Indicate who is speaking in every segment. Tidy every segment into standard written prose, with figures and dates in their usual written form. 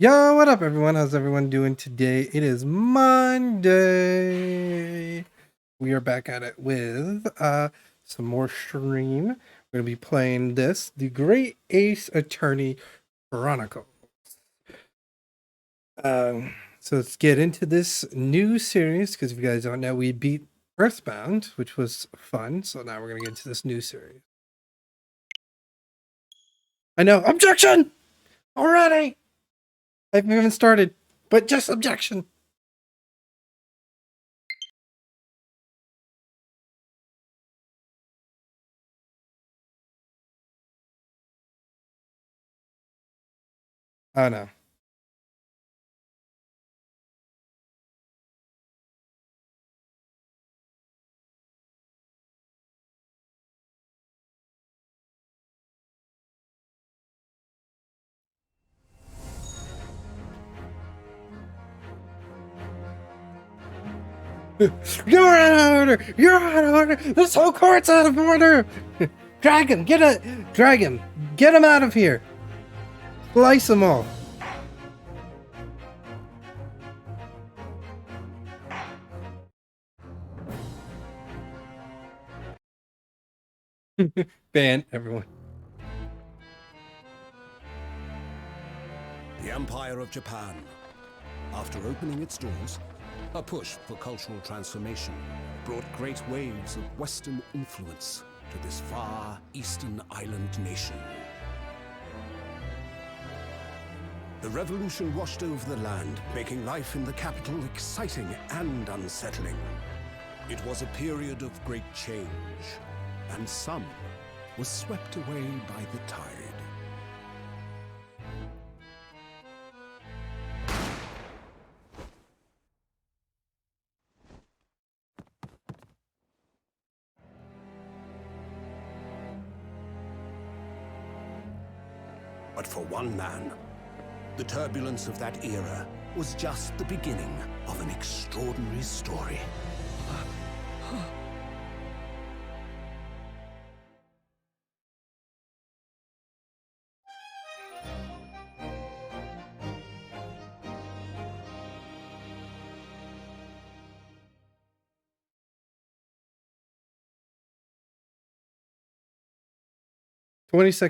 Speaker 1: Yo, what up, everyone? How's everyone doing today? It is Monday. We are back at it with some more stream. We're gonna be playing the Great Ace Attorney Chronicle. So let's get into this new series, because if you guys don't know, we beat Earthbound, which was fun. So now we're gonna get into this new series. I know, objection already. I haven't even started, but just objection. Oh no. You're out of order! You're out of order! This whole court's out of order! Drag him! Drag him! Get him out of here! Slice them all! Ban everyone.
Speaker 2: The Empire of Japan. After opening its doors, a push for cultural transformation brought great waves of Western influence to this far eastern island nation. The revolution washed over the land, making life in the capital exciting and unsettling. It was a period of great change, and some was swept away by the tide. But for one man, the turbulence of that era was just the beginning of an extraordinary story.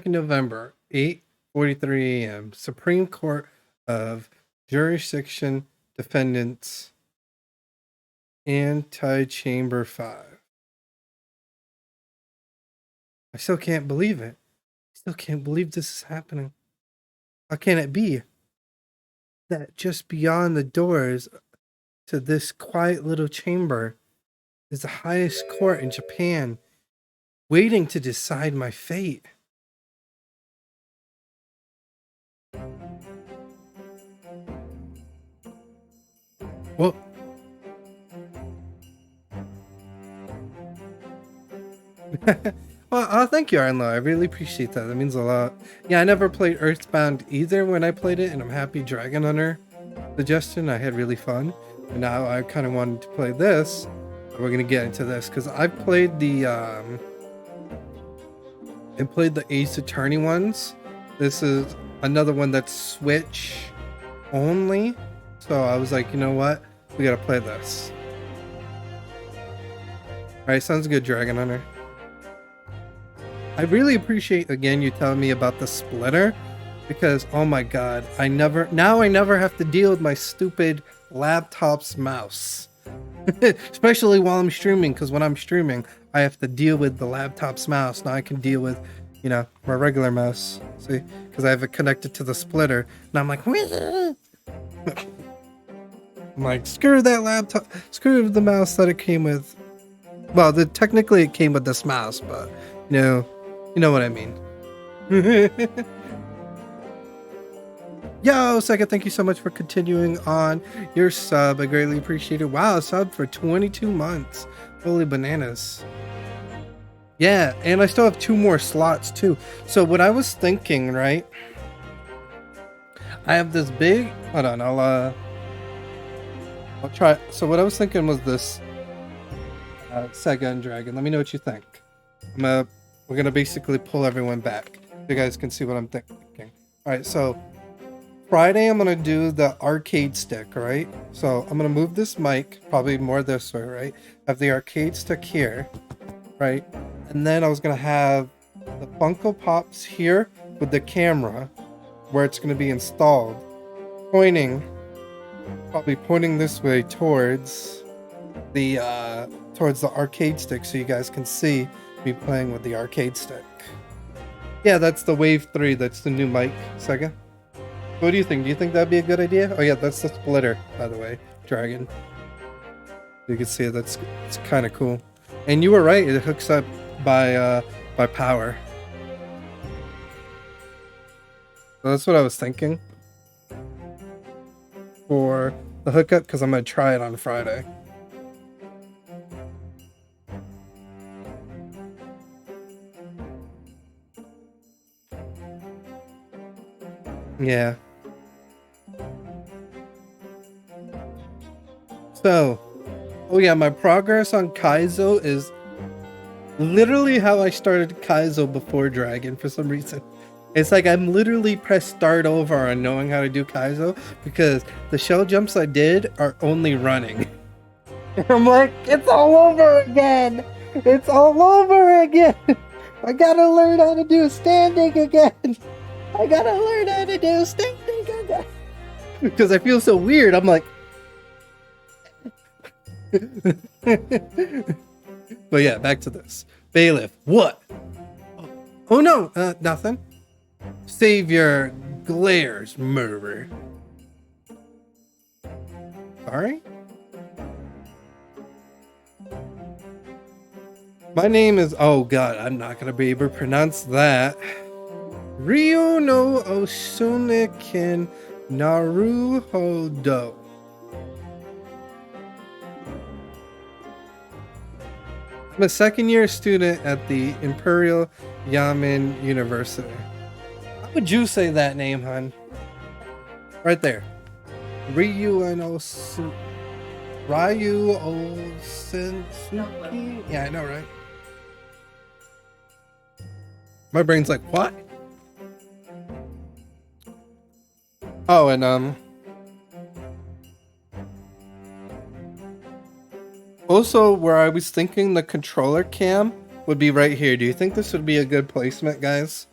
Speaker 1: November, 8:43 a.m. Supreme Court of Jurisdiction Defendants, Anti-Chamber 5. I still can't believe it. I still can't believe this is happening. How can it be that just beyond the doors to this quiet little chamber is the highest court in Japan, waiting to decide my fate? Well, well, thank you, Arlo. I really appreciate that. That means a lot. Yeah, I never played Earthbound either when I played it, and I'm happy Dragon Hunter suggestion. I had really fun, and now I kind of wanted to play this. We're gonna get into this because I played the Ace Attorney ones. This is another one that's Switch only. So I was like, you know what? We gotta play this. Alright, sounds good, Dragon Hunter. I really appreciate, again, you telling me about the splitter, because, oh my god, I never have to deal with my stupid laptop's mouse. Especially while I'm streaming, because when I'm streaming, I have to deal with the laptop's mouse. Now I can deal with, you know, my regular mouse. See? Because I have it connected to the splitter, and I'm like, I'm like, screw that laptop, screw the mouse that it came with. Well, technically it came with this mouse, but you know what I mean. Yo, Second, thank you so much for continuing on your sub. I greatly appreciate it. Wow, sub for 22 months. Holy bananas. Yeah, and I still have 2 more slots too. So what I was thinking, right? I have this big, hold on, I'll try. So what I was thinking was this Sega and Dragon. Let me know what you think. We're gonna basically pull everyone back. You guys can see what I'm thinking. All right, so Friday I'm gonna do the arcade stick, right? So I'm gonna move this mic, probably more this way, right? Have the arcade stick here, right? And then I was gonna have the Funko Pops here with the camera where it's gonna be installed, probably pointing this way towards the arcade stick, so you guys can see me playing with the arcade stick. Yeah, that's the Wave 3. That's the new mic, Sega. What do you think? Do you think that'd be a good idea? Oh yeah, that's the splitter, by the way, Dragon. You can see it's kind of cool. And you were right, it hooks up by power. So that's what I was thinking for the hookup, because I'm gonna try it on Friday. Yeah. So, oh yeah, my progress on Kaizo is literally how I started Kaizo before Dragon for some reason. It's like I'm literally pressed start over on knowing how to do Kaizo because the shell jumps I did are only running. I'm like, it's all over again! It's all over again! I gotta learn how to do standing again! I gotta learn how to do standing again! Because I feel so weird, I'm like... But yeah, back to this. Bailiff, what? Oh no, nothing. Savior glares murder. Sorry? My name is... Oh god, I'm not gonna be able to pronounce that. Ryo no Osunekin Naruhodo. I'm a second-year student at the Imperial Yamen University. How would you say that name, hun? Right there. Ryu Osensuki? Yeah, I know, right? My brain's like, what? Oh, and also, where I was thinking the controller cam would be right here. Do you think this would be a good placement, guys?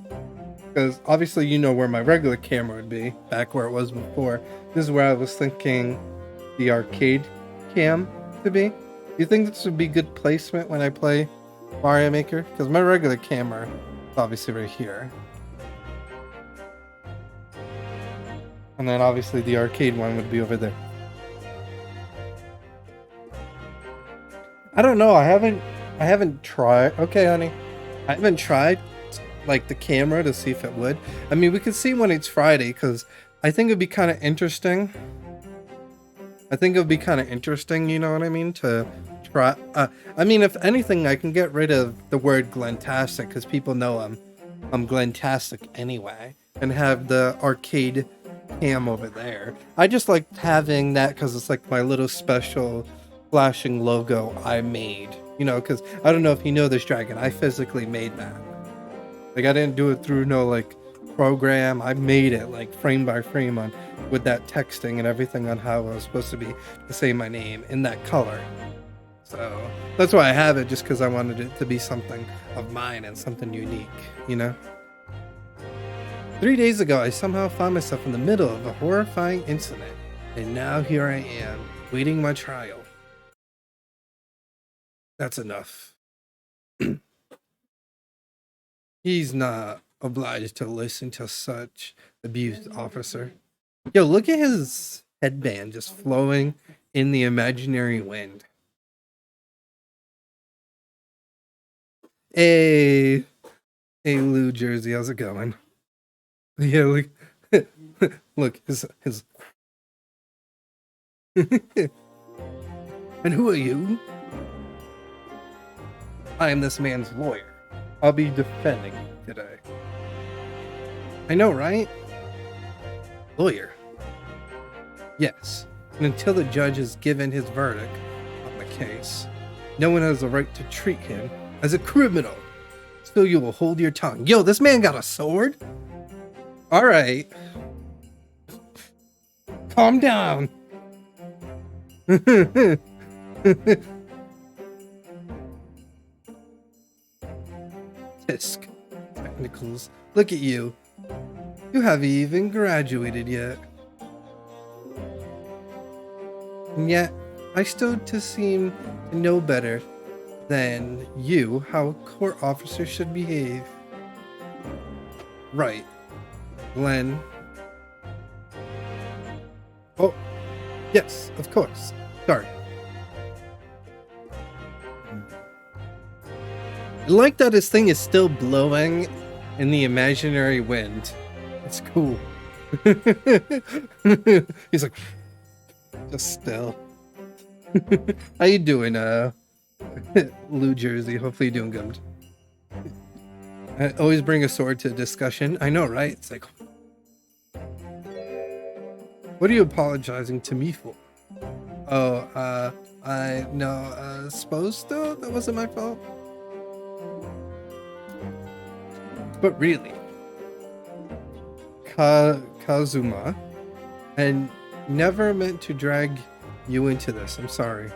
Speaker 1: Because obviously you know where my regular camera would be, back where it was before. This is where I was thinking the arcade cam to be. Do you think this would be good placement when I play Mario Maker? Because my regular camera is obviously right here. And then obviously the arcade one would be over there. I don't know. I haven't tried. Okay, honey. I haven't tried like the camera to see if it would. I mean, we could see when it's Friday because I think it'd be kind of interesting. You know what I mean? To try. I mean, if anything, I can get rid of the word Glentastic because people know I'm Glentastic anyway, and have the arcade cam over there. I just like having that because it's like my little special flashing logo I made, you know, because I don't know if you know this, Dragon, I physically made that. Like, I didn't do it through no like program. I made it like frame by frame on with that texting and everything on how I was supposed to say my name in that color. So that's why I have it, just because I wanted it to be something of mine and something unique, you know. 3 days ago, I somehow found myself in the middle of a horrifying incident, and now here I am, waiting my trial. That's enough. He's not obliged to listen to such abuse, officer. Yo, look at his headband just flowing in the imaginary wind. Hey, Lou Jersey, how's it going? Yeah, look, look, his. And who are you? I am this man's lawyer. I'll be defending you today. I know, right? Lawyer. Yes, and until the judge has given his verdict on the case, no one has the right to treat him as a criminal. Still, you will hold your tongue. Yo, this man got a sword? Alright. Calm down. Tisk. Technicals. Look at you. You haven't even graduated yet. And yet, I still seem to know better than you how a court officer should behave. Right. Glenn. Oh, yes, of course. Sorry. I like that his thing is still blowing in the imaginary wind. It's cool. He's like, just still. How you doing, Lou Jersey? Hopefully you're doing good. I always bring a sword to a discussion. I know, right? It's like, what are you apologizing to me for? Oh, supposed to? That wasn't my fault. But really, Kazuma, and never meant to drag you into this. I'm sorry.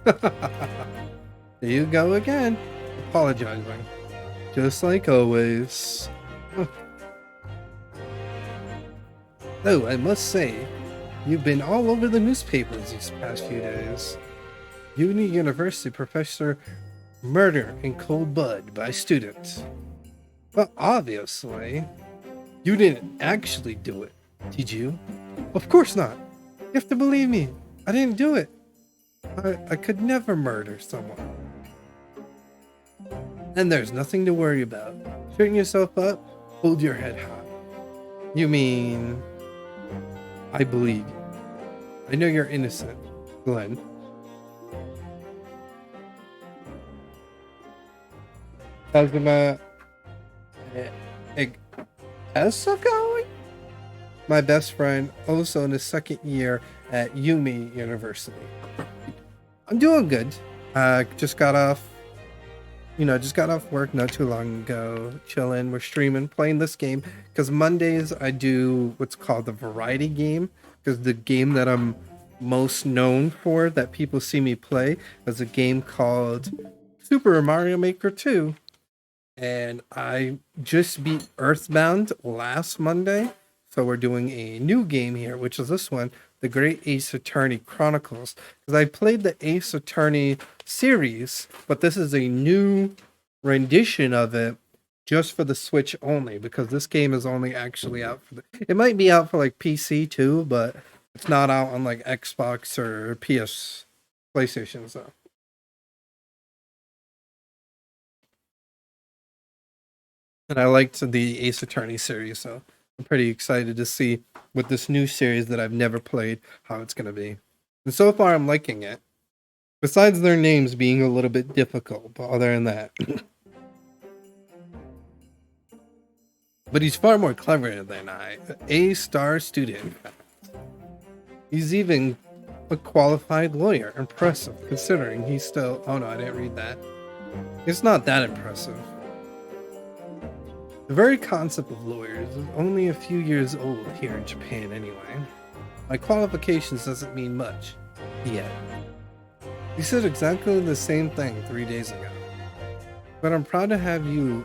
Speaker 1: There you go again, apologizing, just like always. Though I must say, you've been all over the newspapers these past few days. Uni University professor murder in cold blood by students. Well, obviously, you didn't actually do it, did you? Of course not. You have to believe me. I didn't do it. I could never murder someone. And there's nothing to worry about. Straighten yourself up. Hold your head high. You mean... I believe you. I know you're innocent, Glenn. Kazuma... Esugawa? My best friend, also in his second year at Yumi University. I'm doing good. Just got off work not too long ago. Chilling, we're streaming, playing this game. Because Mondays I do what's called the variety game. Because the game that I'm most known for, that people see me play, is a game called Super Mario Maker 2. And I just beat Earthbound last Monday. So we're doing a new game here, which is this one, The Great Ace Attorney Chronicles. Because I played the Ace Attorney series, but this is a new rendition of it just for the Switch only, because this game is only actually out for it might be out for like PC too, but it's not out on like Xbox or PlayStation, so. And I liked the Ace Attorney series, so I'm pretty excited to see with this new series that I've never played, how it's going to be. And so far, I'm liking it. Besides their names being a little bit difficult, but other than that. But he's far more clever than I. A-star student. He's even a qualified lawyer. Impressive, considering he's still... Oh no, I didn't read that. It's not that impressive. The very concept of lawyers is only a few years old here in Japan anyway. My qualifications doesn't mean much. Yet. You said exactly the same thing 3 days ago. But I'm proud to have you,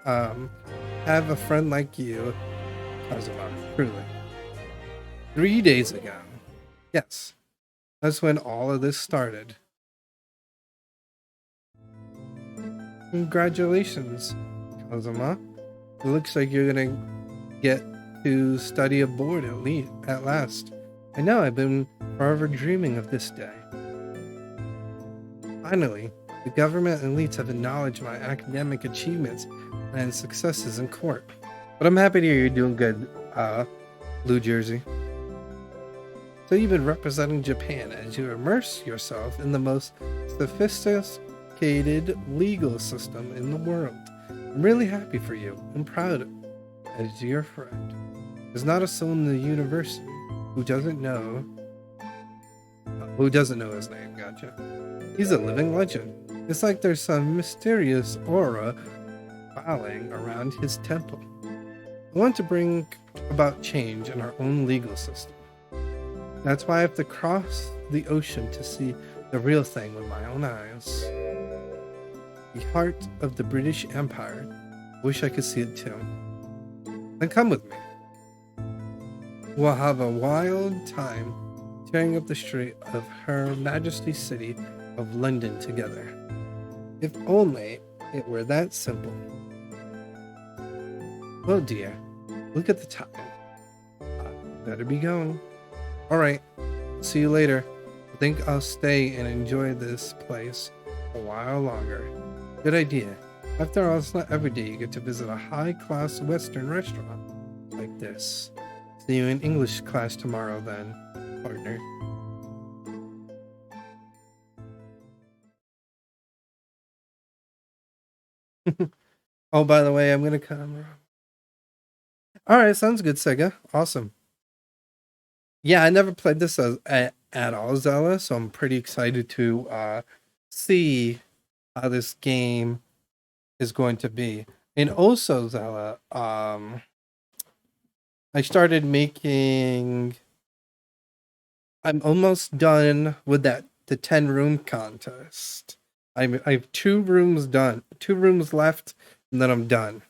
Speaker 1: have a friend like you, Kazuma, truly. 3 days ago. Yes. That's when all of this started. Congratulations, Kazuma. It looks like you're gonna get to study abroad at last. I know, I've been forever dreaming of this day. Finally, the government elites have acknowledged my academic achievements and successes in court. But I'm happy to hear you're doing good, Blue Jersey. So you've been representing Japan as you immerse yourself in the most sophisticated legal system in the world. I'm really happy for you and proud as your friend. There's not a soul in the university who doesn't know his name, gotcha. He's a living legend. It's like there's some mysterious aura falling around his temple. I want to bring about change in our own legal system. That's why I have to cross the ocean to see the real thing with my own eyes. The heart of the British Empire. Wish I could see it too. Then come with me. We'll have a wild time tearing up the street of Her Majesty's city of London together. If only it were that simple. Well, dear, look at the time. Better be going. Alright, see you later. I think I'll stay and enjoy this place a while longer. Good idea. After all, it's not every day you get to visit a high-class Western restaurant like this. See you in English class tomorrow then, partner. Oh, by the way, I'm gonna come. Alright, sounds good, Sega. Awesome. Yeah, I never played this at all, Zella, so I'm pretty excited to see how this game is going to be. And also, Zella, I started making. I'm almost done with the 10-room contest. I have 2 rooms done, 2 rooms left, and then I'm done.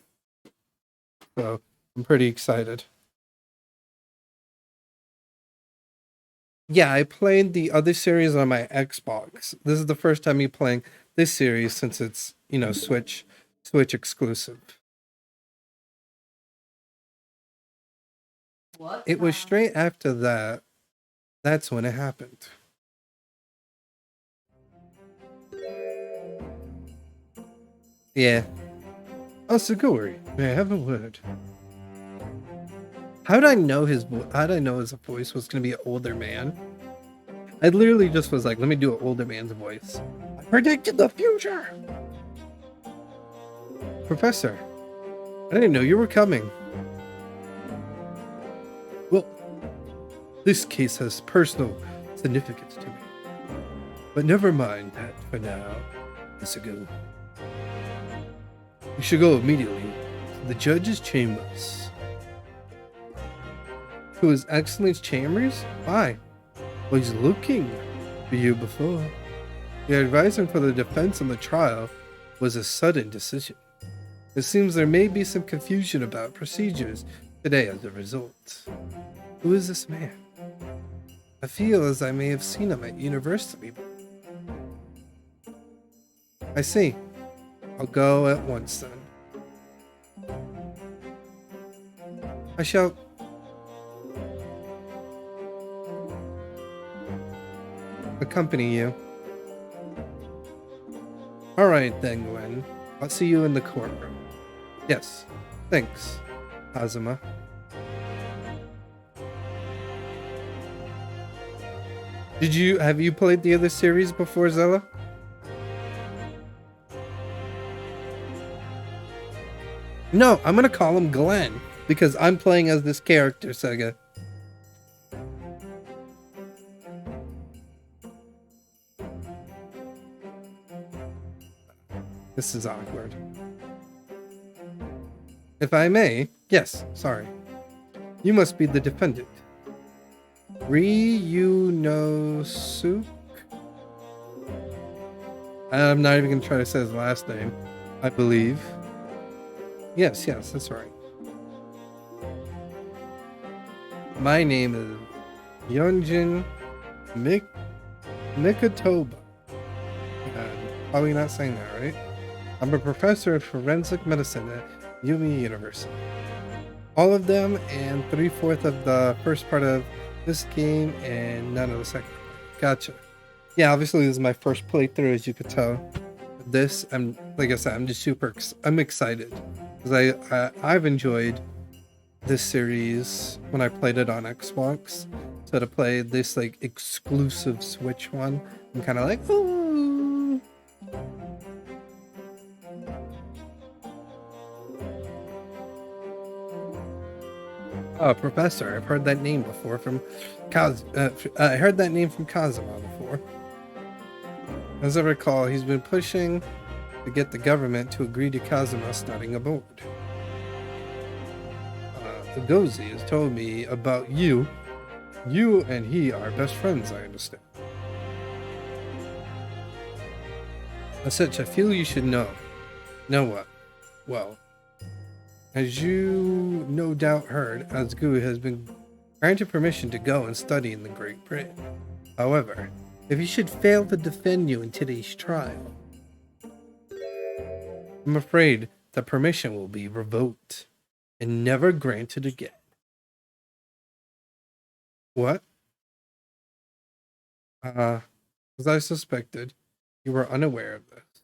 Speaker 1: So I'm pretty excited. Yeah, I played the other series on my Xbox. This is the first time me playing this series since it's, Switch exclusive.
Speaker 3: What?
Speaker 1: It was straight after that. That's when it happened. Yeah. Oh, Suguri, may I have a word? How did I know his voice was gonna be an older man? I literally just was like, let me do an older man's voice. I predicted the future! Professor, I didn't know you were coming. Well, this case has personal significance to me. But never mind that for now, Isugu. We should go immediately to the judge's chambers. To His Excellency's chambers? Why? Well, he's looking for you before. The advisor for the defense on the trial was a sudden decision. It seems there may be some confusion about procedures today as a result. Who is this man? I feel as I may have seen him at university. I see. I'll go at once then. I shall... accompany you. Alright then, Gwen. I'll see you in the courtroom. Yes. Thanks, Kazuma. Have you played the other series before, Zella? No, I'm gonna call him Glenn because I'm playing as this character, Sega. This is awkward. If I may, yes, sorry. You must be the defendant. Ryunosuke? I'm not even going to try to say his last name, I believe. Yes, that's right. My name is Yunjin Mikotoba. Probably not saying that right. I'm a professor of forensic medicine at Yumi University. All of them and 3/4 of the first part of this game and none of the second part. Gotcha. Yeah, obviously this is my first playthrough, as you could tell. This, like I said, I'm just I'm excited because I've enjoyed this series when I played it on Xbox. So to play this like exclusive Switch one, I'm kind of like, ooh. Oh, Professor, I've heard that name before from I heard that name from Kazuma before. As I recall, he's been pushing to get the government to agree to Kazuma starting a board. Ugozi has told me about you You and he are best friends, I understand. As such, I feel you should know. Know what? Well, as you no doubt heard, Asgu has been granted permission to go and study in the Great Britain. However, if he should fail to defend you in today's trial, I'm afraid the permission will be revoked and never granted again. What? As I suspected, you were unaware of this.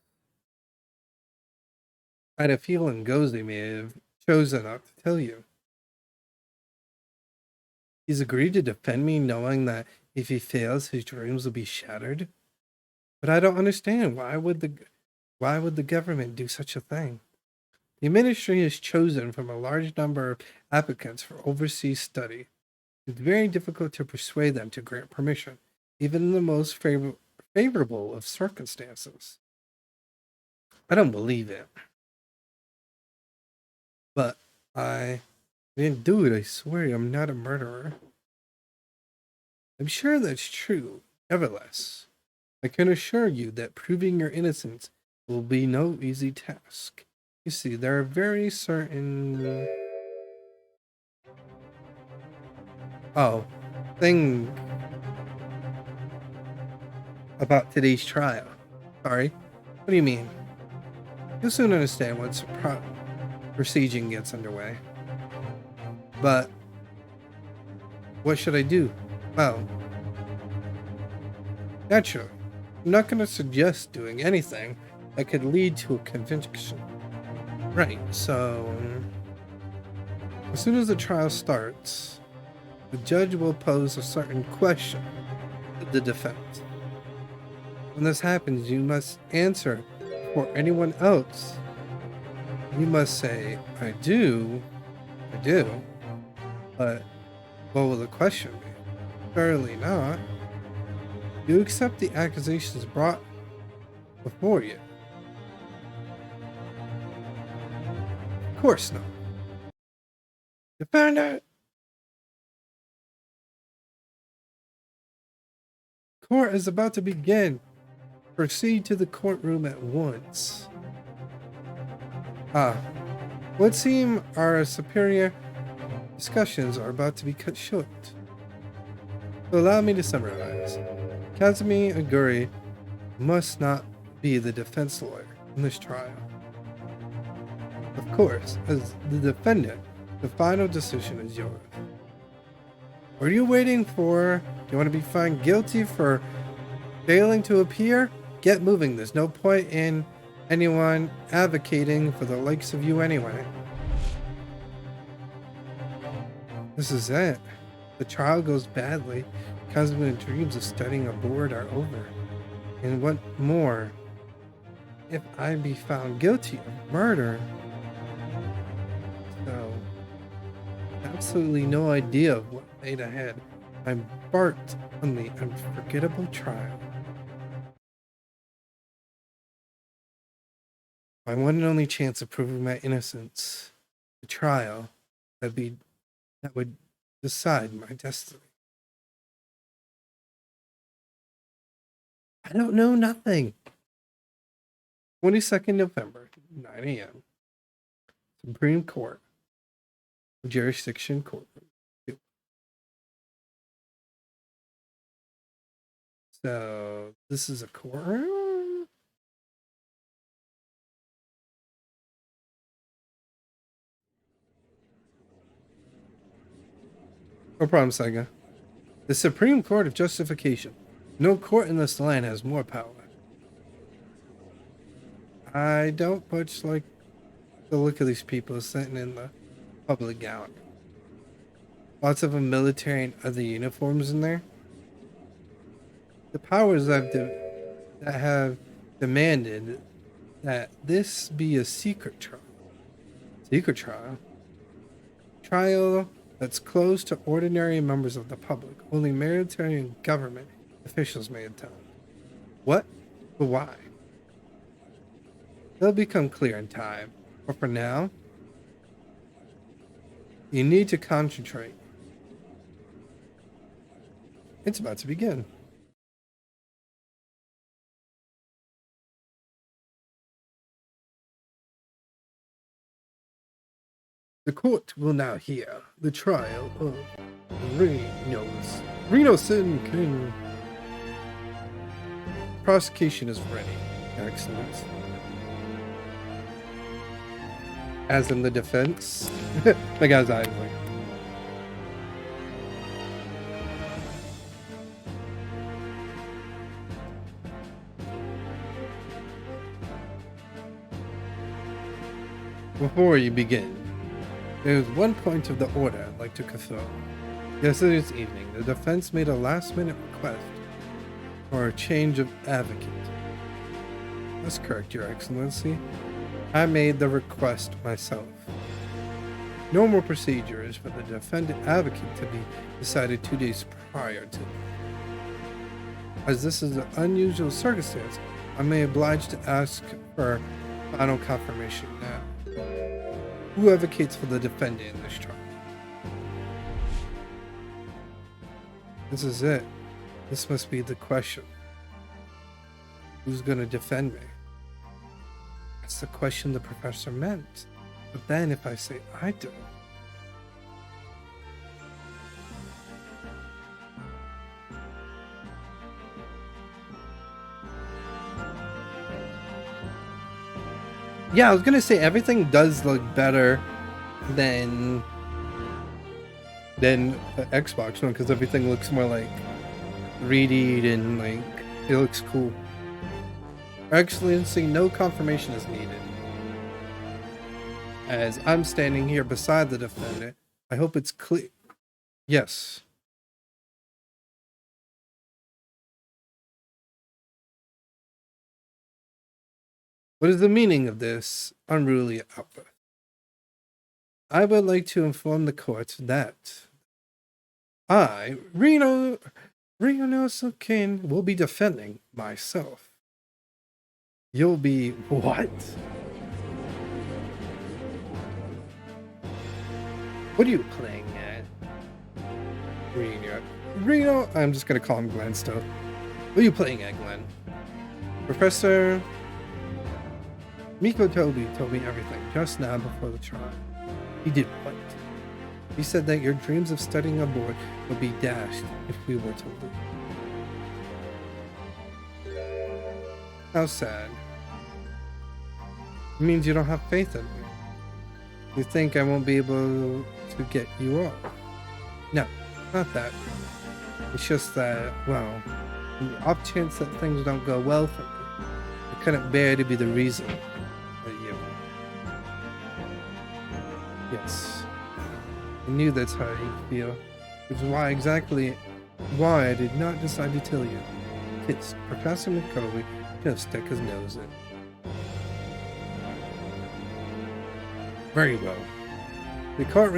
Speaker 1: I had a feeling Gozi may have chosen not to tell you. He's agreed to defend me knowing that if he fails, his dreams will be shattered. But I don't understand. Why would the government do such a thing? The ministry has chosen from a large number of applicants for overseas study. It's very difficult to persuade them to grant permission, even in the most favorable of circumstances. I don't believe it. But I didn't do it, I swear. I'm not a murderer. I'm sure that's true. Nevertheless, I can assure you that proving your innocence will be no easy task. You see, there are very certain... thing about today's trial. Sorry. What do you mean? You'll soon understand once proceeding gets underway. But what should I do? Well, naturally, I'm not going to suggest doing anything that could lead to a conviction. Right, so as soon as the trial starts, the judge will pose a certain question to the defense. When this happens, you must answer for anyone else. You must say, I do, but what will the question be? Surely not. You accept the accusations brought before you. Of course not. Defendant! Court is about to begin. Proceed to the courtroom at once. Would seem our superior discussions are about to be cut short. So allow me to summarize. Kazumi Aguri must not be the defense lawyer in this trial. Of course, as the defendant, the final decision is yours. What are you waiting for? Do you want to be found guilty for failing to appear? Get moving. There's no point in anyone advocating for the likes of you anyway. This is it. The trial goes badly. Kazumi dreams of studying abroad are over. And what more? If I be found guilty of murder, so absolutely no idea of what laid ahead. I embarked on the unforgettable trial. My one and only chance of proving my innocence. The trial that would decide my destiny. I don't know nothing. 22nd November, 9 a.m. Supreme Court. Jurisdiction Courtroom. So, this is a courtroom? No problem, Saiga. The Supreme Court of Justification. No court in this land has more power. I don't much like the look of these people sitting in the public gallery. Lots of military and other uniforms in there. The powers that have demanded that this be a secret trial. Secret trial? Trial that's closed to ordinary members of the public. Only military and government officials may attend. What? But why? They'll become clear in time. But for now, you need to concentrate. It's about to begin. The court will now hear the trial of Renosin King. Prosecution is ready, Your Excellency. As in the defense. The guy's eyes like. Before you begin, there's one point of the order I'd like to confirm. Yesterday's evening, the defense made a last-minute request for a change of advocate. That's correct, Your Excellency. I made the request myself. Normal procedure is for the defendant advocate to be decided 2 days prior to. As this is an unusual circumstance, I may oblige to ask for final confirmation now. Who advocates for the defendant in this trial? This is it. This must be the question. Who's going to defend me? That's the question the professor meant. But then if I say I do, yeah, I was gonna say everything does look better than the Xbox one because everything looks more like 3D and like it looks cool. Excellency, no confirmation is needed. As I'm standing here beside the defendant, I hope it's clear. Yes. What is the meaning of this unruly outburst? I would like to inform the court that I, Renosin King, will be defending myself. You'll be what? What are you playing at? Reno, I'm just gonna call him Glenn still. What are you playing at, Glenn? Professor Miko Toby told me everything just now before the trial. He did what? He said that your dreams of studying aboard would be dashed if we were to leave. How sad. It means you don't have faith in me. You think I won't be able to get you off? No, not that. It's just that, well, in the off chance that things don't go well for me, I couldn't bear to be the reason that you. Yes, I knew that's how you feel, which is why I did not decide to tell you. It's Professor McCovey gonna stick his nose in. Very well. The court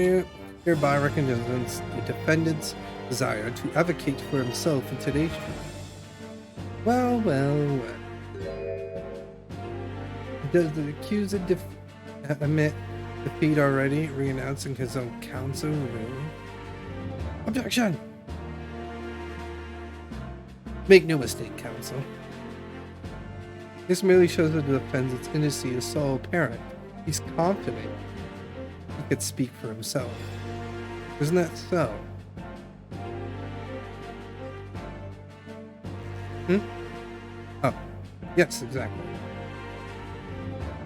Speaker 1: hereby recognizes the defendant's desire to advocate for himself in today's trial. Well, well, well. Does the accuser admit defeat already, renouncing his own counsel? Really? Objection! Make no mistake, counsel. This merely shows that the defendant's innocency is so apparent. He's confident he could speak for himself. Isn't that so? Oh, yes, exactly.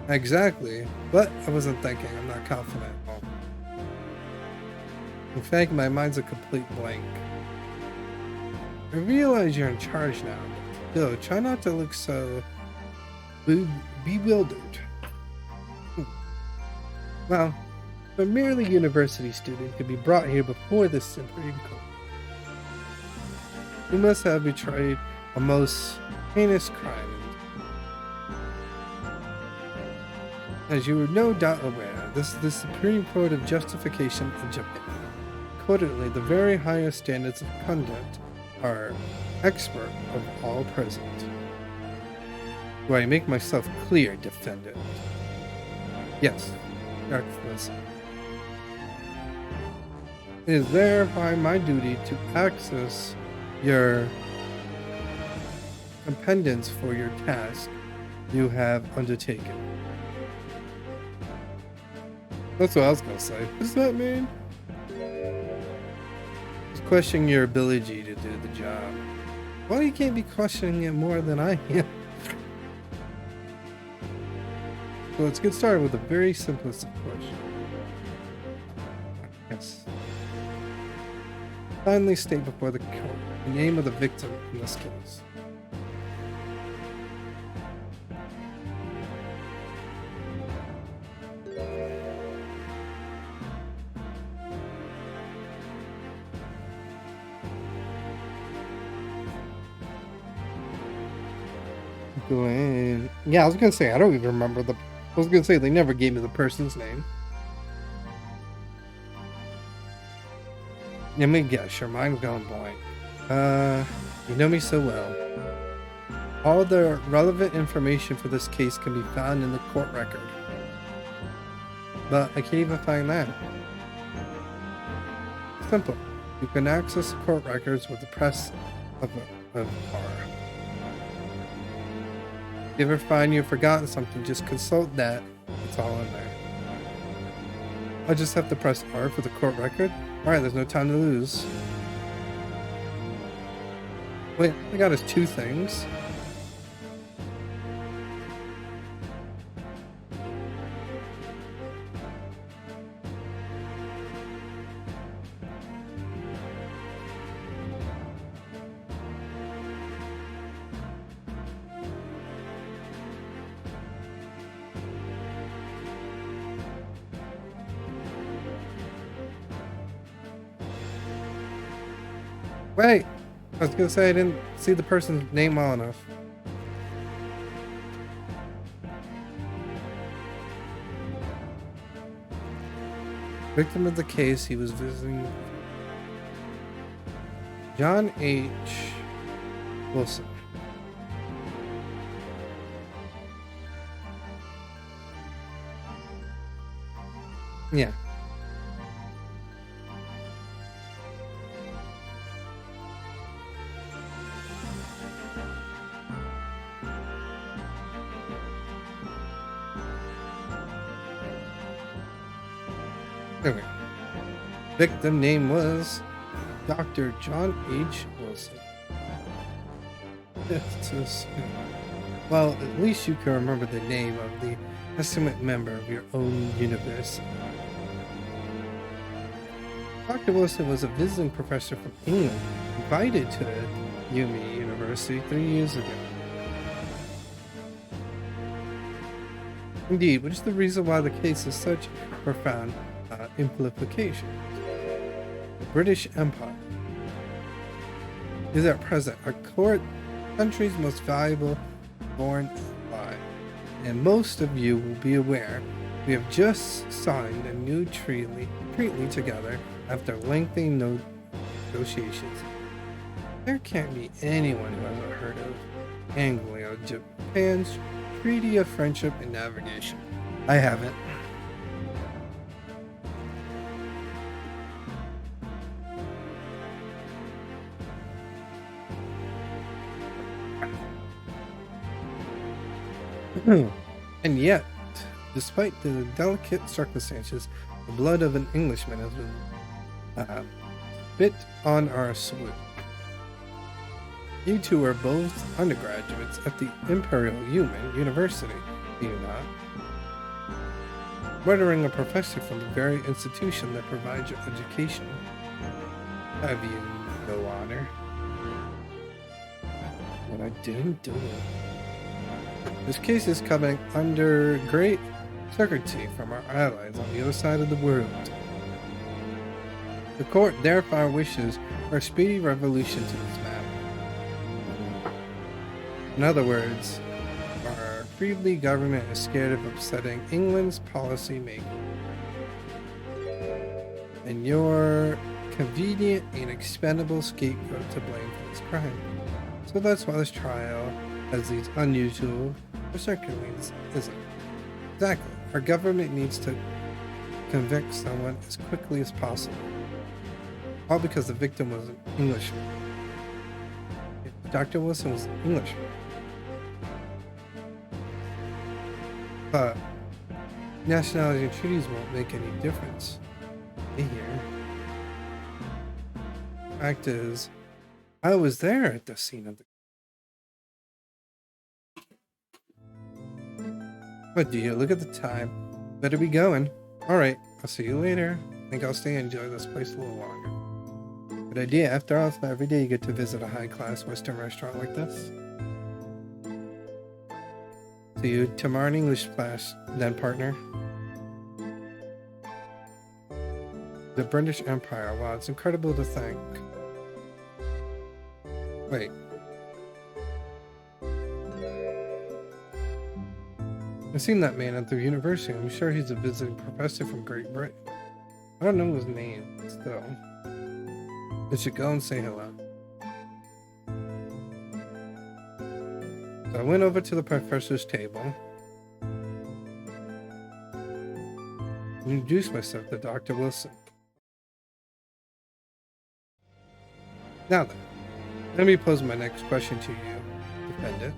Speaker 1: Exactly, but I wasn't thinking. I'm not confident at all. In fact, my mind's a complete blank. I realize you're in charge now, but still, try not to look so bewildered. Well, a merely university student could be brought here before the Supreme Court. You must have betrayed a most heinous crime. As you are no doubt aware, this is the Supreme Court of Justification in Japan. Accordingly, the very highest standards of conduct are expert of all present. Do I make myself clear, defendant? Yes, Your Excellency. It is thereby my duty to access your competence for your task you have undertaken. That's what I was gonna say. What does that mean? It's questioning your ability to do the job. Well, you can't be questioning it more than I am. So let's get started with a very simplistic question. Yes. Finally state before the court the name of the victim in this case. Glenn. Yeah, I was gonna say I don't even remember the. I was gonna say they never gave me the person's name. Let me guess. Your mind's going blank. You know me so well. All the relevant information for this case can be found in the court record, but I can't even find that. Simple. You can access the court records with the press of R. If you ever find you've forgotten something, just consult that. It's all in there. I'll just have to press R for the court record. Alright, there's no time to lose. Wait, I got us two things. Wait! I was gonna say I didn't see the person's name well enough. Victim of the case, he was visiting John H. Wilson. Yeah. Okay. Victim name was Dr. John H. Wilson. Well, at least you can remember the name of the estimate member of your own university. Dr. Wilson was a visiting professor from England, invited to UME University 3 years ago. Indeed, which is the reason why the case has such profound implications. The British Empire is at present our country's most valuable foreign ally, and most of you will be aware we have just signed a new treaty together after lengthy negotiations. There can't be anyone who hasn't heard of Anglo-Japan's Treaty of Friendship and Navigation. I haven't. And yet, despite the delicate circumstances, the blood of an Englishman has been bit on our swoop. You two are both undergraduates at the Imperial University, do you not? Murdering a professor from the very institution that provides your education. Have you no honor? But I didn't do it. This case is coming under great secrecy from our allies on the other side of the world. The court therefore wishes for a speedy resolution to this matter. In other words, our Freely government is scared of upsetting England's policy making. And you're convenient and expendable scapegoat to blame for this crime. So that's why this trial has these unusual circumstances, isn't it? Exactly. Our government needs to convict someone as quickly as possible. All because the victim was an Englishman. Dr. Wilson was English. But nationality and treaties won't make any difference here. Fact is, I was there at the scene of the. But do you look at the time? Better be going. Alright, I'll see you later. I think I'll stay and enjoy this place a little longer. Good idea. After all, it's not every day you get to visit a high-class Western restaurant like this. See you tomorrow in English class, then, partner. The British Empire. Wow, it's incredible to think. Wait. I've seen that man at the university. I'm sure he's a visiting professor from Great Britain. I don't know his name, still. I should go and say hello. So I went over to the professor's table. Introduced myself to Dr. Wilson. Now then, let me pose my next question to you, Defendant.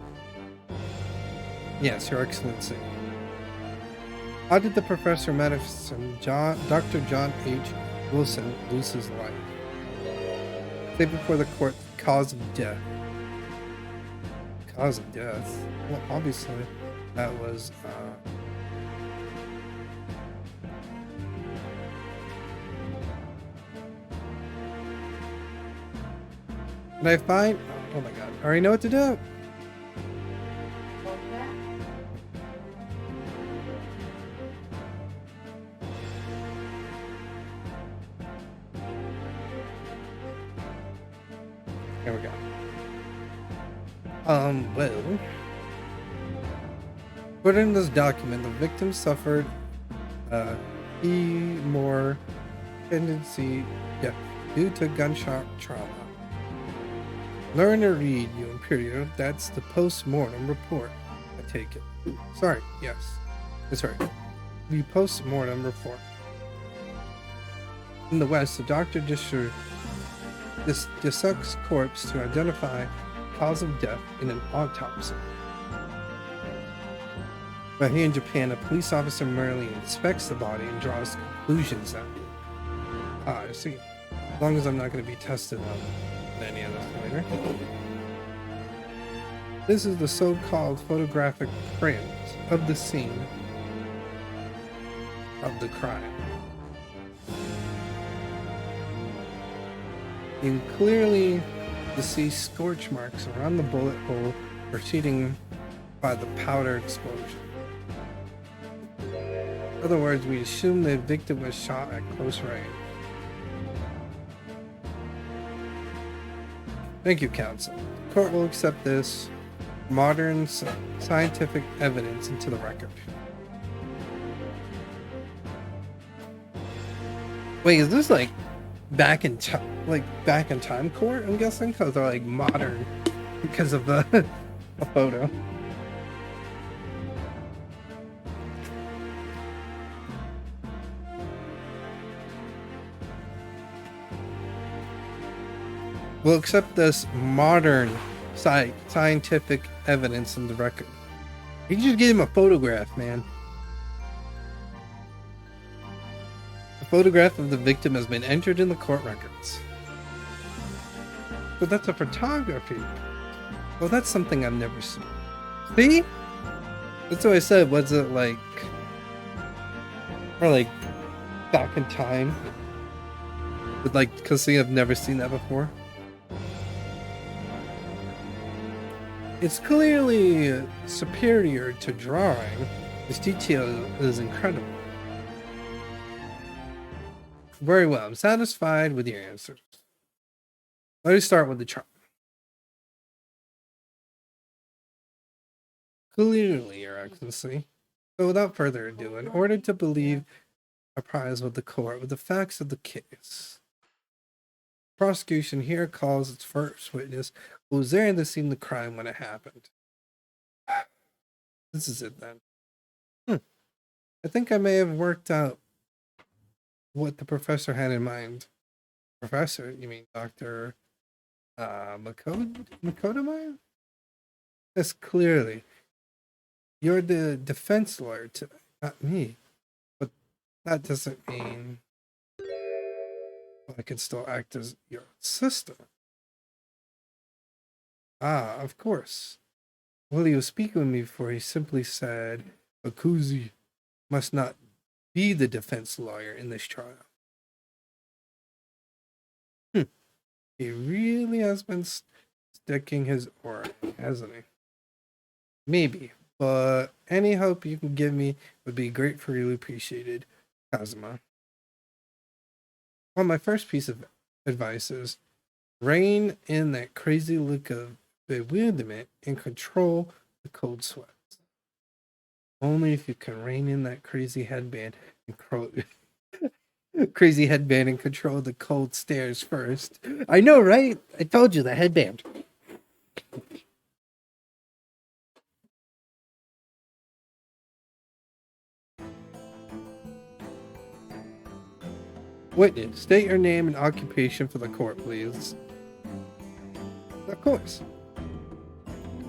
Speaker 1: Yes, Your Excellency. How did the Professor Medicine, Dr. John H. Wilson, lose his life? Say before the court, cause of death. Cause of death? Well, obviously, that was, Did I find? Oh my god, I already know what to do. There we go. Well, according to this document, the victim suffered more tendency death due to gunshot trauma. Learn to read, you Imperial. That's the post-mortem report. I take it. Sorry, yes. That's right. The post-mortem report. In the West, the doctor dissects corpse to identify cause of death in an autopsy. But here in Japan, a police officer merely inspects the body and draws conclusions out of it. Ah, I see. As long as I'm not going to be tested on any of this later. This is the so-called photographic print of the scene of the crime. You can clearly see scorch marks around the bullet hole preceding by the powder explosion. In other words, we assume the victim was shot at close range. Thank you, counsel. The court will accept this modern scientific evidence into the record. Wait, is this like back in time court? I'm guessing because they're like modern because of the a photo. We'll accept this modern scientific evidence in the record. You can just give him a photograph, man. A photograph of the victim has been entered in the court records. But that's a photography. Well, that's something I've never seen. See? That's what I said. Was it like... Or like... back in time? But like, because see, I've never seen that before. It's clearly superior to drawing. This detail is incredible. Very well. I'm satisfied with your answers. Let me start with the chart. Clearly, Your Excellency. So without further ado, in order to believe apprise with the court with the facts of the case, prosecution here calls its first witness who was there to see the crime when it happened. This is it then. I think I may have worked out what the professor had in mind. Professor? You mean Dr. Makoto? Yes, clearly. You're the defense lawyer today, not me. But that doesn't mean I can still act as your sister. Ah, of course. While he was speaking with me before, he simply said, Akuzi must not be the defense lawyer in this trial. He really has been sticking his oar, hasn't he? Maybe, but any help you can give me would be gratefully appreciated, Kazuma. Well, my first piece of advice is rein in that crazy look of bewilderment and control the cold sweats. Only if you can rein in that crazy headband and control the cold stares first. I know, right? I told you the headband. Witness, state your name and occupation for the court, please. Of course.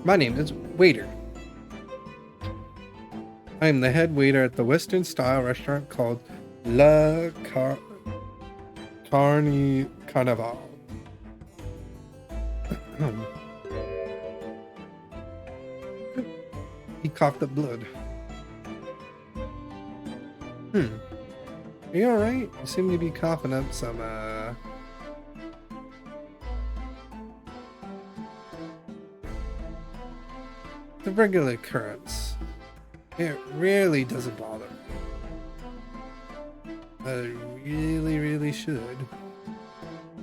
Speaker 1: My name is Waiter. I am the head waiter at the Western style restaurant called La Carne Carnaval. He coughed up blood. Are you alright? You seem to be coughing up some, the regular occurrence. It really doesn't bother me. But it really, really should.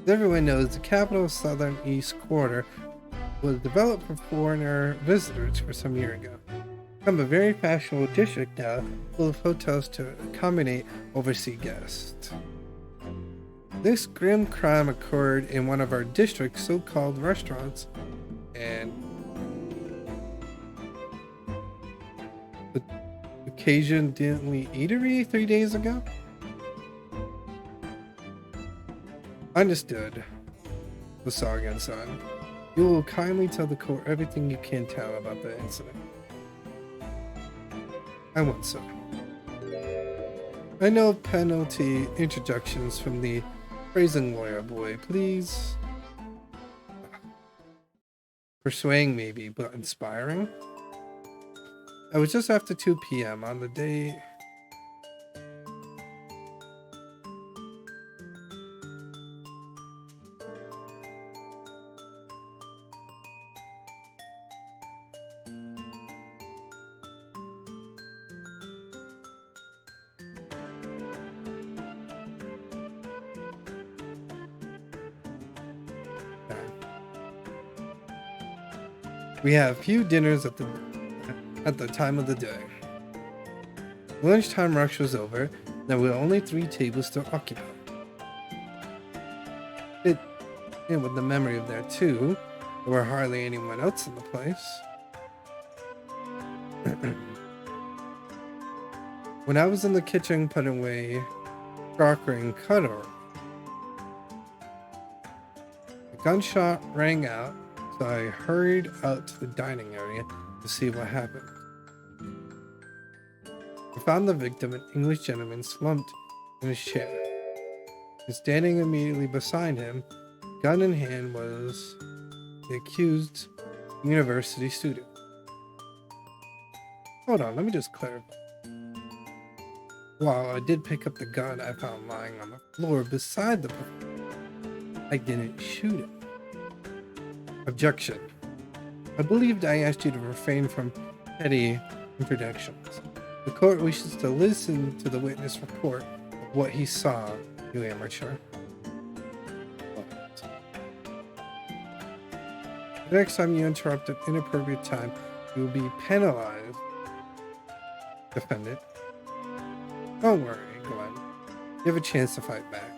Speaker 1: As everyone knows, the capital southern east quarter was developed for foreigner visitors for some year ago. Become a very fashionable district now, full of hotels to accommodate overseas guests. This grim crime occurred in one of our district's so-called restaurants, and the occasion Diddly Eatery 3 days ago? Understood. The Sargon-san. You will kindly tell the court everything you can tell about the incident. I won't, sir. I know penalty introductions from the praising lawyer boy, please. Persuading maybe, but inspiring. I was just after 2 p.m. on the day. We have few dinners at the time of the day. Lunchtime rush was over. There were only 3 tables to occupy. And with the memory of there too, there were hardly anyone else in the place. When I was in the kitchen putting away crockery and cutlery, a gunshot rang out. So I hurried out to the dining area to see what happened. I found the victim, an English gentleman, slumped in his chair. And standing immediately beside him, gun in hand, was the accused university student. Hold on, let me just clarify. While I did pick up the gun I found lying on the floor beside the performer, I didn't shoot him. Objection. I believed I asked you to refrain from petty introductions. The court wishes to listen to the witness report of what he saw, you amateur. The next time you interrupt at inappropriate time, you will be penalized. Defendant. Don't worry, Glenn. You have a chance to fight back.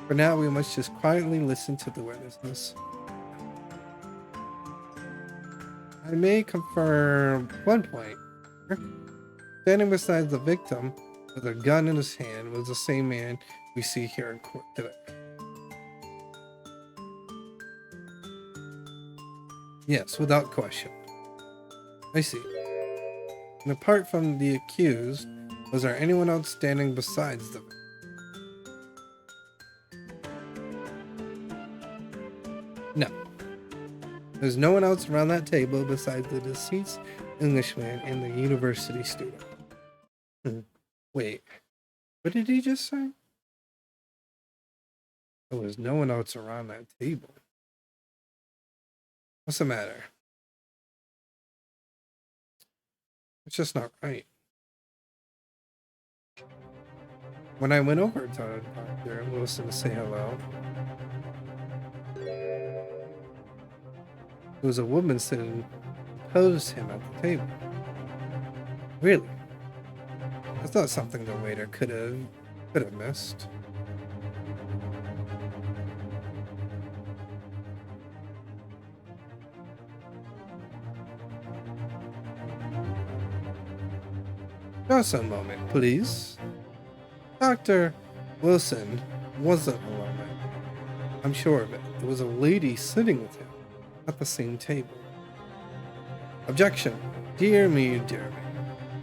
Speaker 1: For now, we must just quietly listen to the witnesses. I may confirm one point. Standing beside the victim with a gun in his hand was the same man we see here in court today. Yes, without question. I see. And apart from the accused, was there anyone else standing besides them? No. There's no one else around that table besides the deceased Englishman and the university student. Wait, what did he just say? There was no one else around that table. What's the matter? It's just not right. When I went over to Dr. Wilson to say hello, there was a woman sitting opposed him at the table. Really? That's not something the waiter could have missed. Just a moment, please. Dr. Wilson wasn't alone. I'm sure of it. There was a lady sitting with him at the same table. Objection. Dear me, dear me.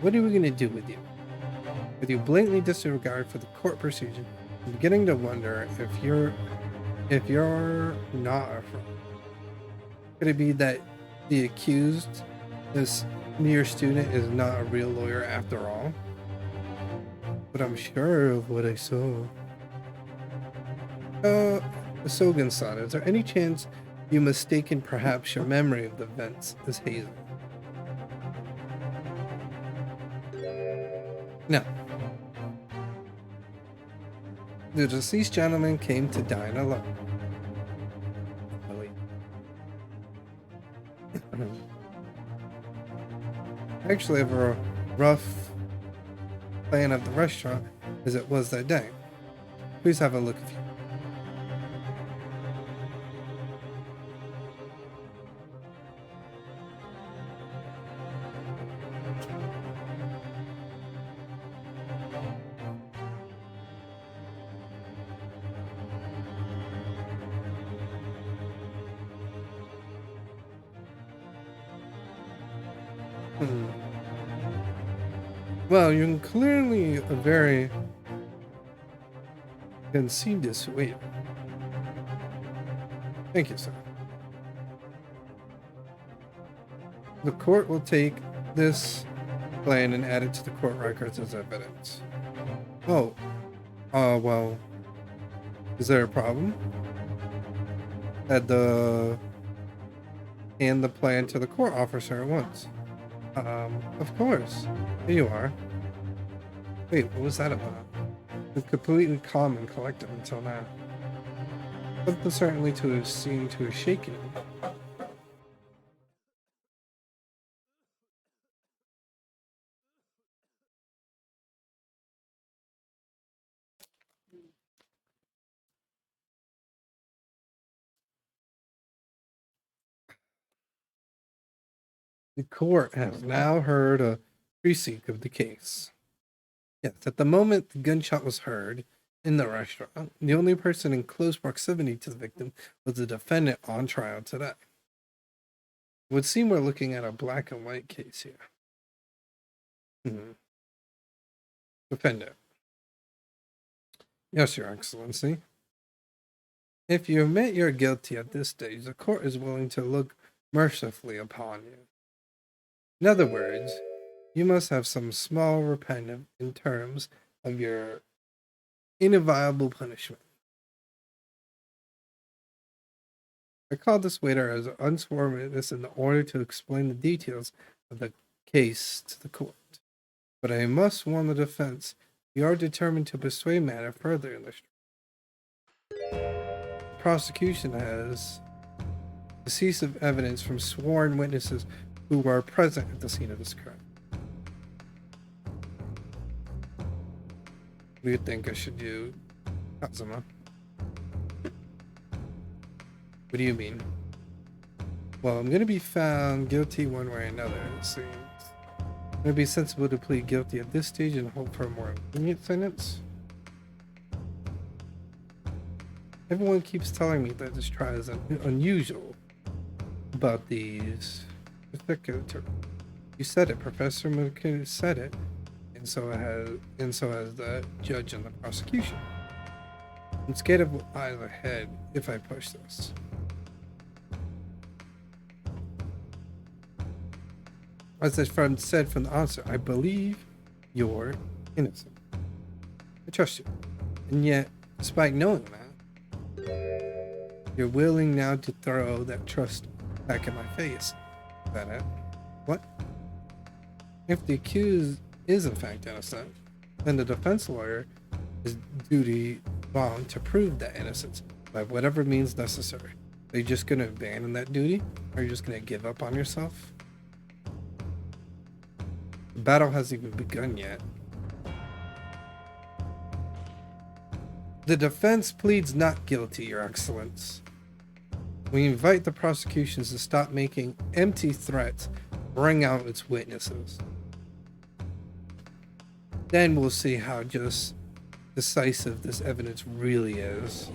Speaker 1: What are we going to do with you? With your blatantly disregard for the court procedure, I'm beginning to wonder if you're not a fraud. Could it be that the accused, this mere student, is not a real lawyer after all? But I'm sure of what I saw. Sogan-san, is there any chance you mistaken perhaps your memory of the events as hazy? No. The deceased gentleman came to dine alone. I actually have a rough plan of the restaurant as it was that day. Please have a look if you. Well, you're clearly a very conceited waiter. Thank you, sir. The court will take this plan and add it to the court records as evidence. Oh, well, is there a problem? Hand the plan to the court officer at once. Of course. Here you are. Wait, what was that about? Been completely calm and collected until now. Something certainly to have seemed to have shaken him. The court has now heard a receipt of the case. Yes, at the moment the gunshot was heard in the restaurant, the only person in close proximity to the victim was the defendant on trial today. It would seem we're looking at a black and white case here. Defendant. Yes, Your Excellency. If you admit you're guilty at this stage, the court is willing to look mercifully upon you. In other words, you must have some small repentance in terms of your inviolable punishment. I called this waiter as an unsworn witness in order to explain the details of the case to the court. But I must warn the defense, we are determined to persuade matter further in this. The prosecution has decisive evidence from sworn witnesses who were present at the scene of this crime. What do you think I should do, Kazuma? What do you mean? Well, I'm going to be found guilty one way or another, it seems. Would it be sensible to plead guilty at this stage and hope for a more lenient sentence? Everyone keeps telling me that this trial is unusual. about these particular. You said it, Professor McKinney said it, and so has the judge and the prosecution. I'm scared of what lies ahead if I push this. As the friend said from the onset, I believe you're innocent. I trust you. And yet, despite knowing that, you're willing now to throw that trust back in my face. Is that it? What? If the accused is in fact innocent, then the defense lawyer is duty bound to prove that innocence by whatever means necessary. Are you just going to abandon that duty? Or are you just going to give up on yourself? The battle hasn't even begun yet. The defense pleads not guilty, Your Excellence. We invite the prosecutions to stop making empty threats, bring out its witnesses. Then we'll see how just decisive this evidence really is.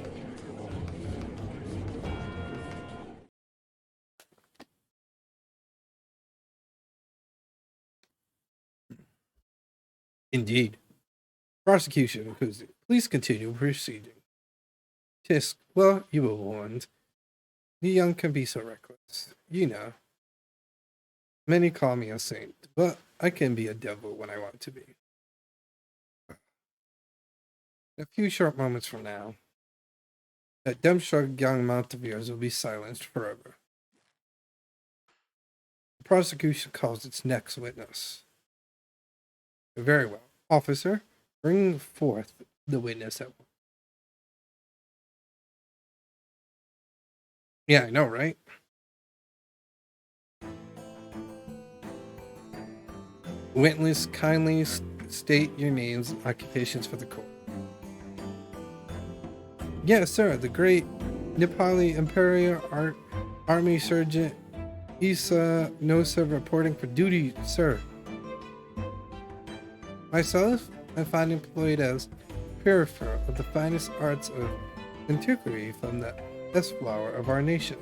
Speaker 1: Indeed. Prosecution, please continue proceeding. Tisk, well, you were warned. The young can be so reckless. You know. Many call me a saint, but I can be a devil when I want to be. In a few short moments from now, that dumbstruck young Monteviers will be silenced forever. The prosecution calls its next witness. Very well. Officer, bring forth the witness at once. Yeah, I know, right? Witness, kindly state your names and occupations for the court. Yes, sir. The great Nepali Imperial Army Sergeant Isa Nosa reporting for duty, sir. Myself, I find employed as purifier of the finest arts of antiquity from the best flower of our nation,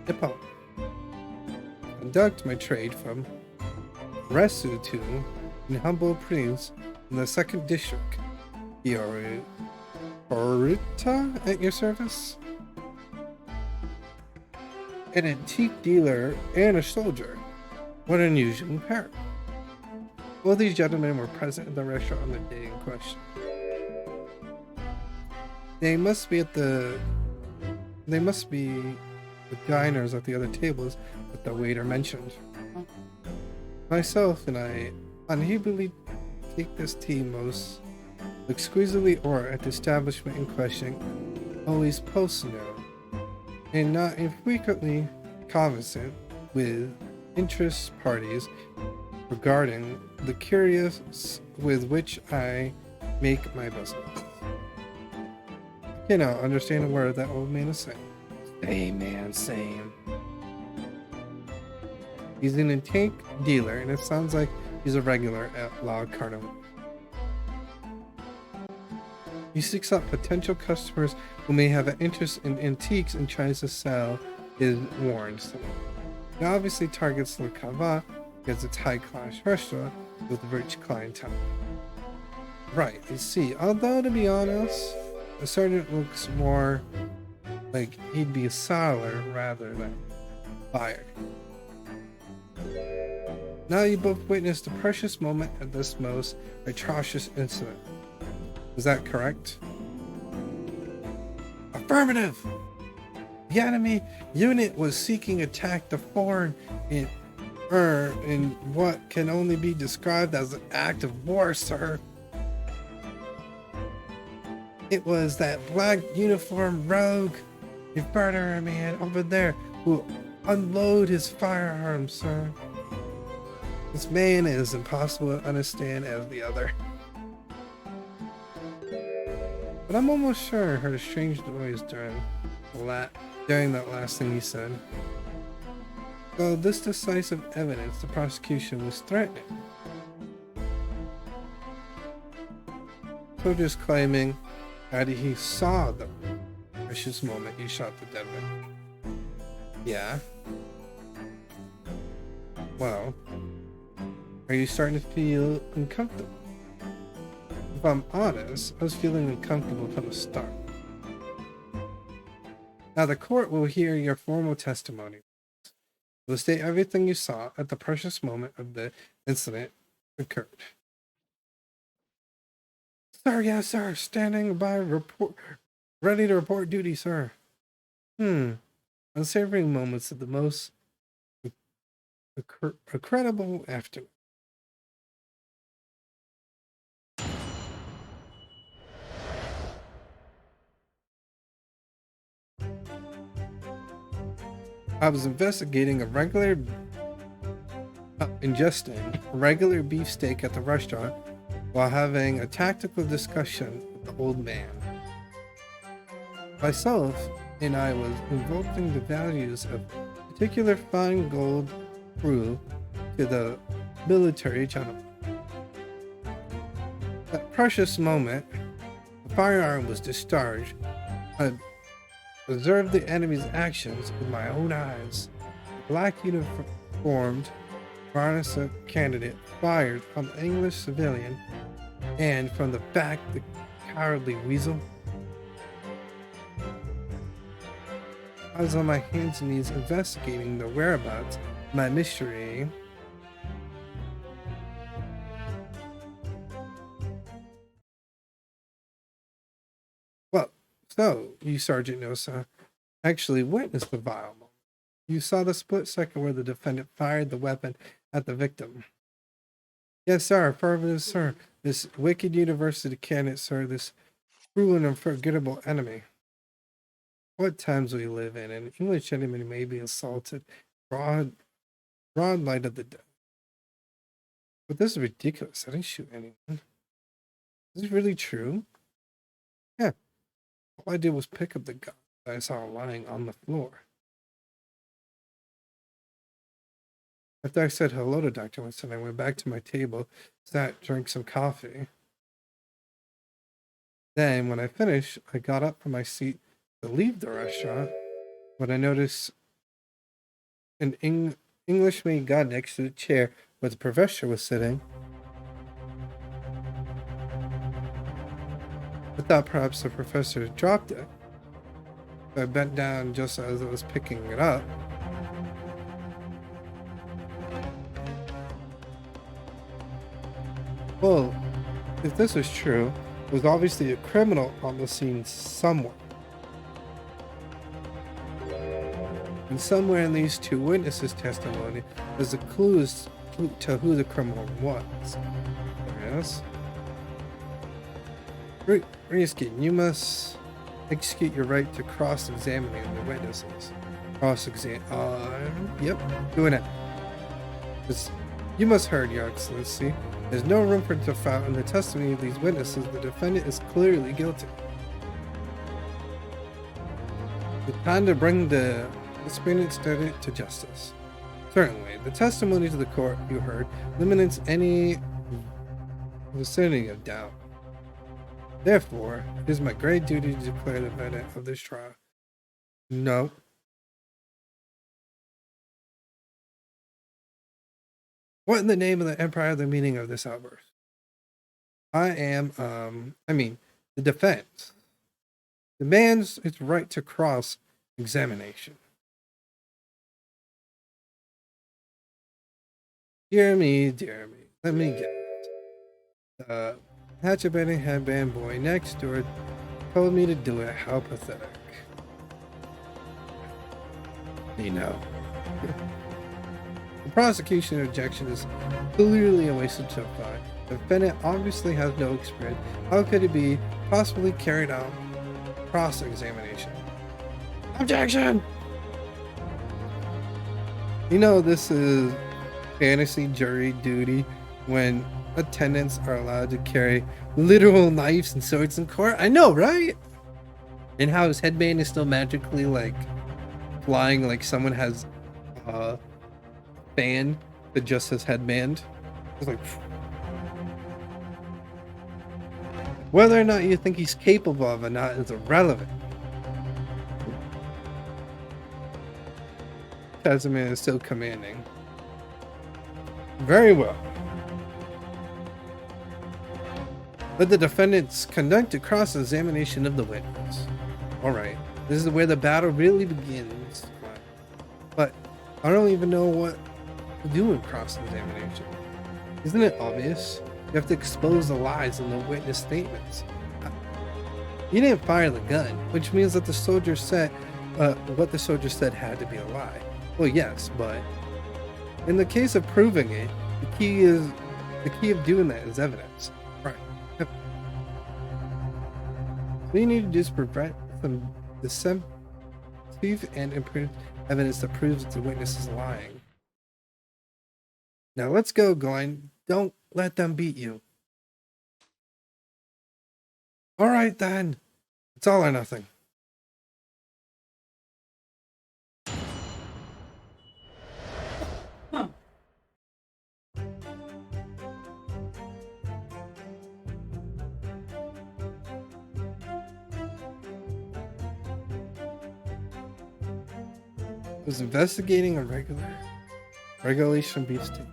Speaker 1: Nepal. Conduct my trade from Resutu, an humble prince in the 2nd district. Orita at your service? An antique dealer and a soldier. What an unusual pair. Both these gentlemen were present at the restaurant on the day in question. They must be the diners at the other tables that the waiter mentioned. Myself and I unheededly take this tea most exquisitely or at the establishment in question, always post-noon, and not infrequently conversant with interest parties regarding the curious with which I make my business. I cannot understand a word that old man is saying. Same, man, same. He's an antique dealer, and it sounds like he's a regular at La Carnival. He seeks out potential customers who may have an interest in antiques and tries to sell his warrants to them. He obviously targets Le Cava because it's a high-class restaurant with rich clientele. Right, I see. Although, to be honest, the sergeant looks more like he'd be a seller rather than buyer. Now you both witnessed a precious moment at this most atrocious incident. Is that correct? Affirmative! The enemy unit was seeking attack the foreign in what can only be described as an act of war, sir. It was that black uniformed rogue, the murderer man over there, who unloaded his firearms, sir. This man is impossible to understand as the other. But I'm almost sure I heard a strange noise during that last thing he said. So this decisive evidence the prosecution was threatening. Soldiers claiming that he saw the precious moment he shot the dead man. Yeah. Well, are you starting to feel uncomfortable? If I'm honest, I was feeling uncomfortable from the start. Now the court will hear your formal testimony. It will state everything you saw at the precious moment of the incident occurred. Sir, yes, sir. Standing by, report, ready to report duty, sir. Unsavory moments of the most incredible afternoon. I was investigating ingesting a regular beefsteak at the restaurant while having a tactical discussion with the old man. Myself and I was invoking the values of particular fine gold crew to the military gentleman. That precious moment, the firearm was discharged. I observed the enemy's actions with my own eyes. The black uniformed Varnasa candidate fired on the English civilian, and from the back, the cowardly weasel. I was on my hands and knees investigating the whereabouts of my mystery. Well, so you, Sergeant Nosa, actually witnessed the vile moment. You saw the split second where the defendant fired the weapon at the victim. Yes, sir. Affirmative, sir. This wicked university candidate, sir. This cruel and unforgettable enemy. What times we live in, an English gentleman may be assaulted broad light of the day. But this is ridiculous. I didn't shoot anyone. Is this really true? Yeah. All I did was pick up the gun that I saw lying on the floor. After I said hello to Dr. Winston, I went back to my table, sat, drank some coffee. Then, when I finished, I got up from my seat to leave the restaurant, when I noticed an English-made gun next to the chair where the professor was sitting. I thought perhaps the professor had dropped it. So I bent down just as I was picking it up. Well, if this was true, there was obviously a criminal on the scene somewhere. And somewhere in these two witnesses' testimony, there's a clue to who the criminal was. Yes. Riskin, you must execute your right to cross-examine the witnesses. Yep, doing it. You must heard, Your Excellency. There's no room for doubt in the testimony of these witnesses. The defendant is clearly guilty. It's time to bring the experienced student to justice. Certainly, the testimony to the court you heard eliminates any vicinity of doubt. Therefore, it is my great duty to declare the verdict of this trial. No. What in the name of the Empire the meaning of this outburst? The defense demands its right to cross-examination. Dear me, let me get it. The hatchet-bending headband boy next door told me to do it. How pathetic. You know. The prosecution objection is clearly a waste of time. The defendant obviously has no experience. How could it be possibly carried out cross-examination? Objection! You know, this is fantasy jury duty when attendants are allowed to carry literal knives and swords in court. I know, right? And how his headband is still magically like flying, like someone has a fan that just says headband. It's like, whether or not you think he's capable of it or not is irrelevant. Casimir is still commanding. Very well. Let the defendants conduct a cross-examination of the witness. Alright, this is where the battle really begins. But I don't even know what to do in cross-examination. Isn't it obvious? You have to expose the lies in the witness statements. You didn't fire the gun, which means that the soldier said what the soldier said had to be a lie. Well, yes, but in the case of proving it, the key of doing that is evidence. Right. What you need to do is prevent some deceptive and imprudent evidence that proves that the witness is lying. Now let's go, Glenn. Don't let them beat you. Alright then. It's all or nothing. Was investigating a regulation beef steak.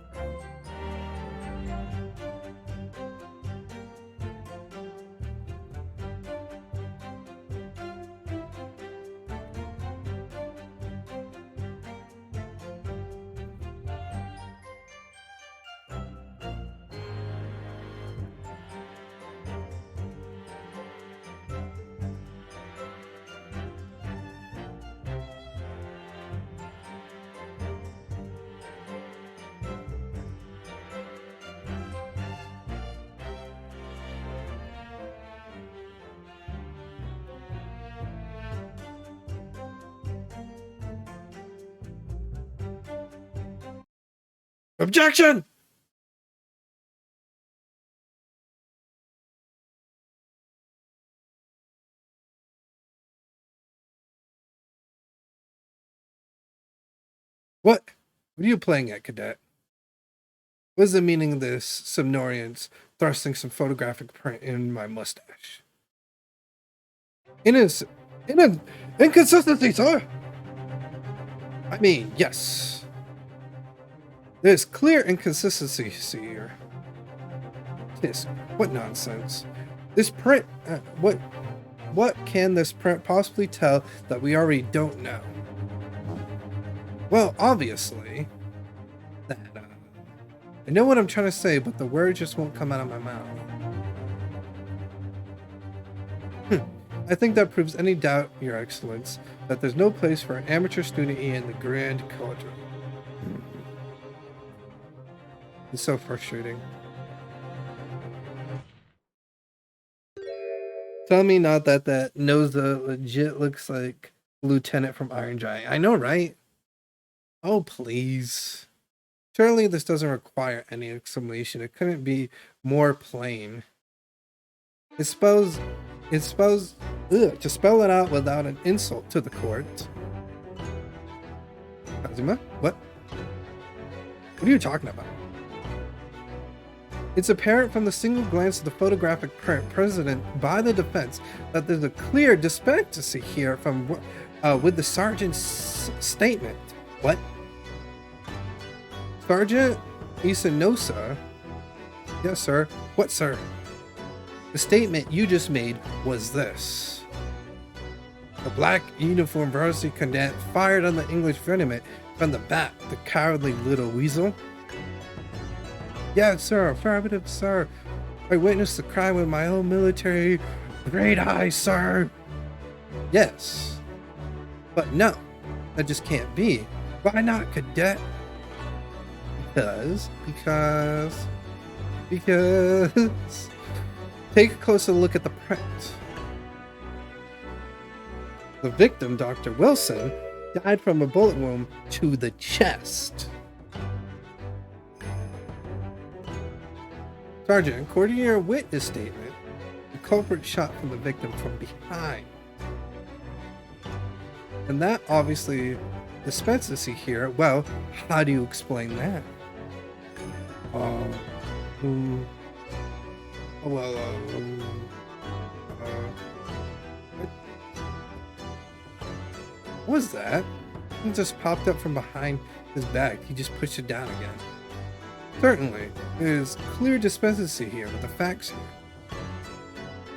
Speaker 1: Objection! What? What are you playing at, cadet? What is the meaning of this subnormance thrusting some photographic print in my mustache? Inconsistency, sir! I mean, yes. There's clear inconsistency here. This, what nonsense. This print, what can this print possibly tell that we already don't know? Well, obviously, that, I know what I'm trying to say, but the word just won't come out of my mouth. I think that proves any doubt, Your Excellence, that there's no place for an amateur student in the Grand Quadrant. It's so frustrating. Tell me not that Noza legit looks like Lieutenant from Iron Giant. I know, right? Oh, please. Surely this doesn't require any explanation. It couldn't be more plain. It's supposed to spell it out without an insult to the court. Kazuma? What? What are you talking about? It's apparent from the single glance of the photographic print presented by the defense that there's a clear discrepancy here from with the sergeant's statement. What? Sergeant Isanosa? Yes, sir. What, sir? The statement you just made was this. The black uniformed varsity cadet fired on the English regiment from the back, the cowardly little weasel. Yes, sir. Affirmative, sir. I witnessed the crime with my own military great eyes, sir. Yes. But no, that just can't be. Why not, cadet? Because... Take a closer look at the print. The victim, Dr. Wilson, died from a bullet wound to the chest. Sergeant, according to your witness statement, the culprit shot from the victim from behind. And that obviously discrepancy here. Well, how do you explain that? What was that? It just popped up from behind his back. He just pushed it down again. Certainly, there is clear discrepancy here with the facts here.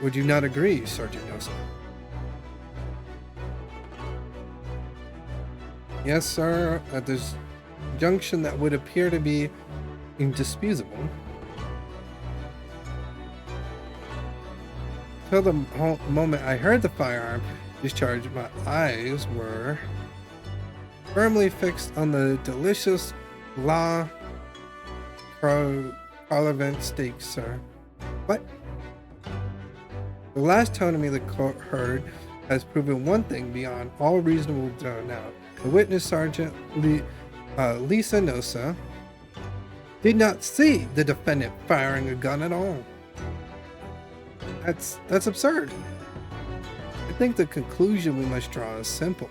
Speaker 1: Would you not agree, Sergeant Nelson? Yes, sir. At this junction that would appear to be indisputable. Till the moment I heard the firearm discharge, my eyes were firmly fixed on the delicious La Parliament steak, sir. What? The last testimony the court heard has proven one thing beyond all reasonable doubt. The witness, Sergeant Lisa Nosa, did not see the defendant firing a gun at all. That's absurd. I think the conclusion we must draw is simple.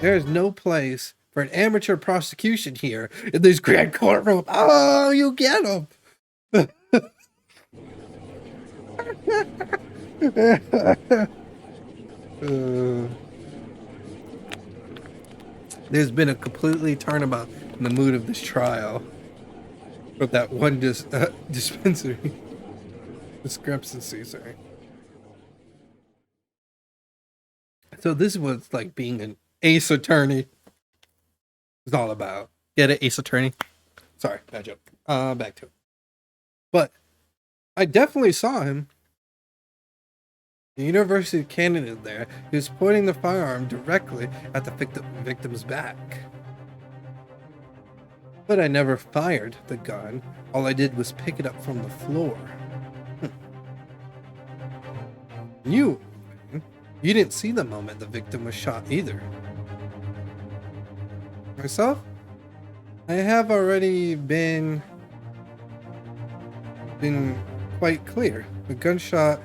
Speaker 1: There is no place for an amateur prosecution here in this grand courtroom. Oh, you get him! There's been a completely turnabout in the mood of this trial with that one dispensary discrepancy. Sorry. So this is what like being an ace attorney is all about. Get it, ace attorney? Sorry, bad joke. Back to it. But I definitely saw him. The university candidate there, he was pointing the firearm directly at the victim's back. But I never fired the gun. All I did was pick it up from the floor. You didn't see the moment the victim was shot either. Myself? I have already been quite clear. The gunshot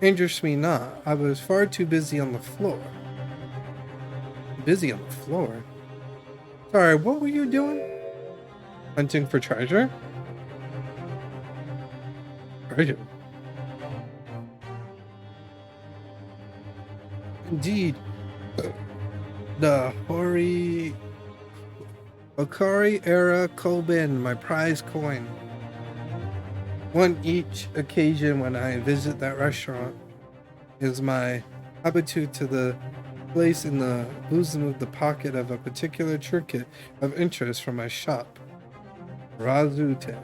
Speaker 1: injures me not. I was far too busy on the floor. Busy on the floor? Sorry, what were you doing? Hunting for treasure? Treasure? Indeed. The Okari era Kobin, my prize coin. One each occasion when I visit that restaurant is my habitude to the place in the bosom of the pocket of a particular trinket of interest from my shop, Razute,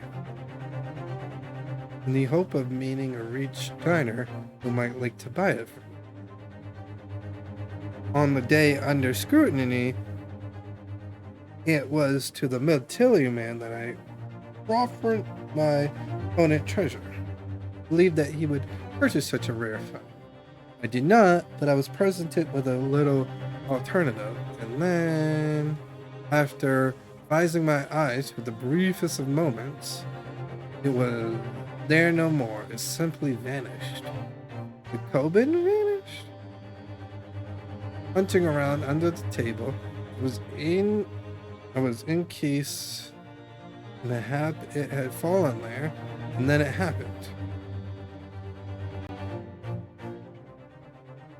Speaker 1: in the hope of meeting a rich diner who might like to buy it for me. On the day under scrutiny, it was to the military man that I proffered my opponent treasure. Believed that he would purchase such a rare find. I did not, but I was presented with a little alternative, and then, after vising my eyes for the briefest of moments, it was there no more. It simply vanished. The Kobin vanished? Hunting around under the table, I was in case it had fallen there, and then it happened.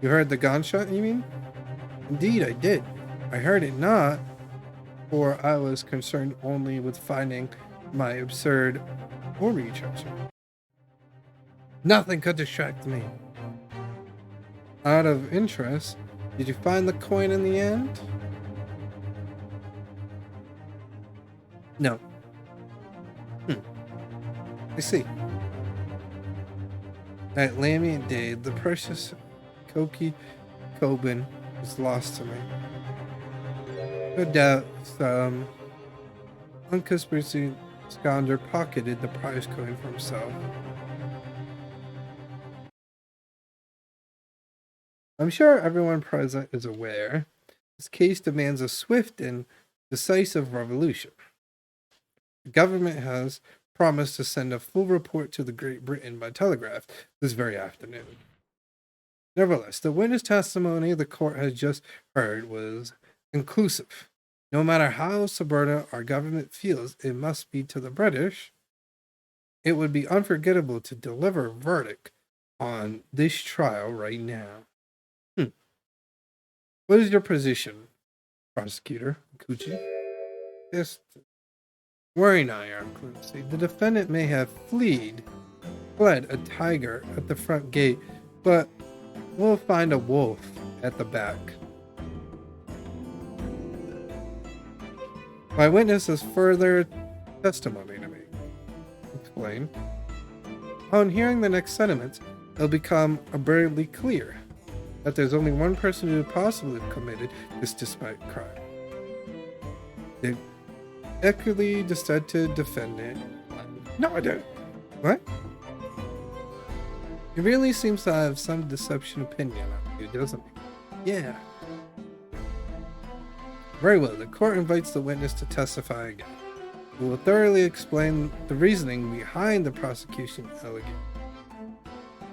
Speaker 1: You heard the gunshot, you mean? Indeed, I did. I heard it not, for I was concerned only with finding my absurd Ori treasure. Nothing could distract me. Out of interest, did you find the coin in the end? No. I see. At Lamian Day, the precious Koki Kobin was lost to me. No doubt some unconspiracy scoundrel pocketed the prize coin for himself. I'm sure everyone present is aware this case demands a swift and decisive revolution. The government has promised to send a full report to the Great Britain by telegraph this very afternoon. Nevertheless, the witness testimony the court has just heard was conclusive. No matter how subordinate our government feels it must be to the British, it would be unforgettable to deliver a verdict on this trial right now. What is your position, Prosecutor Kuchi? Yes. Worry not, Your Excellency. The defendant may have fled a tiger at the front gate, but we'll find a wolf at the back. My witness has further testimony to me. Explain. Upon hearing the next sentiments, it'll become abundantly clear that there's only one person who could possibly have committed this despite crime. The equally dissented defendant. No, I didn't. What? He really seems to have some deception opinion on you, doesn't he? Yeah. Very well, the court invites the witness to testify again. We will thoroughly explain the reasoning behind the prosecution allegation.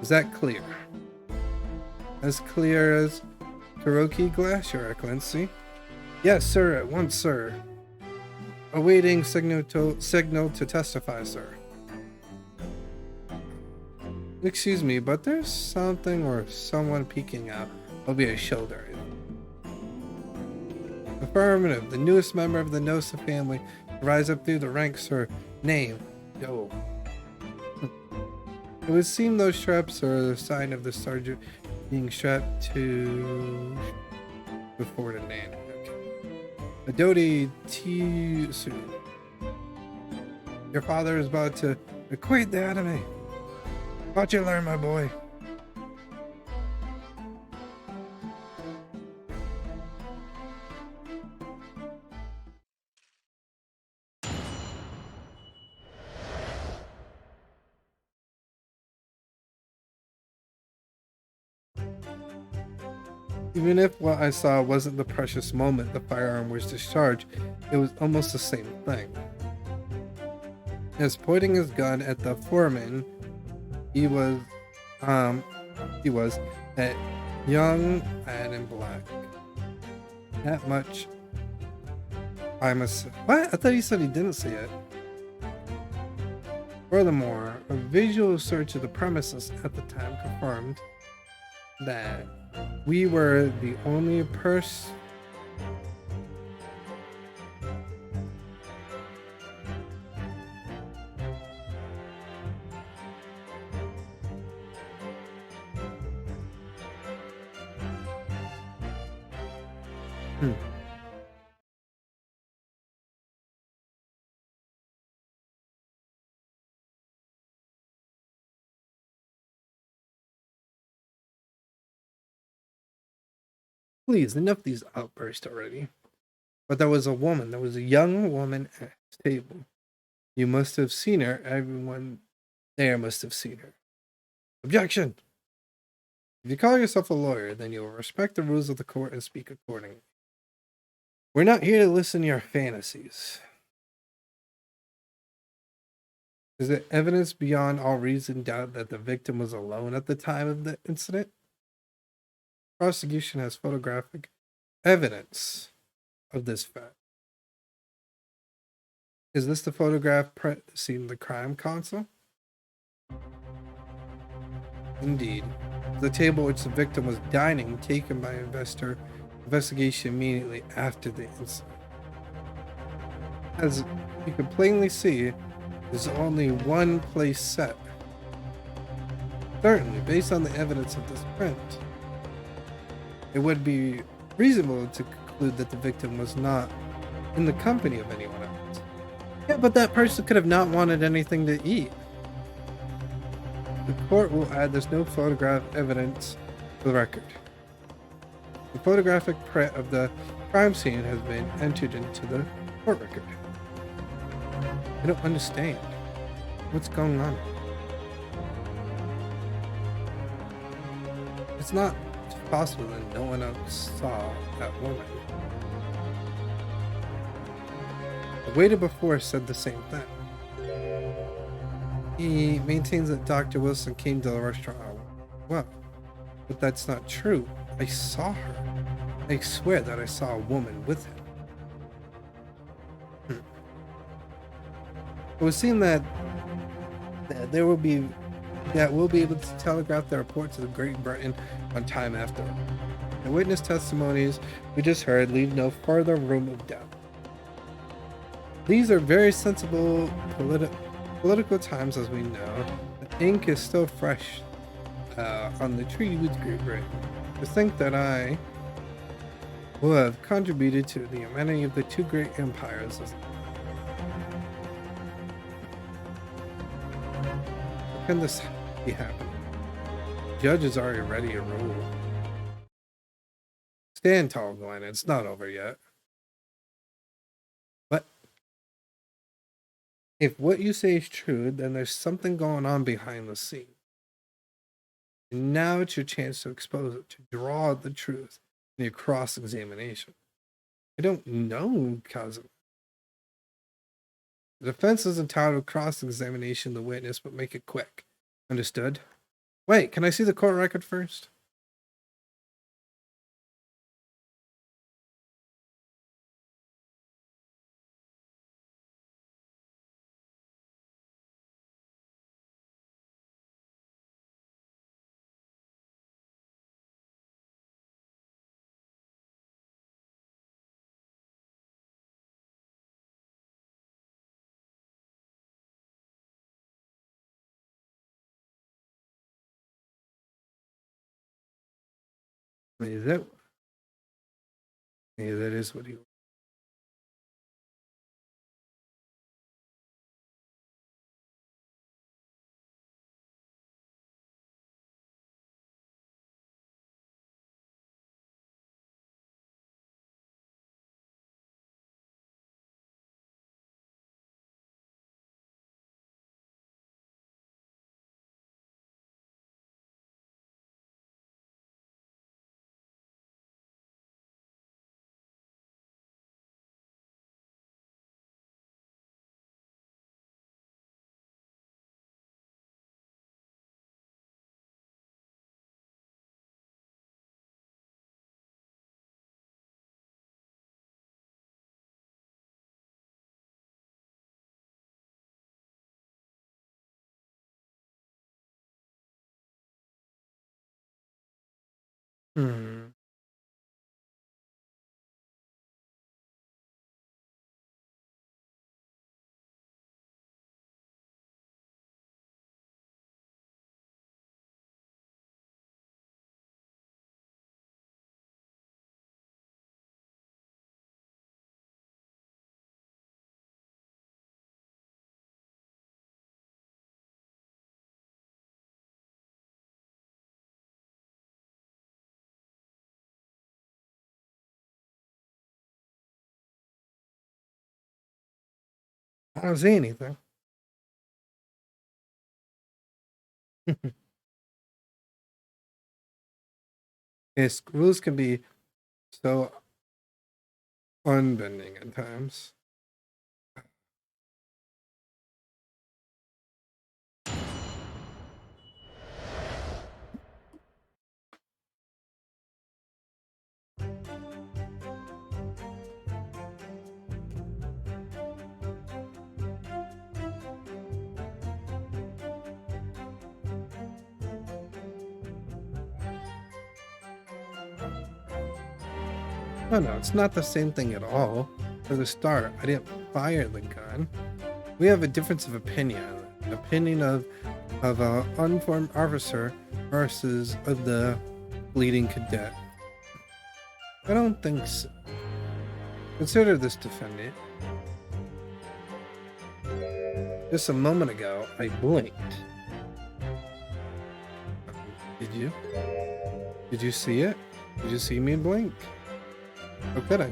Speaker 1: Is that clear? As clear as Kuroki glass, Your Excellency? Yes, sir, at once, sir. Awaiting signal to testify, sir. Excuse me, but there's something or someone peeking out over your shoulder. Affirmative. The newest member of the Nosa family to rise up through the ranks, sir. Name? No. It would seem those straps are a sign of the sergeant being strapped to before the name. Okay. Adodi Tsu. Your father is about to acquit the enemy. Watch you learn, my boy. Even if what I saw wasn't the precious moment the firearm was discharged, it was almost the same thing. As pointing his gun at the foreman, he was that young and in black. That much I must. What? I thought he said he didn't see it. Furthermore, a visual search of the premises at the time confirmed that we were the only person. Please, enough of these outbursts already. But there was a woman. There was a young woman at the table. You must have seen her. Everyone there must have seen her. Objection! If you call yourself a lawyer, then you will respect the rules of the court and speak accordingly. We're not here to listen to your fantasies. Is it evidence beyond all reason doubt that the victim was alone at the time of the incident? Prosecution has photographic evidence of this fact. Is this the photograph seen the crime console? Indeed. The table which the victim was dining, taken by investigation immediately after the incident. As you can plainly see, there's only one place set. Certainly, based on the evidence of this print, it would be reasonable to conclude that the victim was not in the company of anyone else. Yeah, but that person could have not wanted anything to eat. The court will add there's no photograph evidence to the record. The photographic print of the crime scene has been entered into the court record. I don't understand. What's going on? It's not possible that no one else saw that woman. The waiter before said the same thing. He maintains that Dr. Wilson came to the restaurant well, but that's not true. I saw her. I swear that I saw a woman with him. It would seem that we'll be able to telegraph the report to the Great Britain on time after. The witness testimonies we just heard leave no further room of doubt. These are very sensible political times, as we know. The ink is still fresh on the treaty with Great Britain. To think that I will have contributed to the humanity of the two great empires. How can this be happening? The judge is already ready to rule. Stand tall, Glenn. It's not over yet. But if what you say is true, then there's something going on behind the scenes. And now it's your chance to expose it, to draw out the truth in your cross-examination. I don't know, cousin. The defense is entitled to cross-examination the witness, but make it quick. Understood? Wait, can I see the court record first? Maybe that is what he. Hmm. I don't see anything. Yes, rules can be so unbending at times. No, it's not the same thing at all. For the start, I didn't fire the gun. We have a difference of opinion. An opinion of an unformed officer versus of the bleeding cadet. I don't think so. Consider this, defendant. Just a moment ago, I blinked. Did you? Did you see it? Did you see me blink? How could I?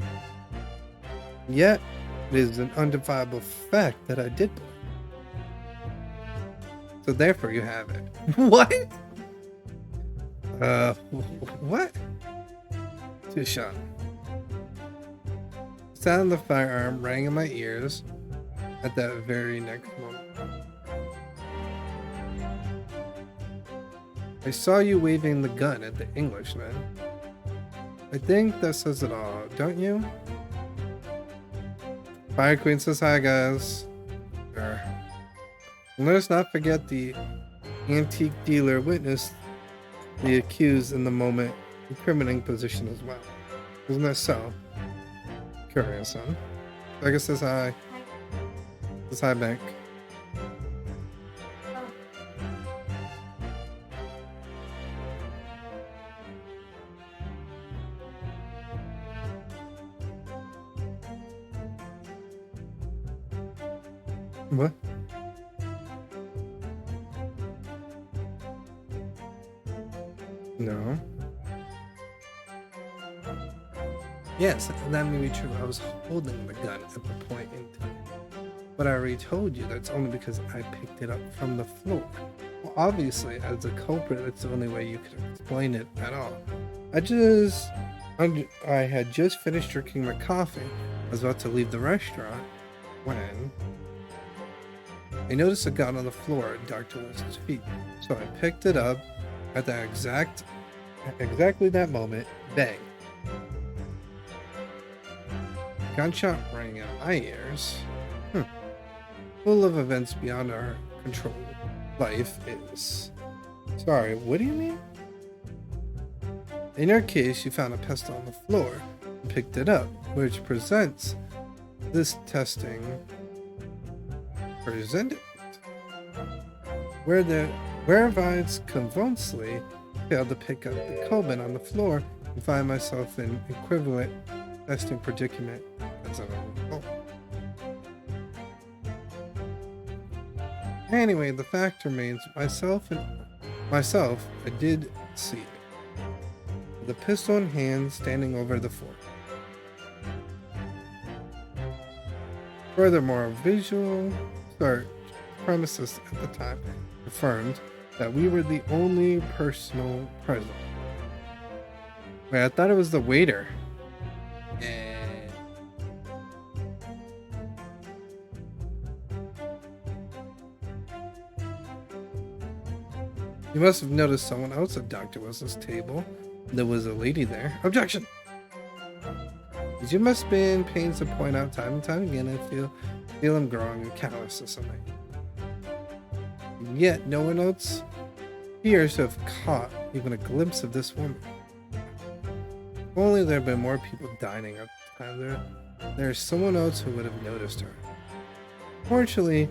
Speaker 1: Yet, it is an undeniable fact that I did blink. So therefore you have it. What? What? Tushan. The sound of the firearm rang in my ears at that very next moment. I saw you waving the gun at the Englishman. I think that says it all, don't you? Fire Queen says hi, guys. Sure. And let us not forget the antique dealer witnessed the accused in the moment incriminating position as well. Isn't that so? Curious, huh? I guess this high. This high bank. What? No. Yes, that may be true. I was holding the gun at the point in time. But I already told you that's only because I picked it up from the floor. Well, obviously, as a culprit, that's the only way you could explain it at all. I had just finished drinking my coffee. I was about to leave the restaurant when I noticed a gun on the floor at Dr. Lewis's feet. So I picked it up at that exactly that moment. Bang. Gunshot rang in my ears. Full of events beyond our control. Life is. Sorry, what do you mean? In our case, you found a pistol on the floor and picked it up, which presents this testing. Presented. Where Vines conversely failed to pick up the Coben on the floor and find myself in equivalent testing predicament as a result. Anyway, the fact remains, myself, I did see it. The pistol in hand standing over the floor. Furthermore, a visual search premises at the time confirmed that we were the only personnel present. Wait, I thought it was the waiter. You must have noticed someone else at Dr. Wilson's table. There was a lady there. Objection! As you must be in pains to point out time and time again, I feel him growing callous or something. And yet, no one else appears to have caught even a glimpse of this woman. If only there had been more people dining at the time. There's someone else who would have noticed her. Fortunately, it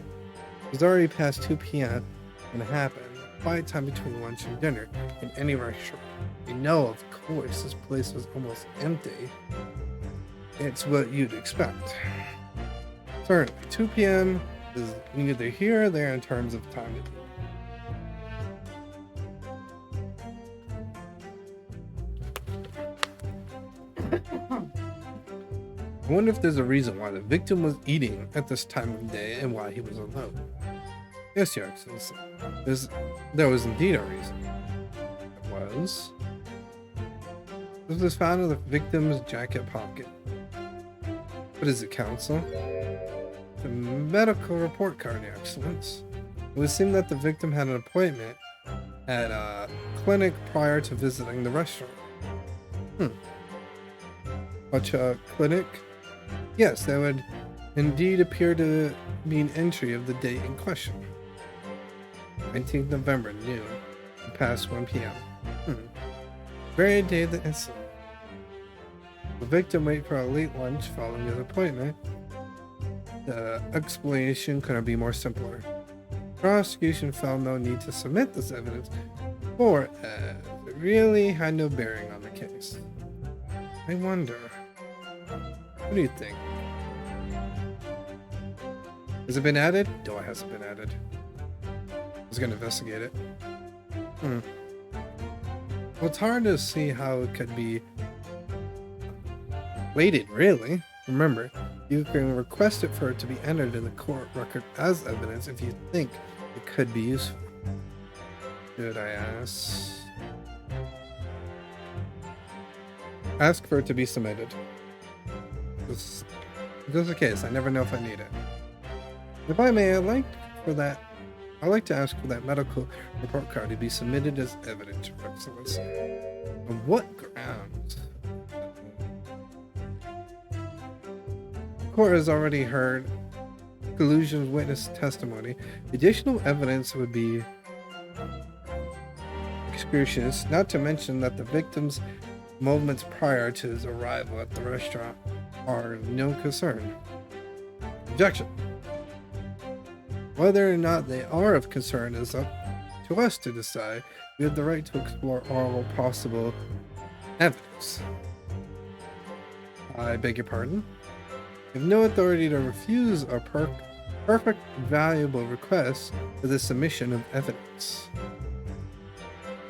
Speaker 1: was already past 2 p.m. when it happened. Quiet time between lunch and dinner in any restaurant. You know, of course, this place was almost empty. It's what you'd expect. Certainly, 2 p.m. is neither here or there in terms of time to eat. I wonder if there's a reason why the victim was eating at this time of day and why he was alone. Yes, Your Excellency. There was indeed a reason. It was. This was found in the victim's jacket pocket. What is it, Counsel? The medical report card, Your Excellence. It would seem that the victim had an appointment at a clinic prior to visiting the restaurant. Which clinic? Yes, that would indeed appear to be an entry of the date in question. 19th November, noon, past 1 p.m. Very day of the incident. The victim waited for a late lunch following his appointment. The explanation couldn't be more simpler. The prosecution found no need to submit this evidence, for it really had no bearing on the case. I wonder, what do you think? Has it been added? No, it hasn't been added. I was going to investigate it. Well, it's hard to see how it could be weighted, really. Remember, you can request it for it to be entered in the court record as evidence if you think it could be useful. Should I ask? Ask for it to be submitted. Just in case, I never know if I need it. If I may, I'd like to ask for that medical report card to be submitted as evidence, Your Excellency. On what grounds? The court has already heard collusion witness testimony. Additional evidence would be excrucious, not to mention that the victim's moments prior to his arrival at the restaurant are no concern. Objection. Whether or not they are of concern is up to us to decide. We have the right to explore all possible evidence. I beg your pardon? We have no authority to refuse our perfect, valuable request for the submission of evidence.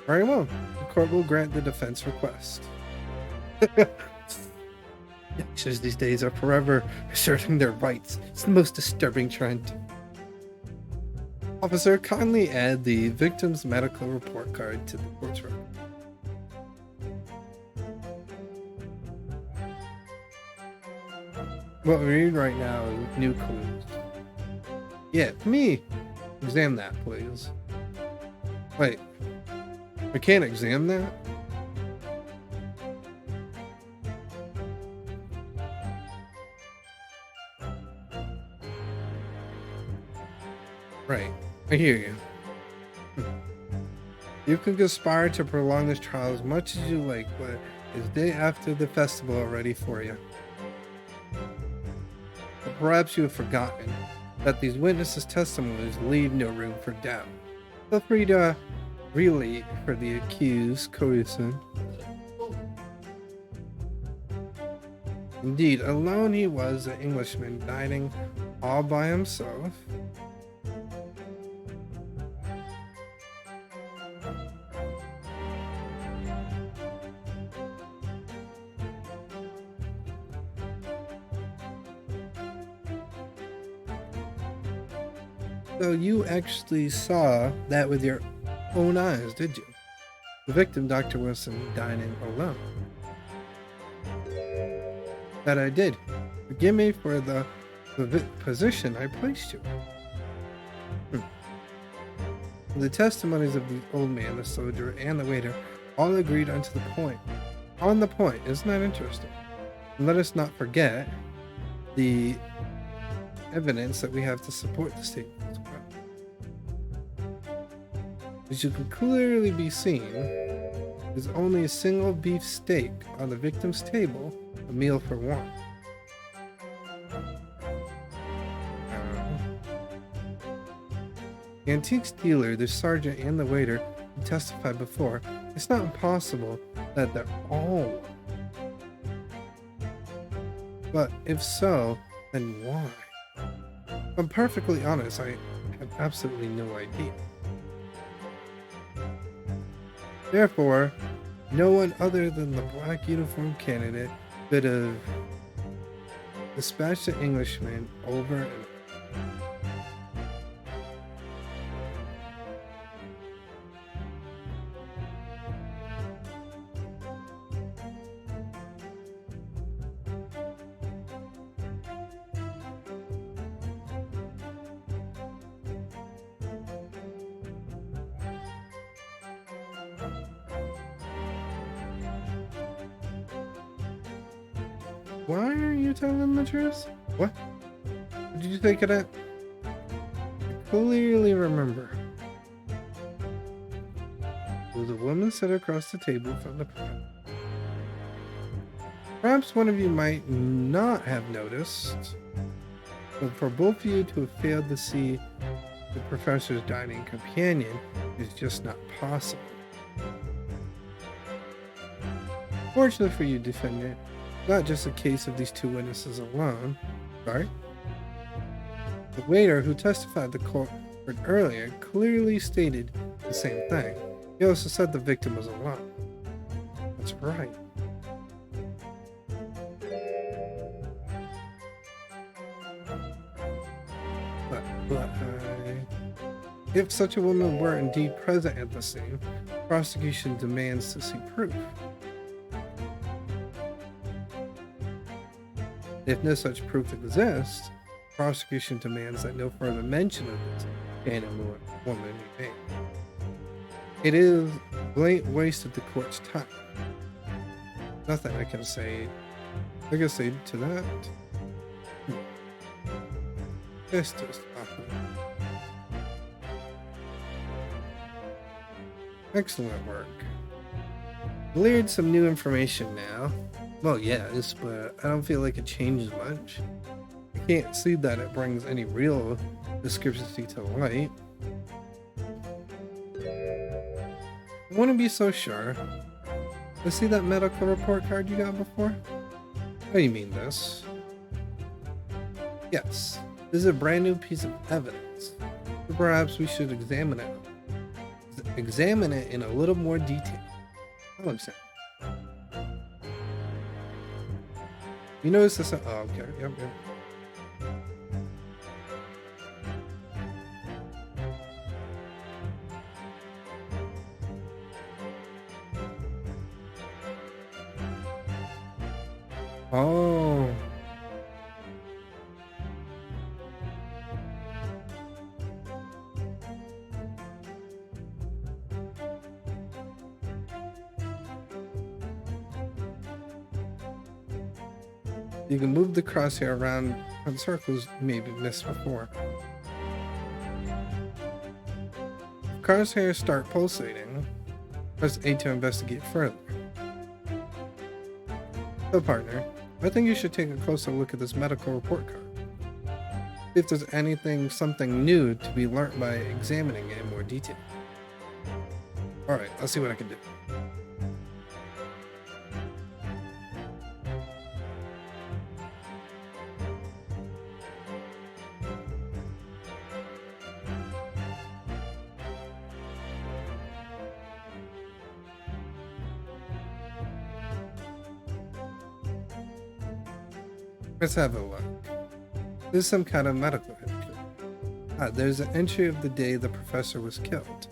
Speaker 1: Very well. The court will grant the defense request. Youngsters these days are forever asserting their rights. It's the most disturbing trend. Officer, kindly add the victim's medical report card to the court's record. What we read right now is new clues. Yeah, me. Examine that, please. Wait. I can't examine that? Right. I hear you. You can conspire to prolong this trial as much as you like, but it's day after the festival already for you. But perhaps you have forgotten that these witnesses' testimonies leave no room for doubt. Feel free to relate for the accused, Coulson. Indeed, alone he was an Englishman dining all by himself. So you actually saw that with your own eyes, did you? The victim, Dr. Wilson, dining alone. That I did. Forgive me for the position I placed you in. The testimonies of the old man, the soldier, and the waiter all agreed on the point. Isn't that interesting? And let us not forget the evidence that we have to support the statement as well. As you can clearly be seen, there's only a single beef steak on the victim's table, a meal for one. The antiques dealer, the sergeant, and the waiter who testified before, it's not impossible that they're all one. But if so, then why? If I'm perfectly honest, I have absolutely no idea. Therefore, no one other than the black uniform candidate could have dispatched the Englishman over and Why are you telling the truth? What? Did you think of that? I clearly remember. There was a woman sat across the table from the pub. Perhaps one of you might not have noticed, but for both of you to have failed to see the professor's dining companion is just not possible. Fortunately for you, defendant, not just a case of these two witnesses alone. Sorry. The waiter who testified the court earlier clearly stated the same thing. He also said the victim was alone. That's right. But if such a woman were indeed present at the scene, prosecution demands to see proof. If no such proof exists, prosecution demands that no further mention of this animal woman be made. It is blatant waste of the court's time. Nothing I can say to that. This does nothing. Excellent work. Cleared some new information now. Well, yes, but I don't feel like it changes much. I can't see that it brings any real discrepancy to light. I wouldn't be so sure. Let's see that medical report card you got before? Oh, you mean this? Yes, this is a brand new piece of evidence. So perhaps we should examine it. Examine it in a little more detail. Oh, I'm sorry. You notice this? Oh, okay. Yep. Oh. You can move the crosshair around on circles you maybe missed before. If crosshairs start pulsating, press A to investigate further. So partner, I think you should take a closer look at this medical report card. See if there's something new to be learnt by examining it in more detail. Alright, I'll see what I can do. Let's have a look. There's some kind of medical entry. There's an entry of the day the professor was killed.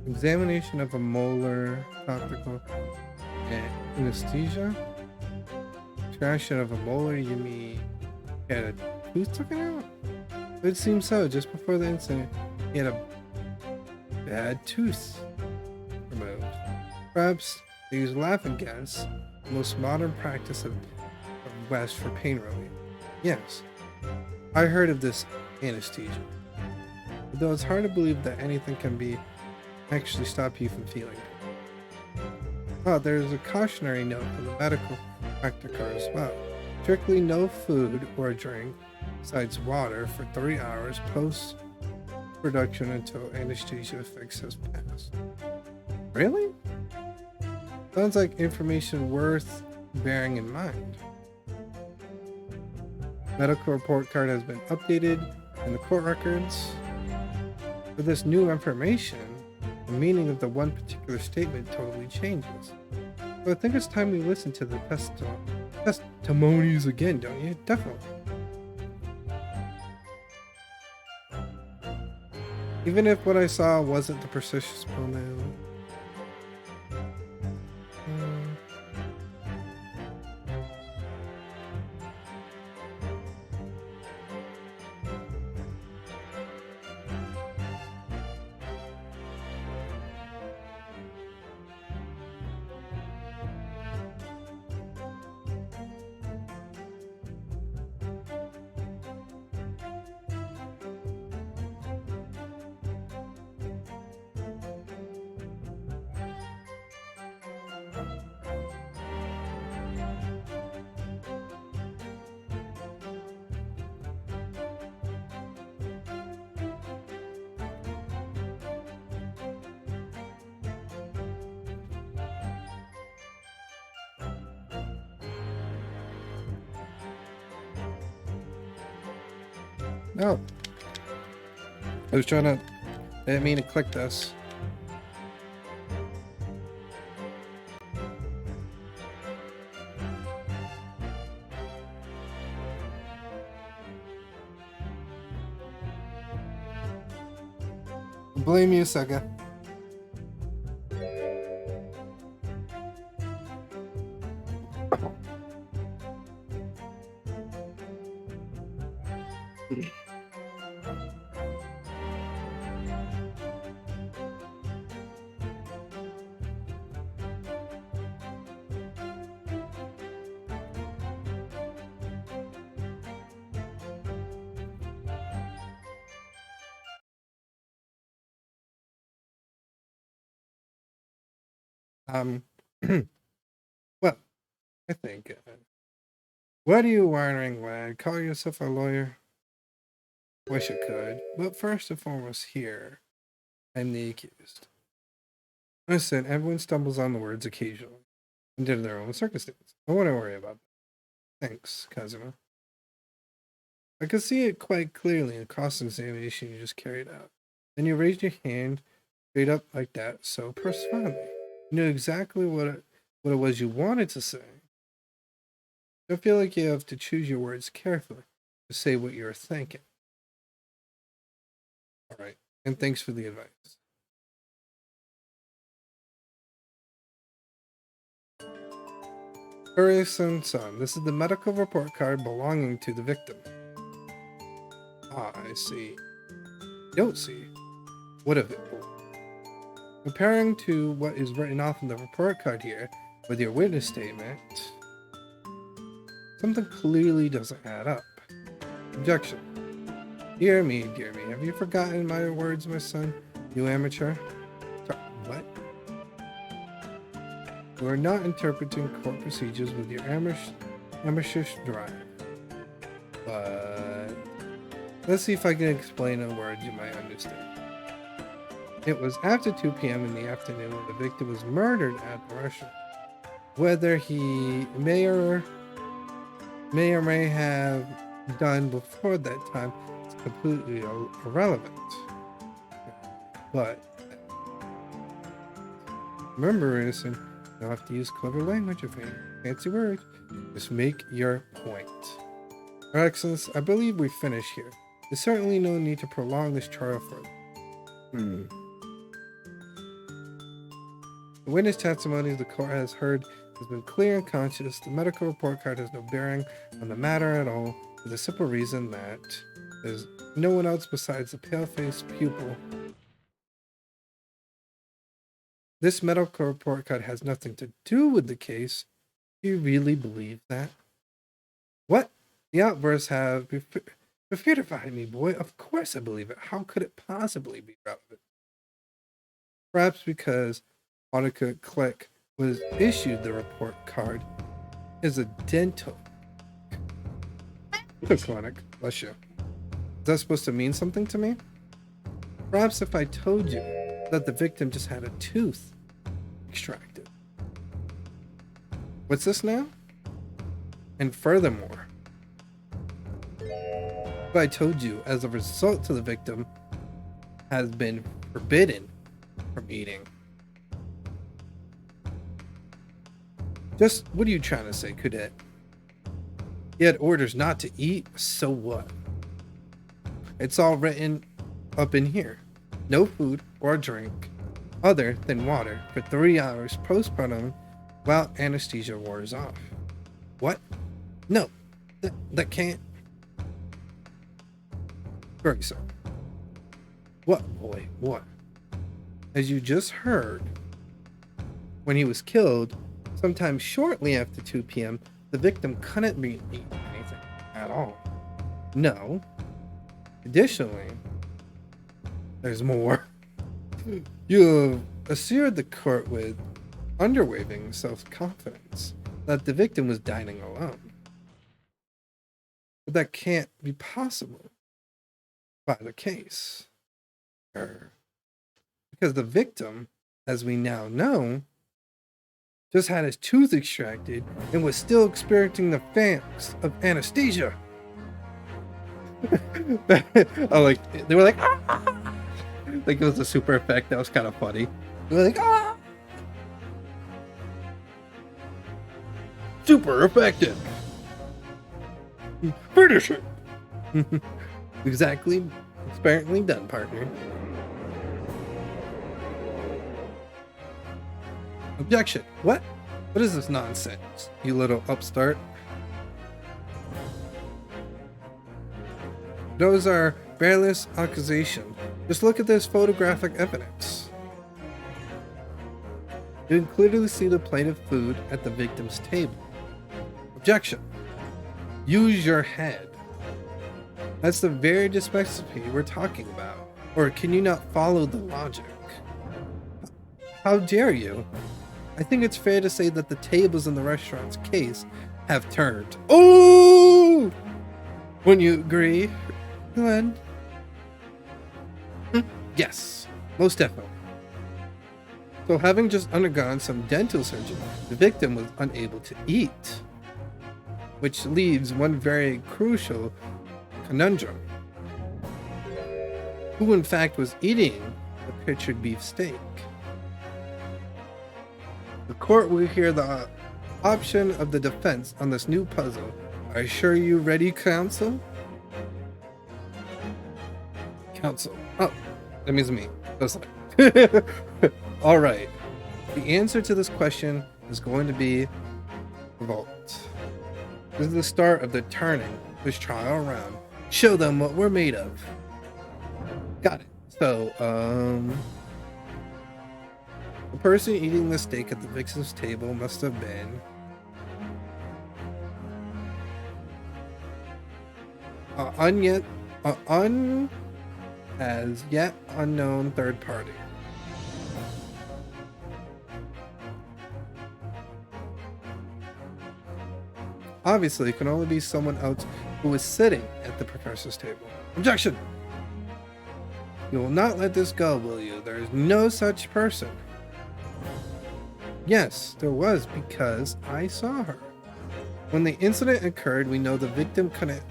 Speaker 1: Examination of a molar, topical anesthesia. Extraction of a molar, you mean he had a tooth taken out? It seems so. Just before the incident, he had a bad tooth removed. Perhaps they use laughing gas, the most modern practice of West for pain relief. Yes, I heard of this anesthesia. Though it's hard to believe that anything can be actually stop you from feeling pain. Oh, there's a cautionary note from the medical practitioner as well. Strictly no food or drink besides water for 3 hours post production until anesthesia effects has passed. Really? Sounds like information worth bearing in mind. Medical report card has been updated in the court records. With this new information, the meaning of the one particular statement totally changes. So I think it's time we listen to the testimonies again, don't you? Definitely. Even if what I saw wasn't the persistence pronoun. No. I was trying to... I didn't mean to click this. Blame you, Sega. Um, well, I think. What are you wondering, lad? Call yourself a lawyer? Wish I could. But first and foremost, here, I'm the accused. Listen, everyone stumbles on the words occasionally, and due to their own circumstance. I won't worry about that. Thanks, Kazuma. I could see it quite clearly in the cross-examination you just carried out. Then you raised your hand straight up like that, so profoundly. You knew exactly what it was you wanted to say. I feel like you have to choose your words carefully to say what you're thinking. All right, and thanks for the advice. Son, this is the medical report card belonging to the victim. Ah, I see. Don't see. What of it? Comparing to what is written off in the report card here with your witness statement, something clearly doesn't add up. Objection. Dear me, have you forgotten my words, my son? You amateur? What? You are not interpreting court procedures with your amateurish drive. But let's see if I can explain a word you might understand. It was after 2 p.m. in the afternoon when the victim was murdered at the restaurant. Whether he may or may have done before that time is completely irrelevant. But remember, Innocent, you don't have to use clever language or fancy words. Just make your point. Your Excellence, I believe we finish here. There's certainly no need to prolong this trial further. The witness testimony the court has heard has been clear and conscious. The medical report card has no bearing on the matter at all, for the simple reason that there's no one else besides the pale-faced pupil. This medical report card has nothing to do with the case. Do you really believe that? What? The outbursts have beatified me, boy. Of course I believe it. How could it possibly be relevant? Perhaps because Monica Click was issued the report card is a dental clinic. Bless you. Is that supposed to mean something to me? Perhaps if I told you that the victim just had a tooth extracted. What's this now? And furthermore, if I told you as a result to the victim has been forbidden from eating. Just what are you trying to say, Cadet? He had orders not to eat, so what? It's all written up in here. No food or drink other than water for 3 hours postpartum while anesthesia wears off. What? No, that can't. Very so. What, boy? What? As you just heard, when he was killed, sometime shortly after 2 p.m., the victim couldn't eat anything at all. No. Additionally, there's more. You have assured the court with underwaving self-confidence that the victim was dining alone. But that can't be possible by the case. Because the victim, as we now know, just had his tooth extracted and was still experiencing the effects of anesthesia. They were like, ah! Like it was a super effect that was kind of funny. They were like, ah! Super effective. Finish it. Exactly. Apparently done, partner. Objection. What? What is this nonsense, you little upstart? Those are bearless accusations. Just look at this photographic evidence. You can clearly see the plate of food at the victim's table. Objection. Use your head. That's the very dyspepsy we're talking about. Or can you not follow the logic? How dare you? I think it's fair to say that the tables in the restaurant's case have turned. Oh! Wouldn't you agree, Glenn? Yes, most definitely. So having just undergone some dental surgery, the victim was unable to eat, which leaves one very crucial conundrum. Who in fact was eating the pictured beef steak? The court will hear the option of the defense on this new puzzle. Are you ready, counsel? Counsel. Oh, that means me. That's like. All right. The answer to this question is going to be revolt. This is the start of the turning this trial around. Show them what we're made of. Got it. So, the person eating the steak at the victim's table must have been as yet unknown third party. Obviously, it can only be someone else who was sitting at the professor's table. Objection! You will not let this go, will you? There is no such person. Yes, there was, because I saw her. When the incident occurred, we know the victim couldn't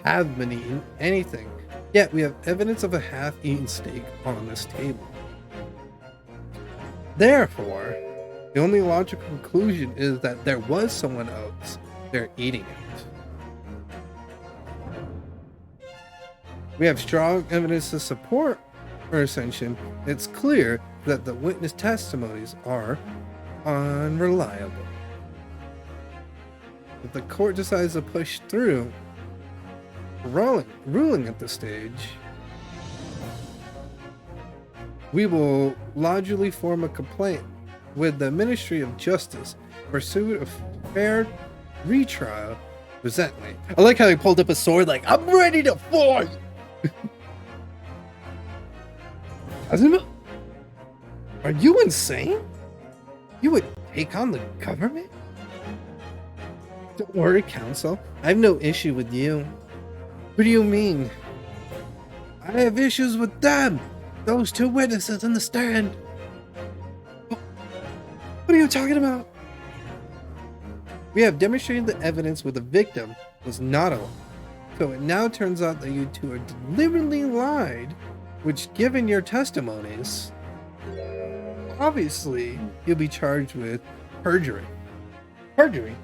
Speaker 1: have been eating anything, yet we have evidence of a half-eaten steak on this table. Therefore, the only logical conclusion is that there was someone else there eating it. We have strong evidence to support our ascension. It's clear that the witness testimonies are unreliable. If the court decides to push through ruling at this stage, we will logically form a complaint with the Ministry of Justice in pursuit of fair retrial presently. I like how he pulled up a sword like, I'm ready to fight! Kazuma? Are you insane? You would take on the government? Don't worry, counsel. I have no issue with you. What do you mean? I have issues with them! Those two witnesses in the stand! What are you talking about? We have demonstrated the evidence where the victim was not alive. So it now turns out that you two are deliberately lied, which, given your testimonies, obviously you'll be charged with perjury. Perjury?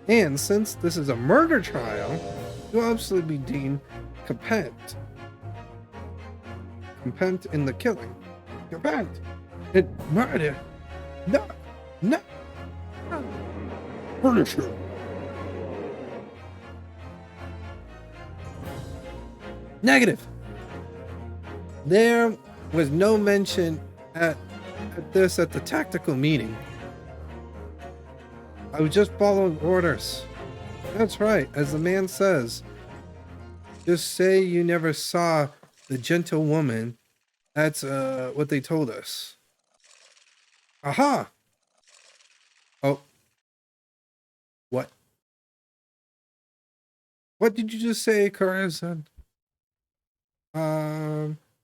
Speaker 1: And since this is a murder trial, you'll absolutely be deemed competent. Competent in the killing. Competent in murder. No. Furniture. Negative. There was no mention at the tactical meeting. I was just following orders. That's right, as the man says. Just say you never saw the gentle woman. That's what they told us. Aha! Oh. What? What did you just say, Kara-san?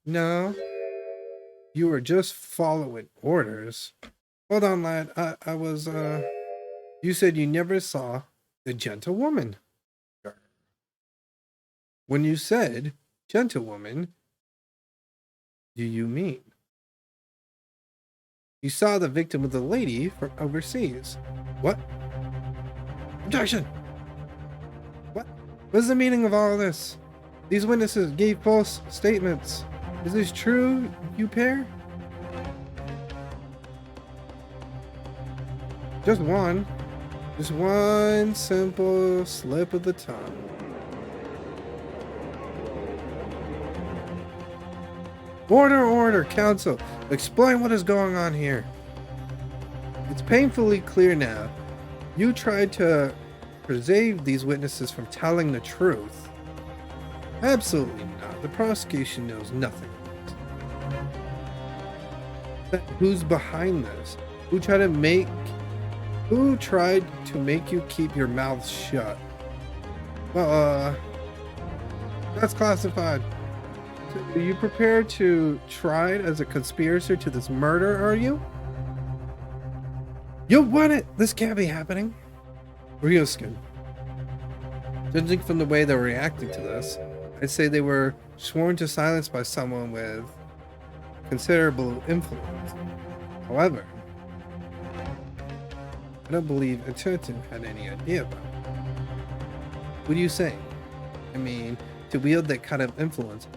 Speaker 1: No. You were just following orders. Hold on, lad. I was, you said you never saw the gentle woman. When you said gentlewoman, do you mean you saw the victim of the lady from overseas? What? Objection! What is the meaning of all this? These witnesses gave false statements. Is this true, you pair? Just one simple slip of the tongue. Order, counsel. Explain what is going on here. It's painfully clear now. You tried to preserve these witnesses from telling the truth. Absolutely not. The prosecution knows nothing. Who's behind this? Who tried to make you keep your mouth shut? Well, that's classified. So are you prepared to try it as a conspirator to this murder, are you? You want it! This can't be happening. Ryusuke. Judging from the way they're reacting to this, I'd say they were sworn to silence by someone with considerable influence. However, I don't believe Eterton had any idea about it. What do you say? I mean, to wield that kind of influence,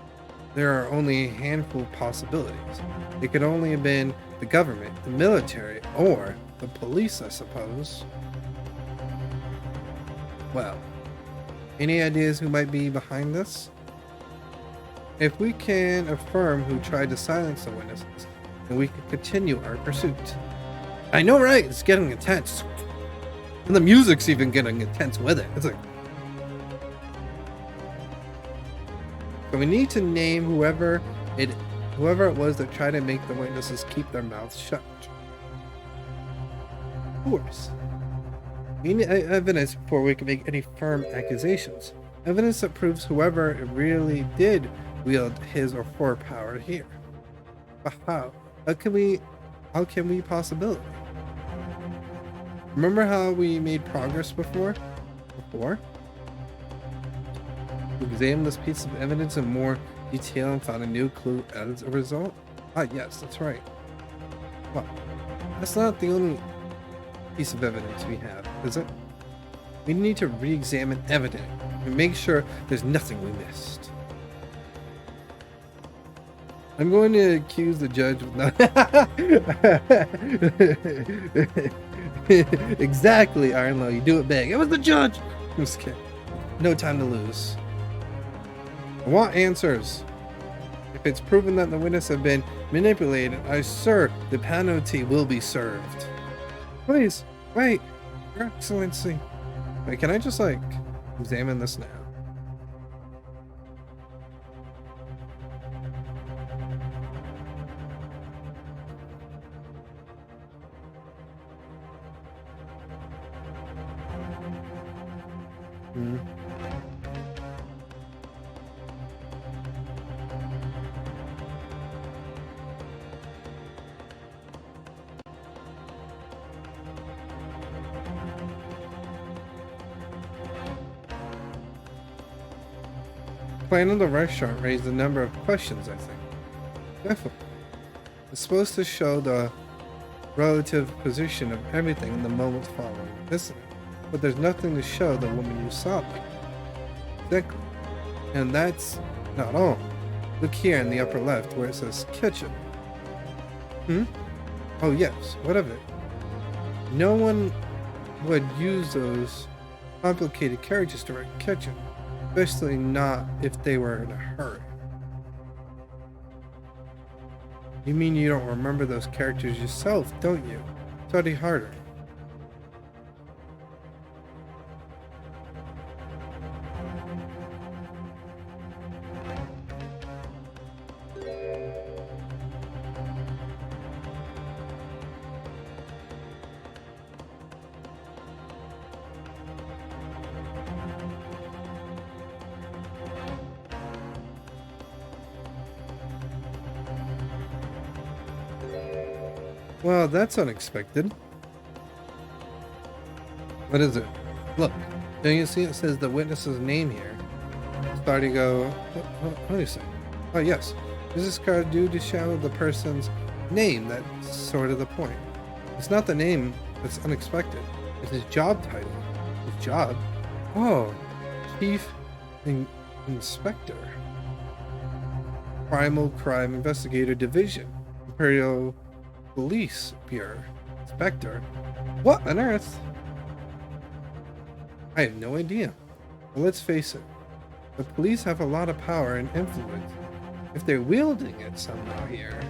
Speaker 1: there are only a handful of possibilities. It could only have been the government, the military, or the police, I suppose. Well, any ideas who might be behind this? If we can affirm who tried to silence the witnesses, then we can continue our pursuit. I know, right? It's getting intense. And the music's even getting intense with it. It's like... So we need to name whoever it was that tried to make the witnesses keep their mouths shut. Of course. We need evidence before we can make any firm accusations. Evidence that proves whoever really did wield his or her power here. But how? How can we possibly? Remember how we made progress before? We examined this piece of evidence in more detail and found a new clue as a result? Ah, yes, that's right. Well, that's not the only piece of evidence we have, is it? We need to re-examine evidence and make sure there's nothing we missed. I'm going to accuse the judge of not... Exactly, Ironlow, you do it big. It was the judge! I'm just kidding. No time to lose. I want answers. If it's proven that the witnesses have been manipulated, I assure the penalty will be served. Please, wait, Your Excellency. Wait, can I just, like, examine this now? Plan of the restaurant raised a number of questions, I think. Definitely. It's supposed to show the relative position of everything in the moments following the incident, but there's nothing to show the woman you saw. Exactly. And that's not all. Look here in the upper left where it says kitchen. Oh yes, what of it? No one would use those complicated carriages to write kitchen. Especially not if they were in a hurry. You mean you don't remember those characters yourself, don't you? Study harder. Well, that's unexpected. What is it? Look, don't you see it says the witness's name here? Starting to go, what do you say? Oh yes, this is card due to show the person's name. That's sort of the point. It's not the name that's unexpected. It's his job title. His job? Oh, Chief Inspector. Primal Crime Investigator Division. Imperial Police Bureau. Inspector? What on earth? I have no idea. But let's face it. The police have a lot of power and influence. If they're wielding it somehow here.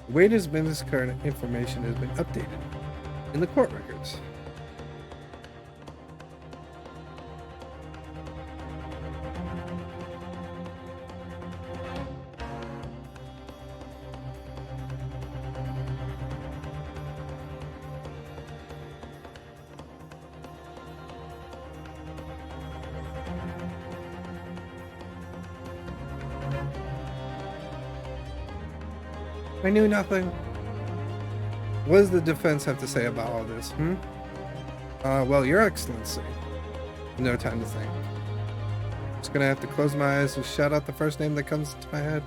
Speaker 1: The waiter's business card information has been updated in the court records. I knew nothing. What does the defense have to say about all this, well, Your Excellency. No time to think. Just gonna have to close my eyes and shout out the first name that comes to my head.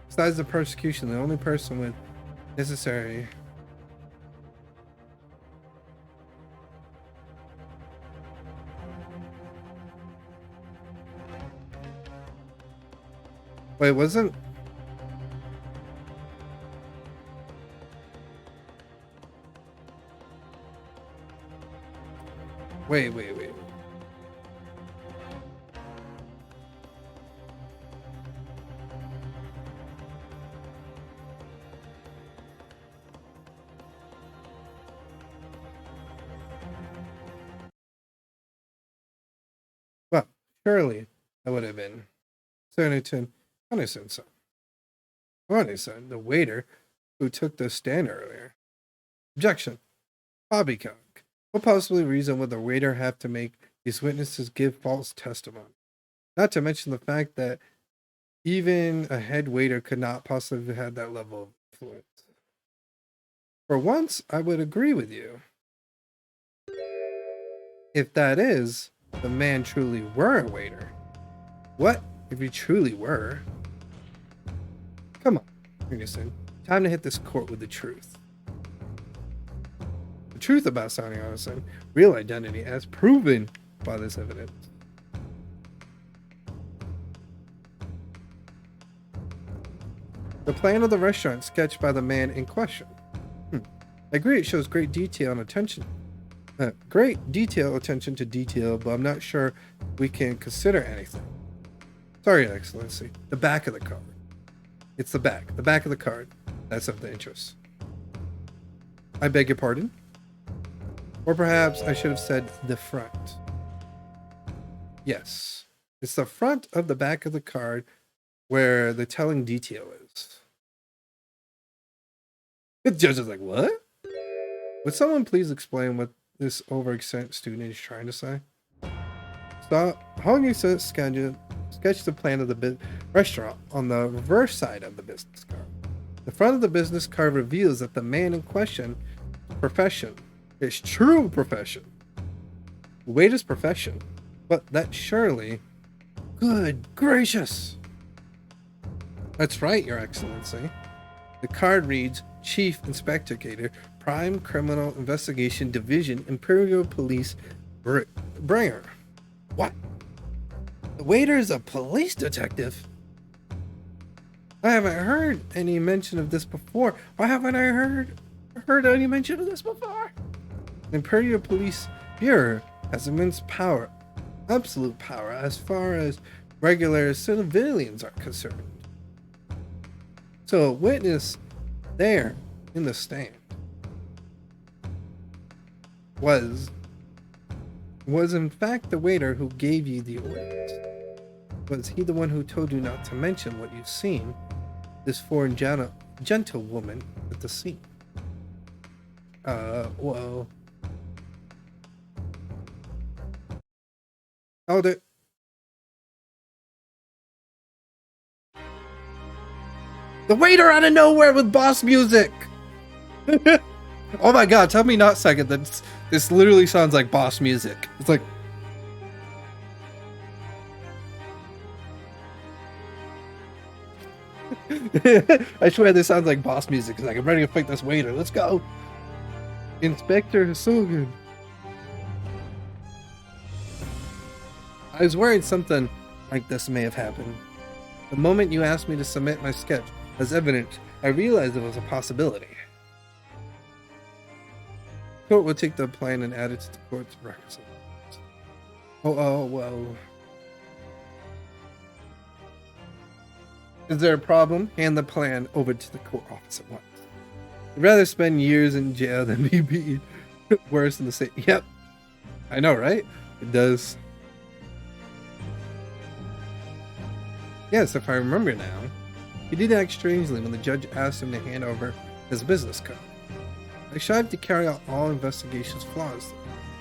Speaker 1: Besides the persecution, the only person with necessary... Wait, wasn't... Wait. Well, surely that would have been Sanderson. Anderson, the waiter who took the stand earlier. Objection. Poppycock. What possible reason would the waiter have to make these witnesses give false testimony? Not to mention the fact that even a head waiter could not possibly have that level of influence. For once, I would agree with you. If that is, the man truly were a waiter. What if he truly were? Come on, Anderson. Time to hit this court with the truth. The truth about Sonny Anderson, real identity as proven by this evidence. The plan of the restaurant sketched by the man in question. I agree it shows great detail and attention. Attention to detail, but I'm not sure we can consider anything. Sorry, Your Excellency. The back of the card. It's the back of the card. That's of the interest. I beg your pardon? Or perhaps I should have said the front. Yes. It's the front of the back of the card where the telling detail is. The judge is like, what? Would someone please explain what this overextended student is trying to say? Stop. Hong says sketch the plan of the restaurant on the reverse side of the business card. The front of the business card reveals that the man in question profession is true profession. Waiter's profession. But that surely... Good gracious! That's right, Your Excellency. The card reads Chief Inspector Gator, Prime Criminal Investigation Division, Imperial Police Bringer. What? The waiter is a police detective? I haven't heard any mention of this before. Why haven't I heard any mention of this before? The Imperial Police Bureau has immense power, absolute power, as far as regular civilians are concerned. So a witness there in the stand was in fact the waiter who gave you the orders. Was he the one who told you not to mention what you've seen, this foreign gentlewoman at the scene? Well... Oh, the waiter out of nowhere with boss music! Oh my god, tell me not second that this literally sounds like boss music. It's like... I swear this sounds like boss music. It's like, I'm ready to fight this waiter. Let's go! Inspector Hasugan. I was worried something like this may have happened. The moment you asked me to submit my sketch as evidence, I realized it was a possibility. The court will take the plan and add it to the court's records. Oh, well. Is there a problem? Hand the plan over to the court office at once. I'd rather spend years in jail than be worse in the state. Yep. I know, right? It does. Yes, if I remember now, he did act strangely when the judge asked him to hand over his business card. I strive to carry out all investigations flawlessly.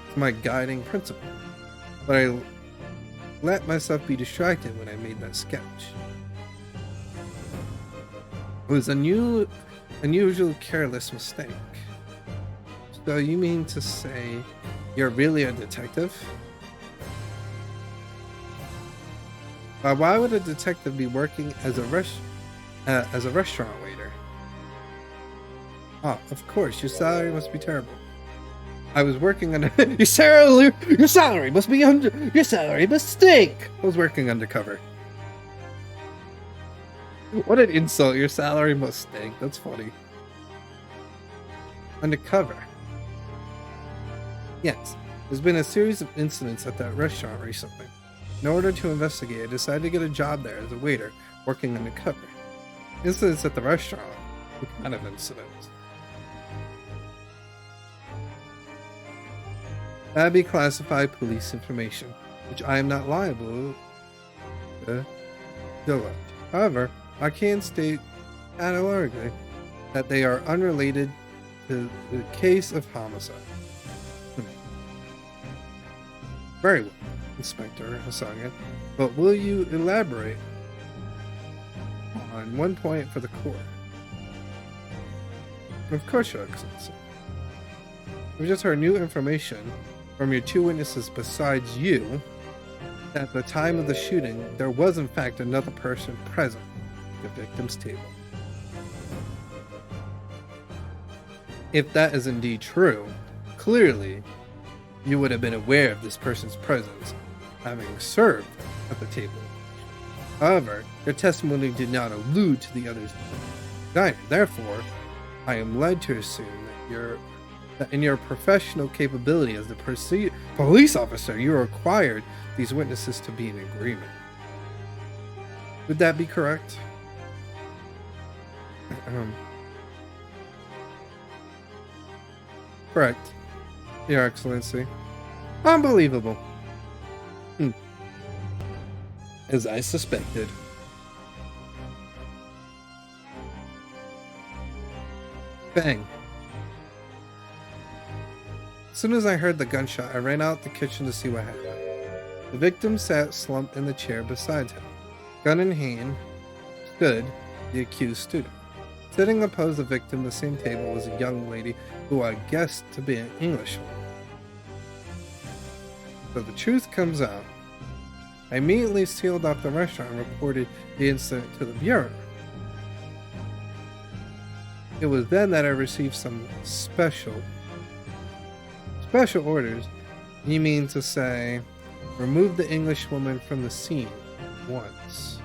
Speaker 1: It's my guiding principle. But let myself be distracted when I made that sketch. It was an unusual careless mistake. So you mean to say you're really a detective? Why would a detective be working as a restaurant waiter? Oh, of course, your salary must be terrible. I was working under your salary must be under your salary must stink. I was working undercover. What an insult! Your salary must stink. That's funny. Undercover. Yes, there's been a series of incidents at that restaurant recently. In order to investigate, I decided to get a job there as a waiter, working undercover. Incidents at the restaurant? What kind of incidents? That'd be classified police information, which I am not liable to divulge. However, I can state categorically that they are unrelated to the case of homicide. Very well, Inspector Hassagan, but will you elaborate on one point for the court? Of course, Your Excellency. We just heard new information from your two witnesses besides you that at the time of the shooting, there was in fact another person present at the victim's table. If that is indeed true, clearly you would have been aware of this person's presence, having served at the table. However, your testimony did not allude to the other's diner. Therefore, I am led to assume that in your professional capability as the police officer, you required these witnesses to be in agreement. Would that be correct? Correct, Your Excellency. Unbelievable. As I suspected. Bang. As soon as I heard the gunshot, I ran out the kitchen to see what happened. The victim sat slumped in the chair beside him. Gun in hand, stood the accused student. Sitting opposite the victim, the same table, was a young lady who I guessed to be an Englishwoman. So the truth comes out. I immediately sealed off the restaurant and reported the incident to the Bureau. It was then that I received some special orders. You mean to say, remove the Englishwoman from the scene once.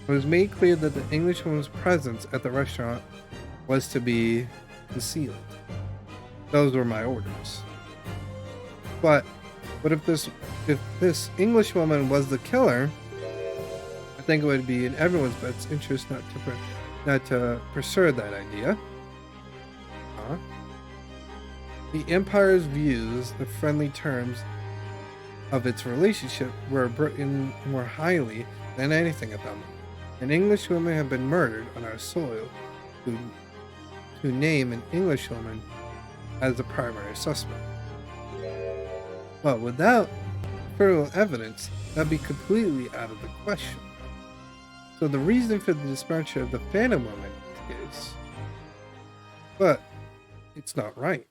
Speaker 1: It was made clear that the Englishwoman's presence at the restaurant was to be concealed. Those were my orders. But if this Englishwoman was the killer, I think it would be in everyone's best interest not to pursue that idea. The Empire's views, the friendly terms of its relationship were written more highly than anything at them. An Englishwoman had been murdered on our soil. To name an Englishwoman as the primary suspect. But without further evidence, that'd be completely out of the question. So the reason for the departure of the Phantom Woman is, but it's not right.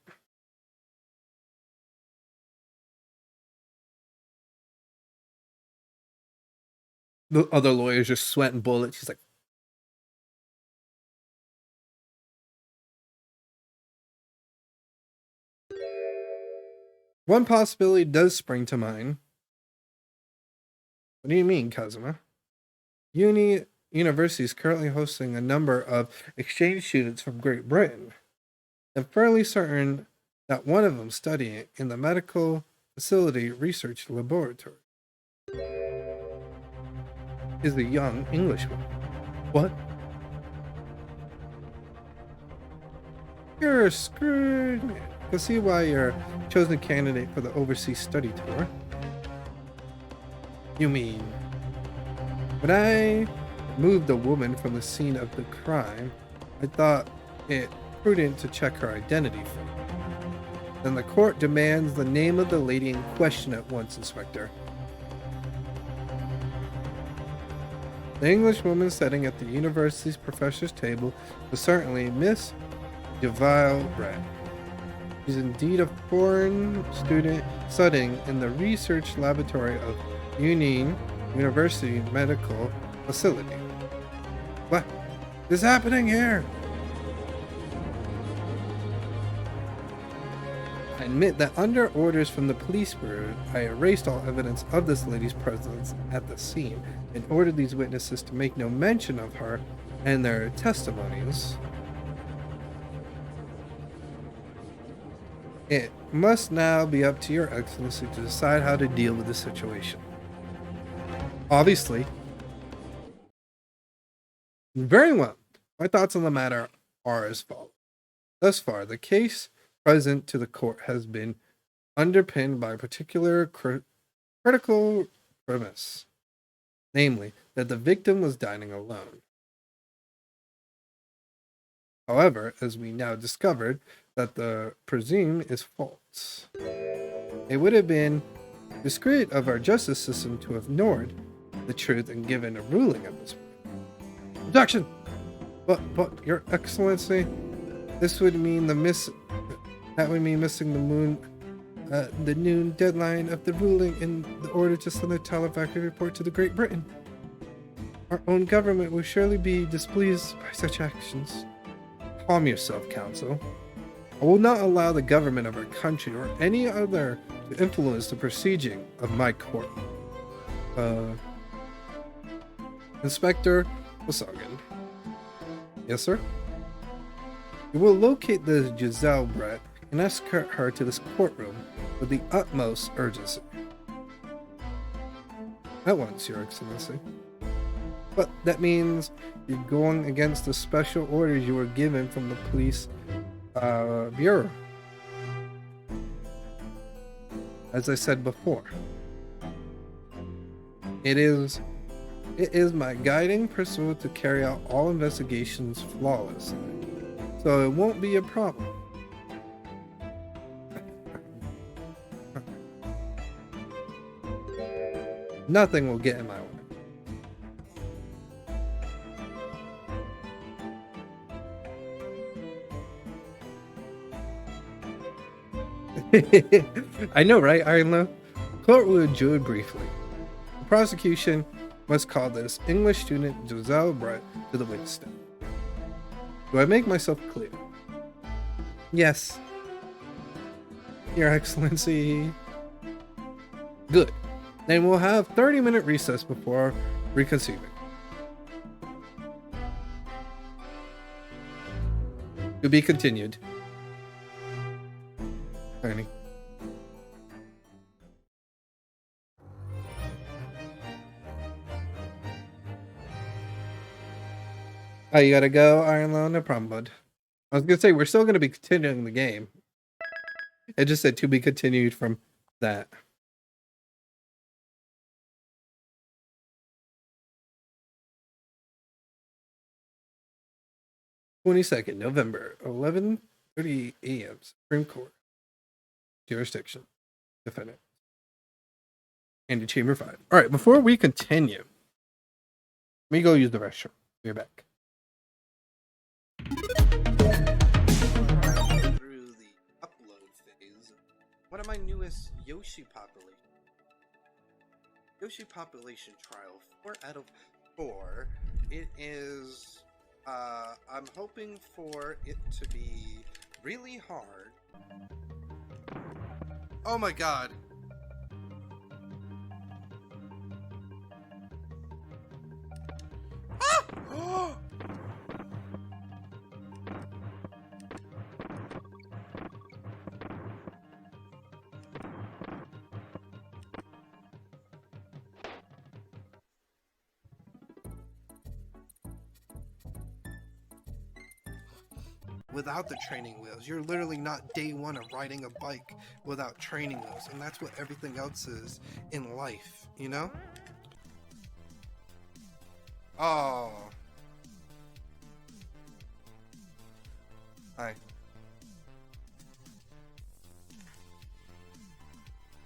Speaker 1: The other lawyer's just sweating bullets. He's like, one possibility does spring to mind. What do you mean, Kazuma? University is currently hosting a number of exchange students from Great Britain. I'm fairly certain that one of them studying in the medical facility research laboratory is a young Englishwoman. What? You're screwed, man. I can see why you're a chosen candidate for the overseas study tour. You mean, when I moved the woman from the scene of the crime, I thought it prudent to check her identity first. Then the court demands the name of the lady in question at once, Inspector. The Englishwoman sitting at the university's professor's table was certainly Miss Duval Brett. She's indeed a foreign student studying in the research laboratory of Union University Medical Facility. What is happening here? I admit that under orders from the police bureau, I erased all evidence of this lady's presence at the scene and ordered these witnesses to make no mention of her and their testimonies. It must now be up to your excellency to decide how to deal with the situation. Obviously. Very well. My thoughts on the matter are as follows. Thus far, the case present to the court has been underpinned by a particular critical premise, namely, that the victim was dining alone. However, as we now discovered, that the presume is false. It would have been discreet of our justice system to have ignored the truth and given a ruling at this point. Objection! But, Your Excellency, this would mean that would mean missing the noon deadline of the ruling in the order to send a telepathic report to the Great Britain. Our own government will surely be displeased by such actions. Calm yourself, Counsel. I will not allow the government of our country or any other to influence the proceeding of my court. Inspector Wasagan. Yes, sir? You will locate the Giselle Brett and escort her to this courtroom with the utmost urgency. At once, Your Excellency. But that means you're going against the special orders you were given from the police bureau. As I said before, it is my guiding principle to carry out all investigations flawlessly, so it won't be a problem. Nothing will get in my way. I know, right, Ironlow? Court will adjourn briefly. The prosecution must call this English student Giselle Brett to the witness stand. Do I make myself clear? Yes, Your Excellency. Good. Then we'll have 30-minute recess before reconceiving. To be continued. Ernie. Oh, you gotta go, Ironlow? No problem, bud. I was gonna say, we're still gonna be continuing the game. It just said to be continued from that. November, 11:30 a.m. Supreme Court. Jurisdiction. Defendant. And to Chamber 5. Alright, before we continue, let me go use the restroom. We're back. Through the upload phase of one of my newest Yoshi population trial, 4 out of 4. It is I'm hoping for it to be really hard. Oh my god. Ah! Without the training wheels, you're literally not day one of riding a bike without training wheels, and that's what everything else is in life, you know? Oh. Hi.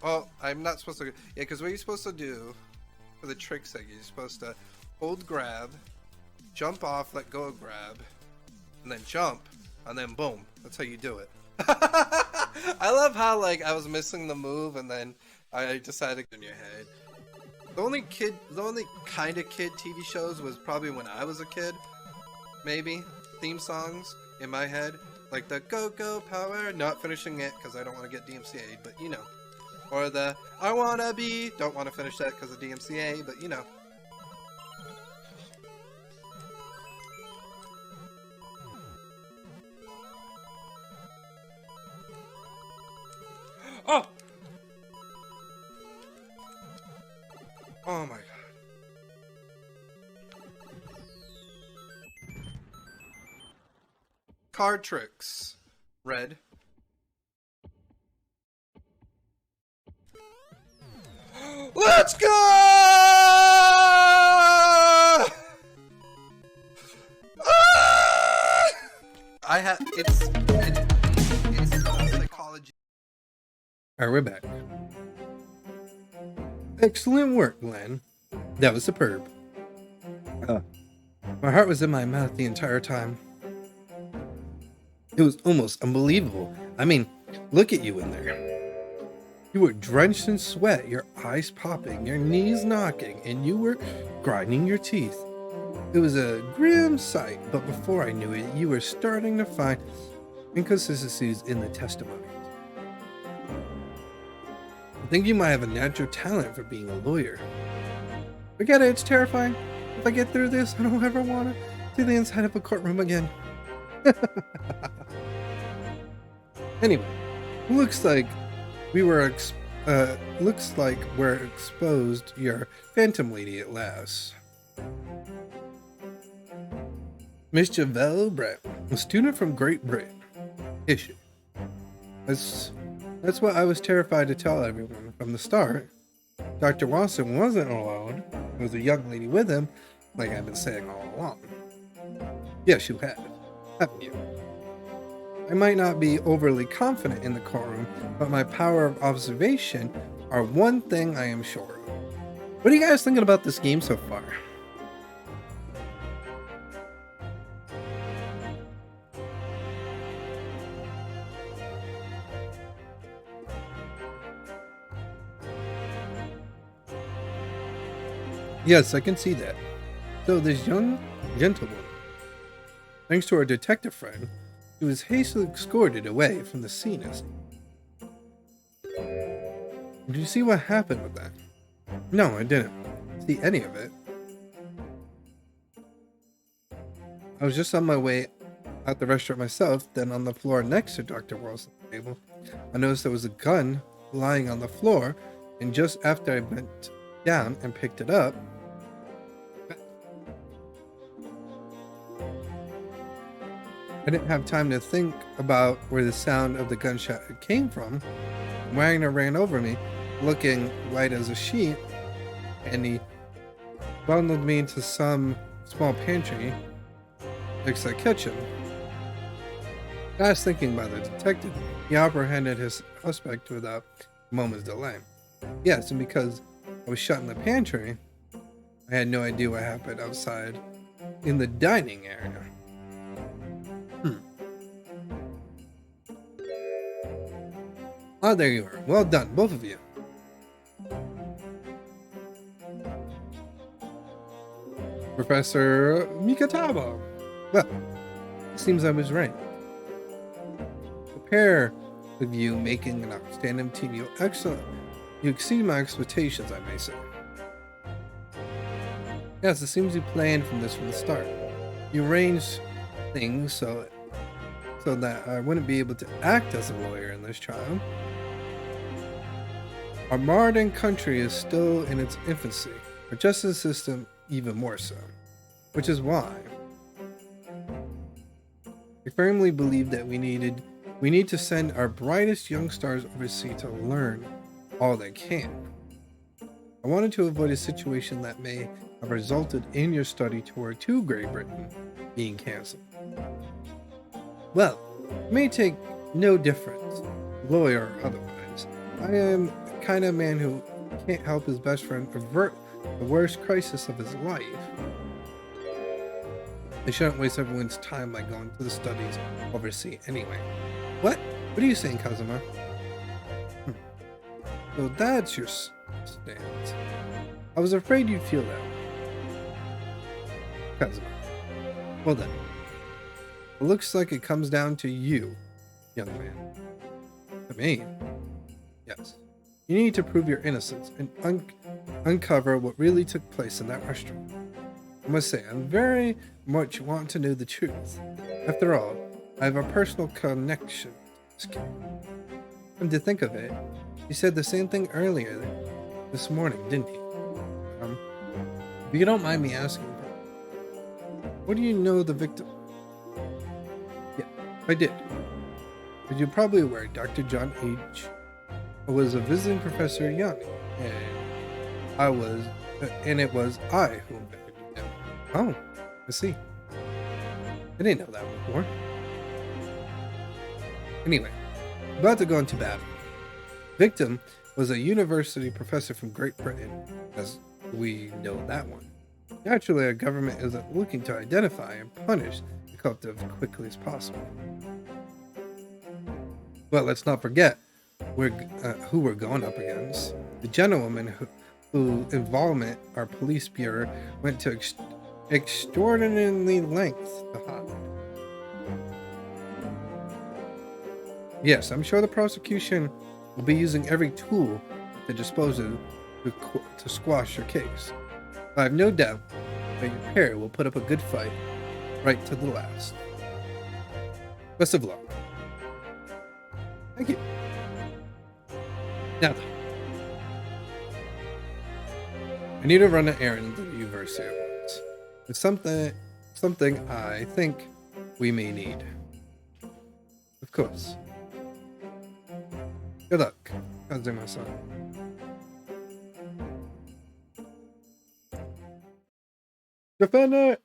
Speaker 1: Oh, I'm not supposed to. Yeah, because what you're supposed to do for the trick seggy, you're supposed to hold grab, jump off, let go of grab, and then jump, and then boom. That's how you do it. I love how like I was missing the move, and then I decided in your head. The only kind of kid TV shows was probably when I was a kid. Maybe theme songs in my head, like the Go Go Power. Not finishing it because I don't want to get DMCA'd, but you know. Or the I Wanna Be, don't want to finish that because of DMCA, but you know. Oh! Oh my god. Card tricks. Red. Let's go! I have it's psychology. Alright, we're back. Excellent work, Glenn. That was superb. My heart was in my mouth the entire time. It was almost unbelievable. I mean, look at you in there. You were drenched in sweat, your eyes popping, your knees knocking, and you were grinding your teeth. It was a grim sight, but before I knew it, you were starting to find inconsistencies in the testimonies. I think you might have a natural talent for being a lawyer. Forget it, it's terrifying. If I get through this, I don't ever want to see the inside of a courtroom again. Anyway, looks like we're exposed your Phantom Lady at last. Miss Javelle Brett, a student from Great Britain. Issue. That's what I was terrified to tell everyone from the start. Dr. Watson wasn't alone. There was a young lady with him, like I've been saying all along. Yes, you have. Haven't you? I might not be overly confident in the courtroom, but my power of observation are one thing I am sure of. What are you guys thinking about this game so far? Yes, I can see that. So this young gentlewoman, thanks to our detective friend, she was hastily escorted away from the scene. Did you see what happened with that? No, I didn't see any of it. I was just on my way out the restaurant myself, then on the floor next to Dr. Wilson's table, I noticed there was a gun lying on the floor, and just after I bent down and picked it up, I didn't have time to think about where the sound of the gunshot came from. Wagner ran over me, looking white as a sheet, and he bundled me into some small pantry next to the kitchen. As thinking by the detective, he apprehended his suspect without a moment's delay. Yes, and because I was shut in the pantry, I had no idea what happened outside in the dining area. Oh, there you are. Well done, both of you. Professor Mikataba. Well, it seems I was right. The pair of you making an outstanding team. You exceed my expectations, I may say. Yes, it seems you planned from the start. You arranged things so that I wouldn't be able to act as a lawyer in this trial. Our modern country is still in its infancy, our justice system even more so, which is why I firmly believe that we need to send our brightest young stars overseas to learn all they can. I wanted to avoid a situation that may have resulted in your study tour to Great Britain being cancelled. Well, it may take no difference, lawyer or otherwise. I am kind of man who can't help his best friend avert the worst crisis of his life. They shouldn't waste everyone's time by going to the studies overseas anyway. What? What are you saying, Kazuma? So that's your stance. I was afraid you'd feel that way. Kazuma. Well then. It looks like it comes down to you, young man. To me? Yes. You need to prove your innocence and uncover what really took place in that restaurant. I must say, I very much want to know the truth. After all, I have a personal connection to this kid. And to think of it, he said the same thing earlier this morning, didn't he? If you don't mind me asking, what do you know the victim? Yeah, I did. As you're probably aware, Dr. John H. was a visiting professor at Yanni, and it was I who infected him. Oh, I see. I didn't know that before. Anyway, about to go into battle. Victim was a university professor from Great Britain, as we know that one. Naturally, our government is looking to identify and punish the culprit as quickly as possible. But let's not forget who we're going up against. The gentleman who involvement our police bureau went to extraordinarily lengths to hide. Yes, I'm sure the prosecution will be using every tool to dispose of to squash your case. I have no doubt that your pair will put up a good fight right to the last. Best of luck. Thank you. Now then, I need to run an errand to the university at once. It's something I think we may need. Of course. Good luck, Kazuma-san. Defend it!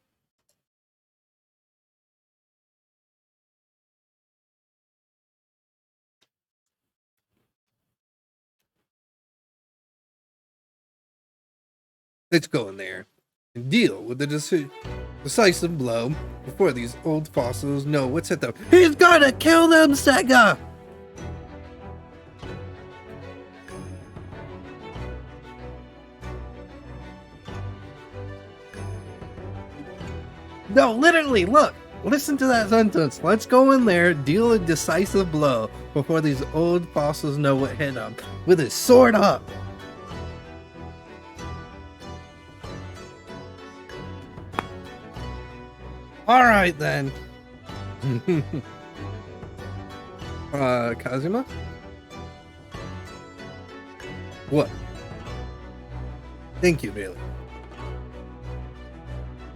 Speaker 1: Let's go in there and deal with the decisive blow before these old fossils know what's at them. He's gonna kill them, Sega! No, literally, look! Listen to that sentence. Let's go in there, deal a decisive blow before these old fossils know what hit them. With his sword up! Alright then. Kazuma? What? Thank you, really.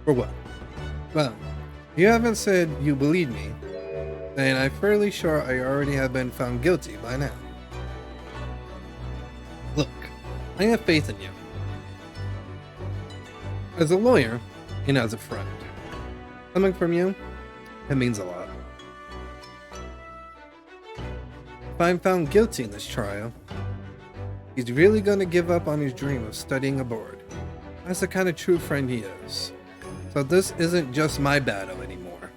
Speaker 1: For what? Well, you haven't said you believe me, then I'm fairly sure I already have been found guilty by now. Look, I have faith in you. As a lawyer, and as a friend. Coming from you, it means a lot. If I'm found guilty in this trial, he's really gonna give up on his dream of studying abroad. That's the kind of true friend he is. So this isn't just my battle anymore.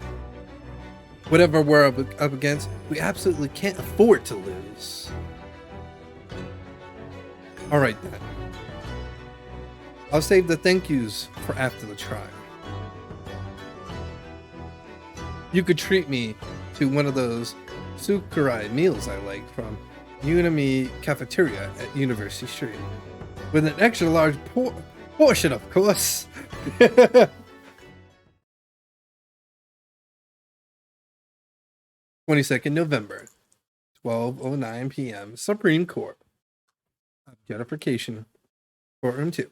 Speaker 1: Whatever we're up against, we absolutely can't afford to lose. Alright then. I'll save the thank yous for after the trial. You could treat me to one of those Sukurai meals I like from Unami Cafeteria at University Street. With an extra large portion, of course. 22nd November, 12:09 p.m. Supreme Court. Objectification. Courtroom 2.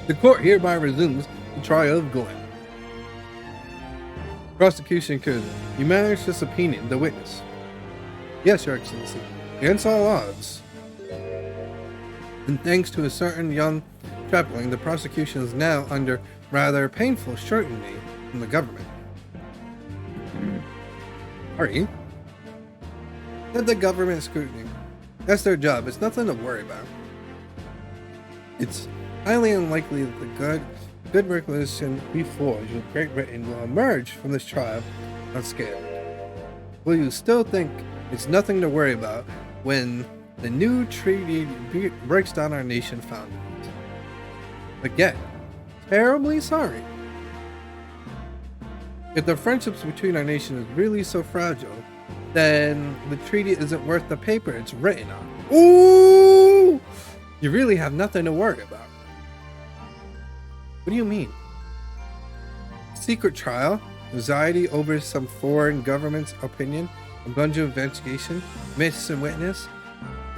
Speaker 1: The court hereby resumes the trial of Glenn. Prosecution could you manage to subpoena the witness? Yes, Your Excellency. Against all odds. And thanks to a certain young Tripling, the prosecution is now under rather painful scrutiny from the government. Sorry. Said the government scrutiny. That's their job. It's nothing to worry about. It's highly unlikely that the good regulation we forged with Great Britain will emerge from this trial unscathed. Will you still think it's nothing to worry about when the new treaty breaks down our nation founding? Again, terribly sorry. If the friendships between our nation is really so fragile, then the treaty isn't worth the paper it's written on. Ooh! You really have nothing to worry about. What do you mean? Secret trial? Anxiety over some foreign government's opinion? A bunch of investigation? Myths and witness?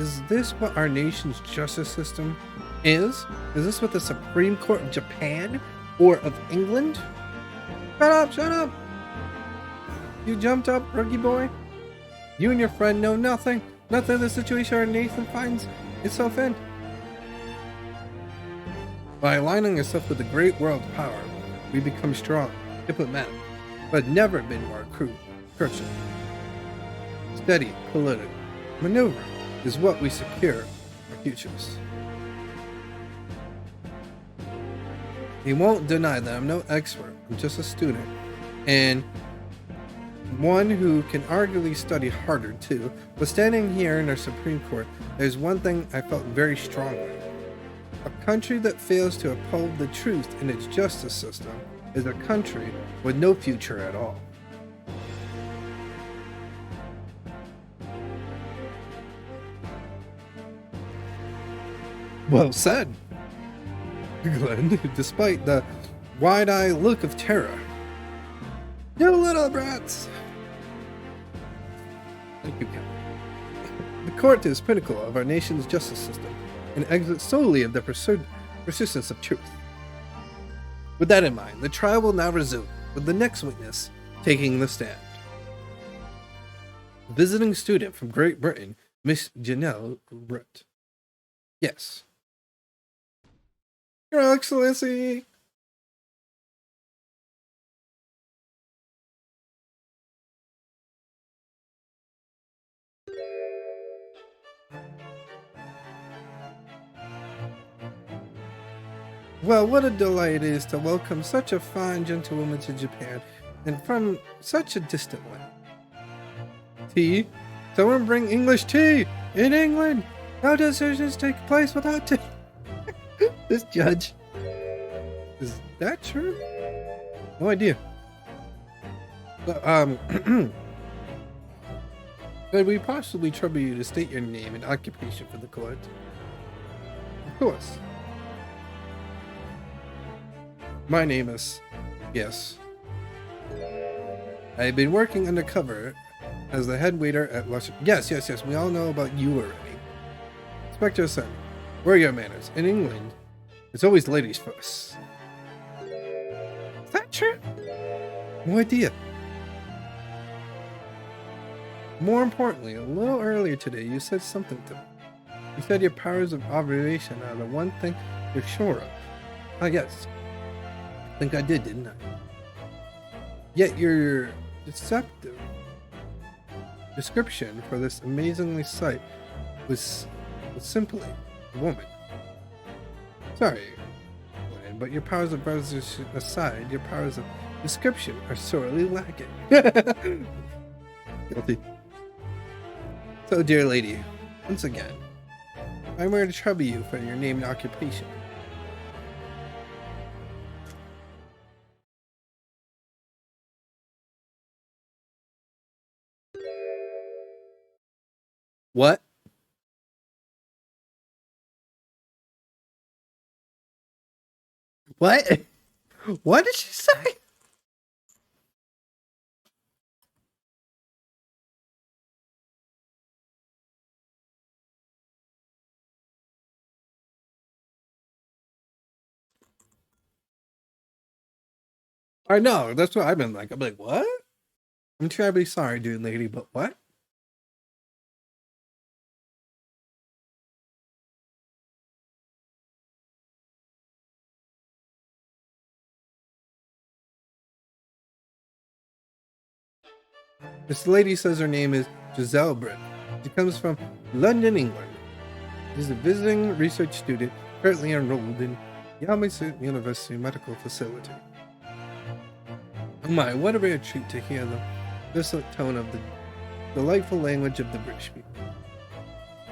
Speaker 1: Is this what our nation's justice system is? Is this what the Supreme Court of Japan or of England? Shut up! You jumped up, rookie boy? You and your friend know nothing of the situation our nation finds itself in. By aligning ourselves with the great world power, we become strong, diplomatic, but never been more crucial. Steady political maneuver is what we secure our futures. He won't deny that I'm no expert. I'm just a student, and one who can arguably study harder too. But standing here in our Supreme Court, there's one thing I felt very strongly. A country that fails to uphold the truth in its justice system is a country with no future at all. Well said, Glenn, despite the wide-eyed look of terror. You little brats! Thank you, Captain. The court is pinnacle of our nation's justice system and exits solely of the persistence of truth. With that in mind, the trial will now resume, with the next witness taking the stand. Visiting student from Great Britain, Miss Janelle Root. Yes. Your Excellency! Well, what a delight it is to welcome such a fine gentlewoman to Japan, and from such a distant land. Tea? Someone bring English tea! In England! No decisions take place without tea! This judge. Is that true? No idea. Could we possibly trouble you to state your name and occupation for the court? Of course. My name is... Yes. I've been working undercover as the head waiter at Yes. We all know about you already. Inspector Sen, where are your manners? In England, it's always ladies first. Is that true? No idea. More importantly, a little earlier today, you said something to me. You said your powers of observation are the one thing you're sure of. Ah, yes. I think I did, didn't I? Yet your deceptive description for this amazingly sight was simply a woman. Sorry, Glenn, but your powers of observation aside, your powers of description are sorely lacking. Guilty. So, dear lady, once again, I'm here to trouble you for your name and occupation. What? What? What did she say? I know, that's what I've been like. I'm like, what? I'm terribly sorry, dude, lady, but what? This lady says her name is Giselle Britt. She comes from London, England. She's a visiting research student currently enrolled in Yamasu University Medical Facility. Oh my, what a rare treat to hear the dissonant tone of the delightful language of the British people.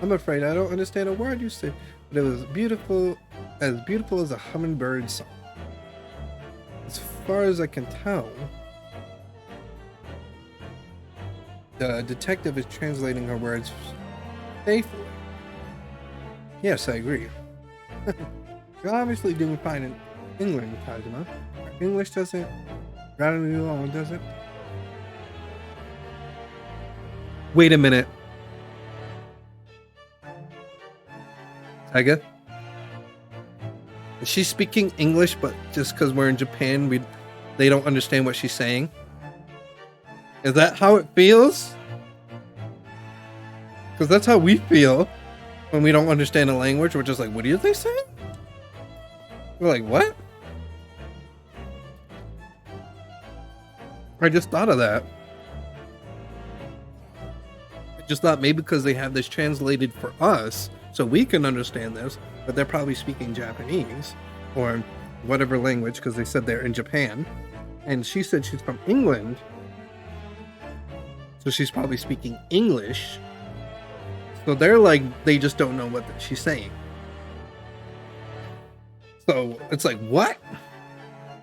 Speaker 1: I'm afraid I don't understand a word you say, but it was beautiful as a hummingbird song. As far as I can tell, the detective is translating her words faithfully. Yes, I agree. You're obviously doing fine in England, Kazuma. English doesn't rattle you on, does it? Wait a minute. Taiga? Is she speaking English, but just because we're in Japan, they don't understand what she's saying? Is that how it feels? Because that's how we feel when we don't understand a language. We're just like, what are they saying? We're like, what? I just thought of that. I just thought maybe because they have this translated for us, so we can understand this, but they're probably speaking Japanese or whatever language because they said they're in Japan. And she said she's from England, so she's probably speaking English. So they're like, they just don't know what she's saying. So it's like, what?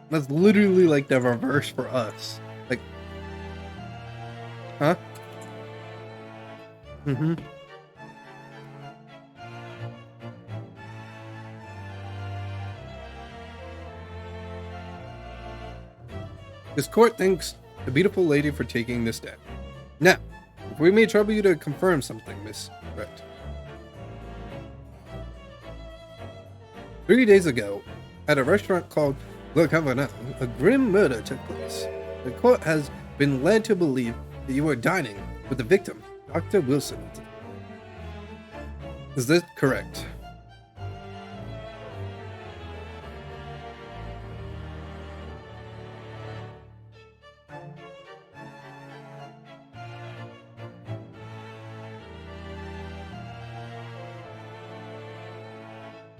Speaker 1: That's literally like the reverse for us. Like, huh? Mm-hmm. This court thanks the beautiful lady for taking this step. Now, if we may trouble you to confirm something, Miss Brett. 3 days ago, at a restaurant called Le Cavanagh, a grim murder took place. The court has been led to believe that you were dining with the victim, Dr. Wilson. Is this correct?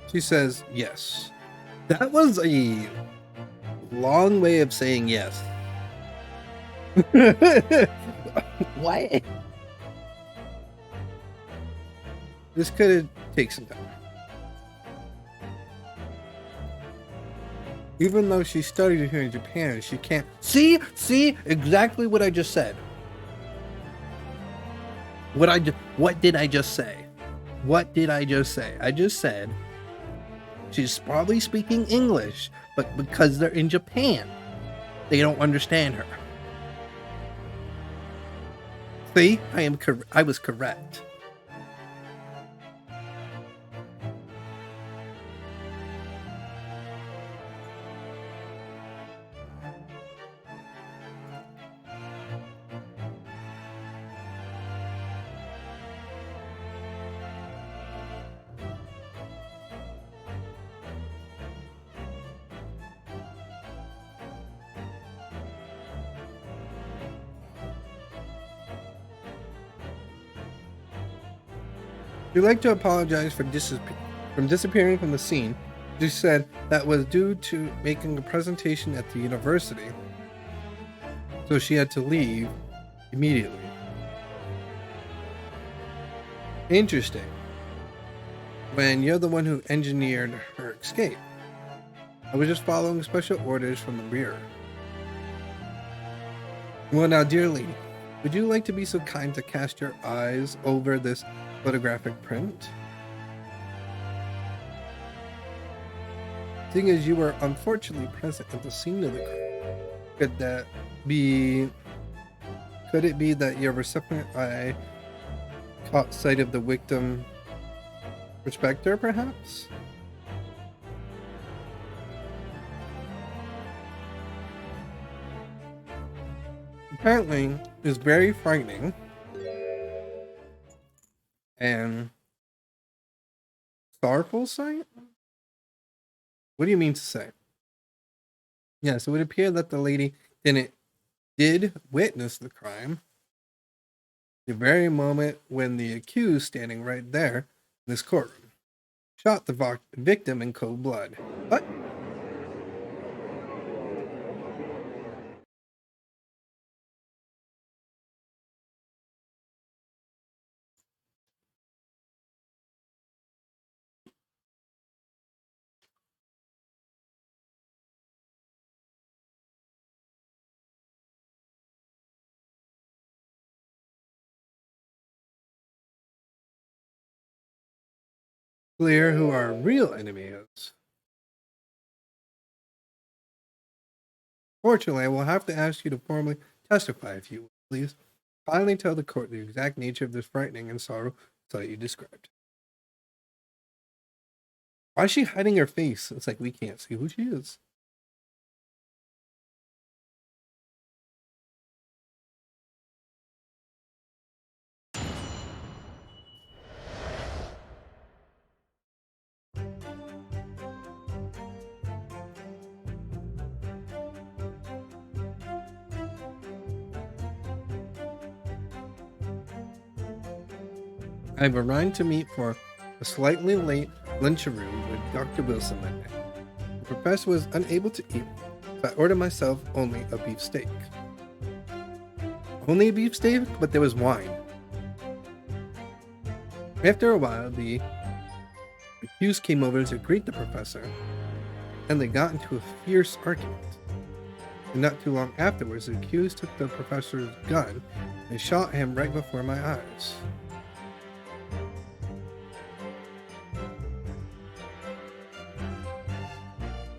Speaker 1: She says yes. That was a long way of saying yes. What? This could take some time. Even though she studied here in Japan, she can't see exactly what I just said. What did I just say? What did I just say? I just said she's probably speaking English, but because they're in Japan, they don't understand her. See, I was correct. She'd like to apologize for disappearing from the scene. She said that was due to making a presentation at the university, so she had to leave immediately. Interesting. When you're the one who engineered her escape. I was just following special orders from the rear. Well now, dear lady, would you like to be so kind to cast your eyes over this photographic print? Seeing as you were unfortunately present at the scene of the crime, could it be that your recipient eye caught sight of the victim respecter, perhaps? Apparently, it's very frightening and sorrowful sight? What do you mean to say? Yes, it would appear that the lady did witness the crime, The very moment when the accused, standing right there in this courtroom, shot the victim in cold blood. What? Clear who our real enemy is. Fortunately, I will have to ask you to formally testify if you will, please. Finally tell the court the exact nature of this frightening and sorrow sight you described. Why is she hiding her face? It's like we can't see who she is. I've arrived to meet for a slightly late luncheroom with Dr. Wilson that day. The professor was unable to eat, so I ordered myself only a beef steak. Only a beef steak, but there was wine. After a while, the accused came over to greet the professor, and they got into a fierce argument. And not too long afterwards, the accused took the professor's gun and shot him right before my eyes.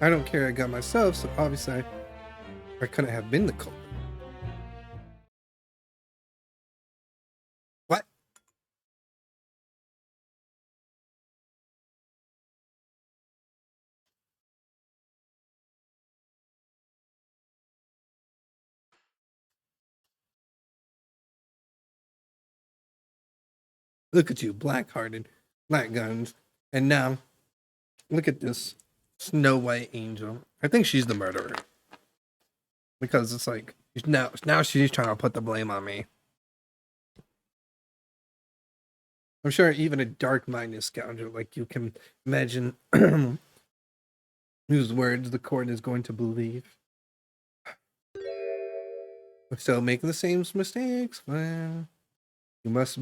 Speaker 1: I don't carry a gun myself, so obviously I couldn't have been the culprit. What? Look at you, black-hearted, black guns. And now, look at this Snow White angel. I think she's the murderer. Because it's like, now she's trying to put the blame on me. I'm sure even a dark-minded scoundrel like you can imagine whose words the court is going to believe. So making the same mistakes, well, you must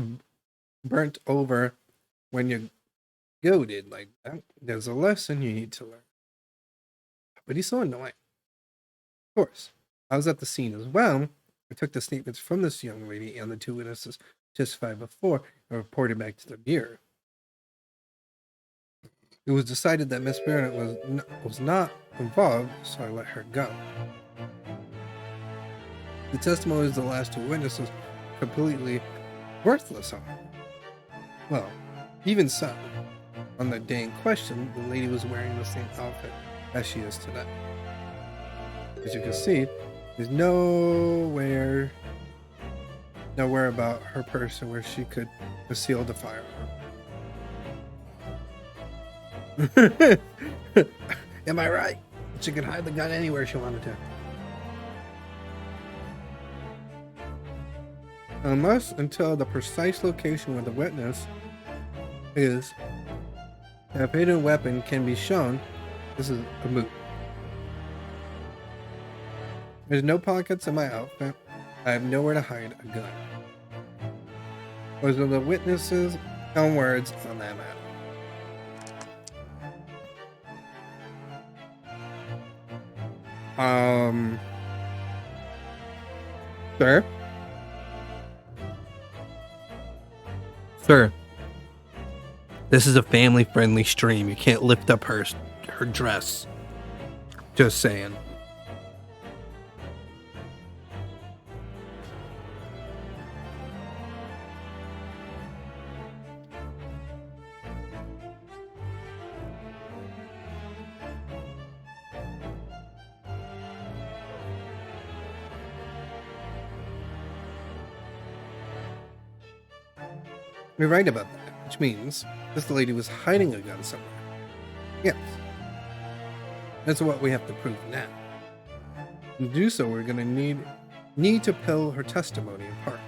Speaker 1: burnt over when you're goaded like that. There's a lesson you need to learn. But he's so annoying. Of course, I was at the scene as well. I took the statements from this young lady and the two witnesses testified before and reported back to the Bureau. It was decided that Miss Barrett was not involved, so I let her go. The testimonies of the last two witnesses completely worthless on her. Well, even so, on the day in question, the lady was wearing the same outfit as she is today. As you can see, there's nowhere about her person where she could conceal the firearm. Am I right? She could hide the gun anywhere she wanted to. Until the precise location where the witness is, a hidden weapon can be shown. This is a moot. There's no pockets in my outfit. I have nowhere to hide a gun. Those are the witnesses' own words on that matter. Sir? Sir, this is a family-friendly stream. You can't lift up her dress. Just saying. You're right about that, which means this lady was hiding a gun somewhere. Yes. That's what we have to prove now. To do so, we're going to need to pull her testimony apart.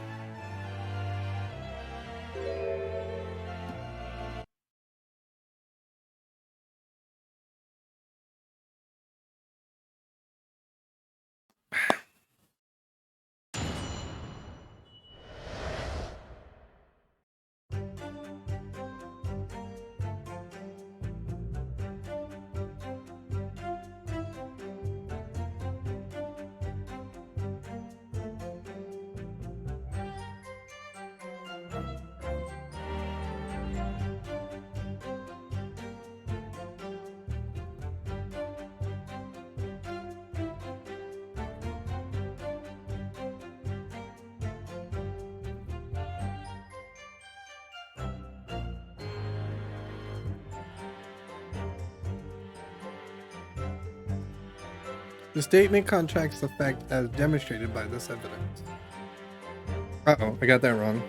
Speaker 1: The statement contracts the fact as demonstrated by this evidence. Uh-oh, I got that wrong.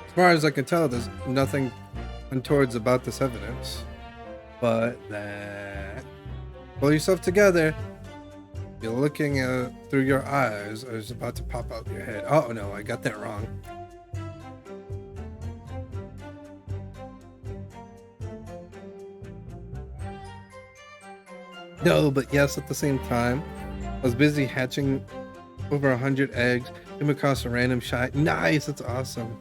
Speaker 1: As far as I can tell, there's nothing untowards about this evidence. But that... Pull yourself together. You're looking through your eyes. It's about to pop out your head. Oh no, I got that wrong. No, but yes, at the same time, I was busy hatching over 100 eggs. Came across a random shot. Nice, that's awesome.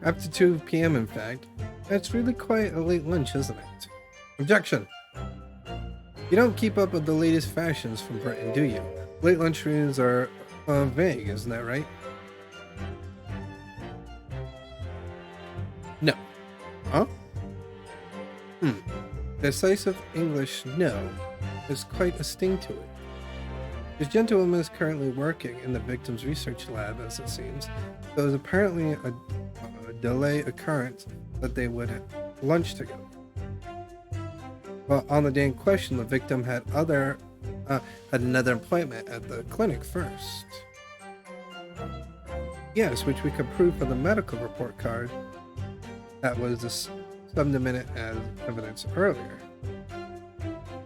Speaker 1: After 2 p.m. in fact. That's really quite a late lunch, isn't it? Objection! You don't keep up with the latest fashions from Britain, do you? Late lunch rooms are vague, isn't that right? No. Huh? Decisive English no. There's quite a sting to it. This gentlewoman is currently working in the victim's research lab, as it seems. There was apparently a delay occurrence that they would have lunch together. But on the day in question, the victim had another appointment at the clinic first. Yes, which we could prove from the medical report card. That was submitted as evidence earlier.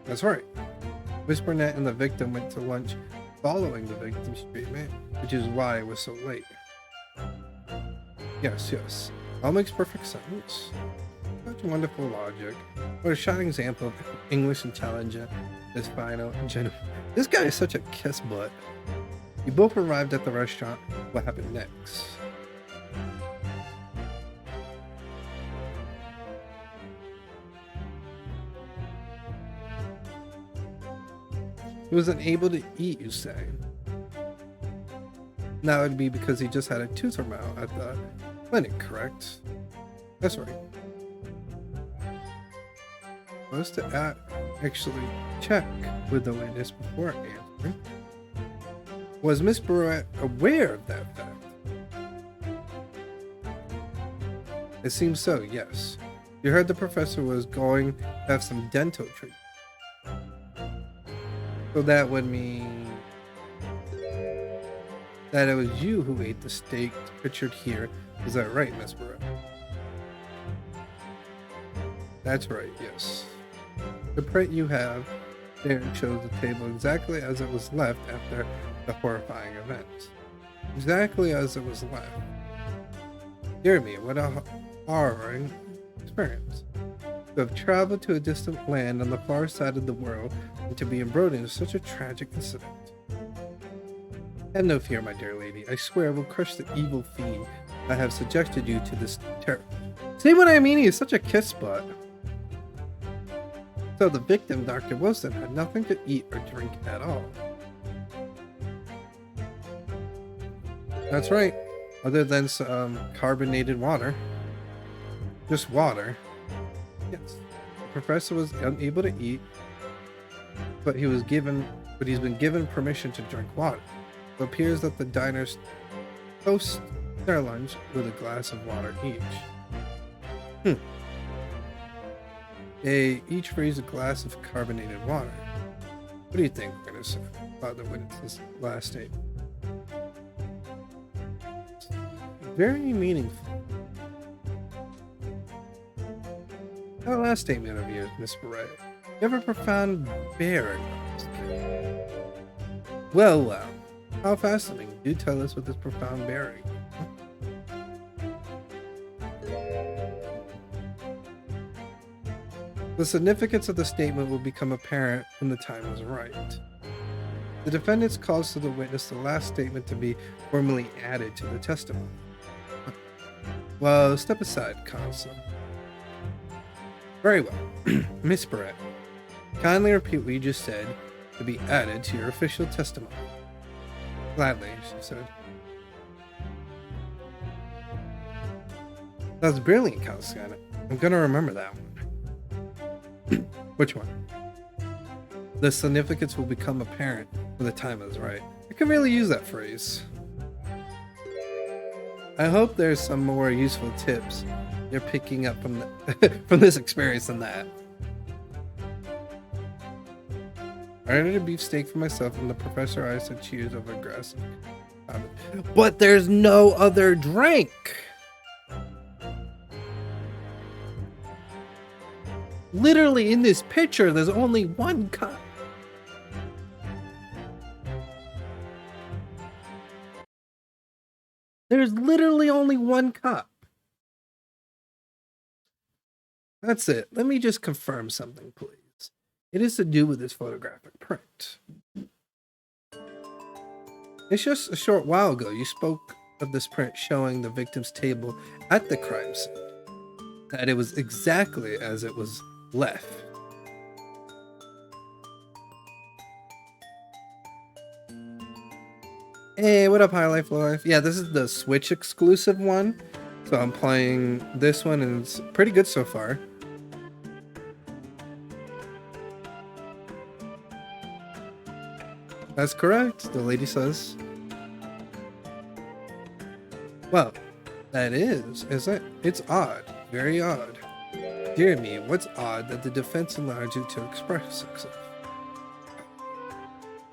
Speaker 1: That's right. Miss Burnett and the victim went to lunch following the victim's treatment, which is why it was so late. Yes. All makes perfect sense. Such wonderful logic. What a shining example of English intelligence. This final and genuine. This guy is such a kiss butt. You both arrived at the restaurant. What happened next? He was unable to eat, you say? That would be because he just had a tooth removed at the clinic, correct? That's right. Was to actually check with the witness before answering. Was Miss Barrett aware of that fact? It seems so, yes. You heard the professor was going to have some dental treatment. So that would mean that it was you who ate the steak pictured here. Is that right, Miss Barrett? That's right, yes. The print you have there shows the table exactly as it was left after the horrifying event. Exactly as it was left. Dear me, what a harrowing experience. To have traveled to a distant land on the far side of the world and to be embroiled in such a tragic incident. Have no fear, my dear lady. I swear I will crush the evil fiend that have subjected you to this terror. See what I mean? He's such a kiss butt. So the victim, Dr. Wilson, had nothing to eat or drink at all. That's right. Other than some carbonated water. Just water. Yes. The professor was unable to eat, but he's been given permission to drink water. It appears that the diners toast their lunch with a glass of water each. They each raise a glass of carbonated water. What do you think, witness, about the witness's last statement? Very meaningful. That last statement of yours, Miss Barrett. You have a profound bearing on this case. Well. How fascinating. Do tell us with this profound bearing. The significance of the statement will become apparent when the time is right. The defendant calls to the witness the last statement to be formally added to the testimony. Well, step aside, counsel. Very well. Miss Barrett, kindly repeat what you just said to be added to your official testimony. Gladly, she said. That's brilliant, Counsel Scannet. I'm gonna remember that one. Which one? The significance will become apparent when the time is right. I could really use that phrase. I hope there's some more useful tips you're picking up from from this experience than that. I ordered a beefsteak for myself, and the professor I said cheers over grass. But there's no other drink. Literally in this picture, there's only one cup. There's literally only one cup. That's it. Let me just confirm something, please. It is to do with this photographic print. It's just a short while ago you spoke of this print showing the victim's table at the crime scene. That it was exactly as it was left. Hey, what up, High Life, Low Life? Yeah, this is the Switch exclusive one. So I'm playing this one and it's pretty good so far. That's correct, the lady says. Well, that is it? It's odd. Very odd. Dear me, what's odd that the defense allowed you to express yourself?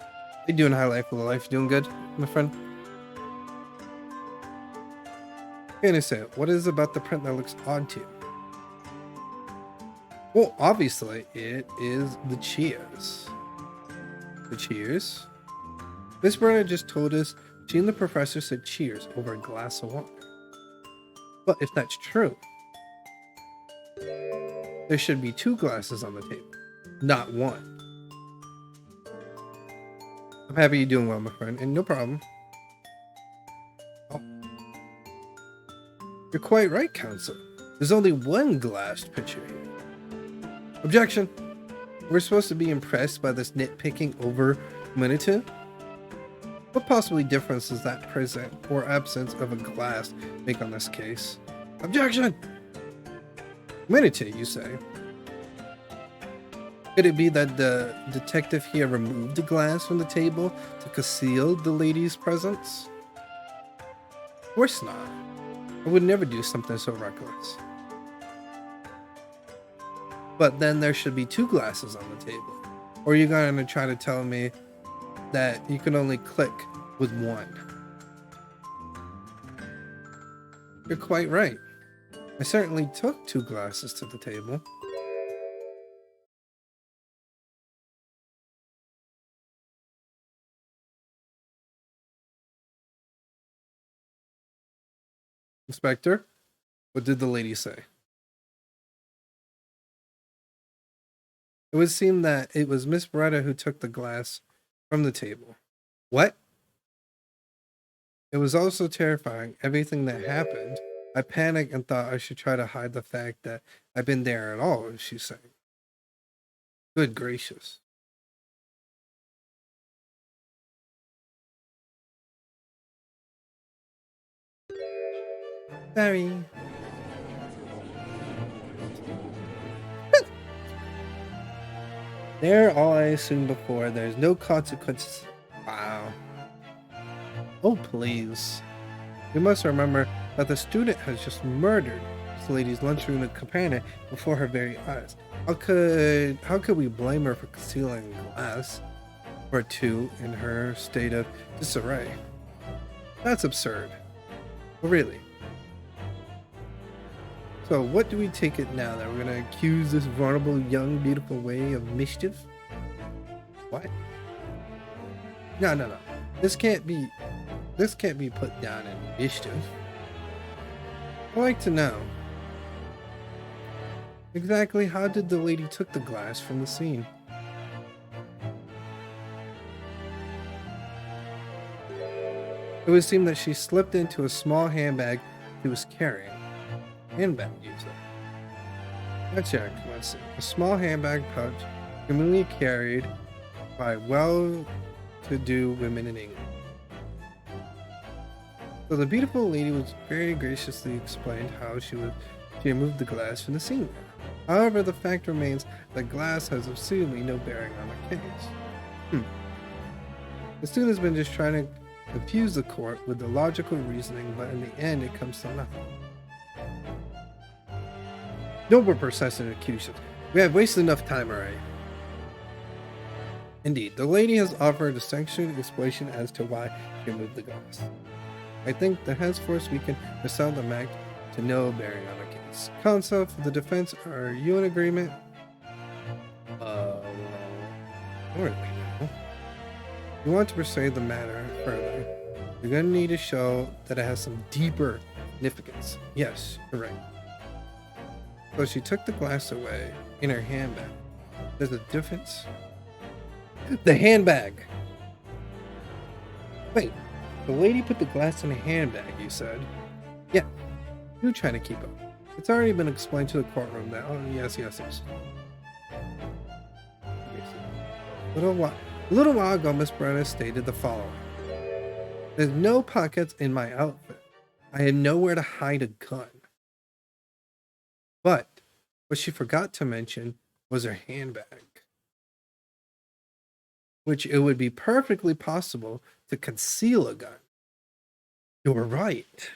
Speaker 1: How you doing, High Life, Low Life? You doing good, my friend? What can I say? What is about the print that looks odd to you? Well, obviously, it is the cheers. The cheers? Miss Brenner just told us she and the professor said cheers over a glass of water. But if that's true, there should be 2 glasses on the table, not 1. I'm happy you're doing well, my friend, and no problem. Oh. You're quite right, Counsel. There's only 1 glassed pitcher here. Objection! We're supposed to be impressed by this nitpicking over minutia? What possibly difference does that present or absence of a glass make on this case? Objection! Minutia, you say? Could it be that the detective here removed the glass from the table to conceal the lady's presence? Of course not. I would never do something so reckless. But then there should be 2 glasses on the table. Or you're going to try to tell me that you can only click with 1. You're quite right. I certainly took 2 glasses to the table. Inspector, what did the lady say? It would seem that it was Miss Beretta who took the glass from the table. What? It was also terrifying, everything that happened. I panicked and thought I should try to hide the fact that I've been there at all, she's saying. Good gracious. Sorry. They're all I assumed before. There's no consequences. Wow. Oh, please. You must remember that the student has just murdered this lady's lunchroom companion before her very eyes. How could we blame her for concealing glass or 2 in her state of disarray? That's absurd. Well, really. So what do we take it now? That we're going to accuse this vulnerable, young, beautiful way of mischief? What? No. This can't be put down in mischief. I'd like to know exactly how did the lady took the glass from the scene. It would seem that she slipped into a small handbag she was carrying. Handbag, you say? Let's check. Let's see. A small handbag pouch commonly carried by well-to-do women in England. So the beautiful lady was very graciously explained how she removed the glass from the scene. However, the fact remains that glass has absolutely no bearing on the case. The student has been just trying to confuse the court with the logical reasoning, but in the end it comes to nothing. No more persistent accusations. We have wasted enough time already. Indeed, the lady has offered a sanctioned explanation as to why she removed the glass. I think that henceforth we can resolve the matter to no bearing on the case. Counsel for the defense, are you in agreement? Well, really now. You want to persuade the matter further. You're going to need to show that it has some deeper significance. Yes, you're right. So she took the glass away in her handbag. There's a difference. The handbag! Wait, the lady put the glass in a handbag, you said? Yeah, you're trying to keep up. It's already been explained to the courtroom that, oh, yes. A little while ago, Miss Brenner stated the following. There's no pockets in my outfit. I had nowhere to hide a gun. But what she forgot to mention was her handbag, which it would be perfectly possible to conceal a gun. You were right.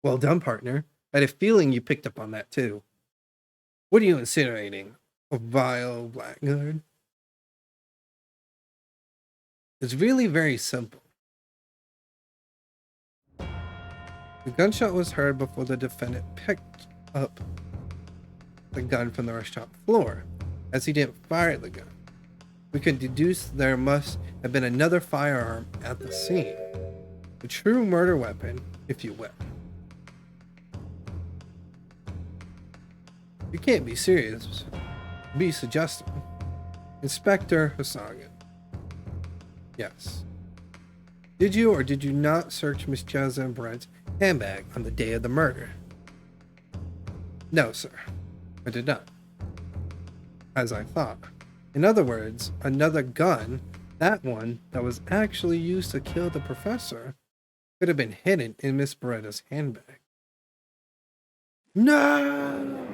Speaker 1: Well done, partner. I had a feeling you picked up on that too. What are you insinuating? A vile blackguard? It's really very simple. The gunshot was heard before the defendant picked up the gun from the restaurant floor, as he didn't fire the gun. We could deduce there must have been another firearm at the scene. A true murder weapon, if you will. You can't be serious. Be suggestive. Inspector Hasagan. Yes. Did you or did you not search Miss Jasmine Brent's handbag on the day of the murder? No, sir. I did not. As I thought. In other words, another gun, that one that was actually used to kill the professor, could have been hidden in Miss Beretta's handbag. No!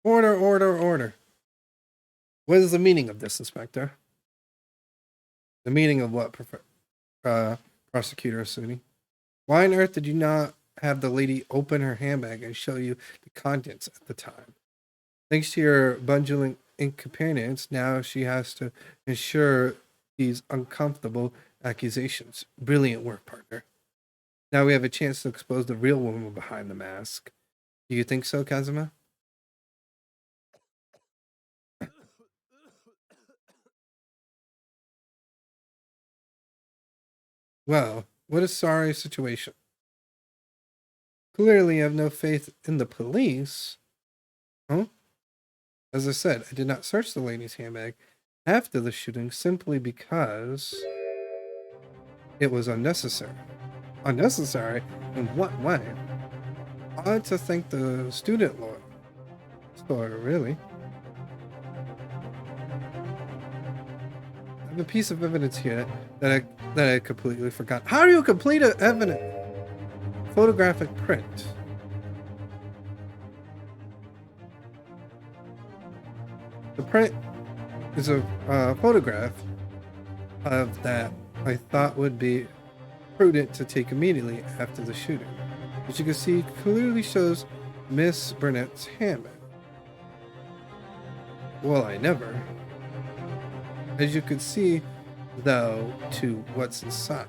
Speaker 1: Order. What is the meaning of this, Inspector? The meaning of what, Prosecutor Asuni? Why on earth did you not have the lady open her handbag and show you the contents at the time? Thanks to your bungling incompetence, now she has to ensure these uncomfortable accusations. Brilliant work, partner. Now we have a chance to expose the real woman behind the mask. Do you think so, Kazuma? Well, what a sorry situation. Clearly you have no faith in the police. Huh? As I said, I did not search the lady's handbag after the shooting simply because it was unnecessary. Unnecessary? In what way? I had to thank the student lawyer. Really. I have a piece of evidence here that I completely forgot. How do you complete an evidence? Photographic print. The print is a photograph of that I thought would be prudent to take immediately after the shooting. As you can see, clearly shows Miss Burnett's handbag. Well, I never. As you can see, though, to what's inside.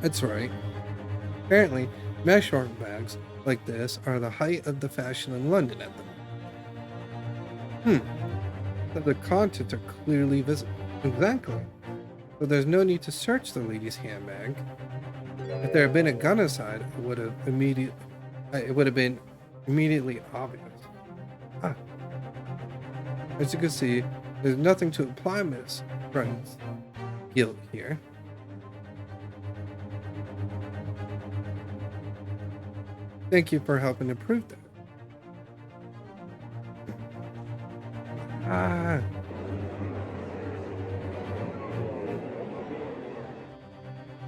Speaker 1: That's right. Apparently, mesh bags like this are the height of the fashion in London at the moment. So the contents are clearly visible. Exactly. So there's no need to search the lady's handbag. If there had been a gun inside, it would have been immediately obvious. Ah. As you can see, there's nothing to imply Miss Brennan's guilt here. Thank you for helping to prove that. Ah.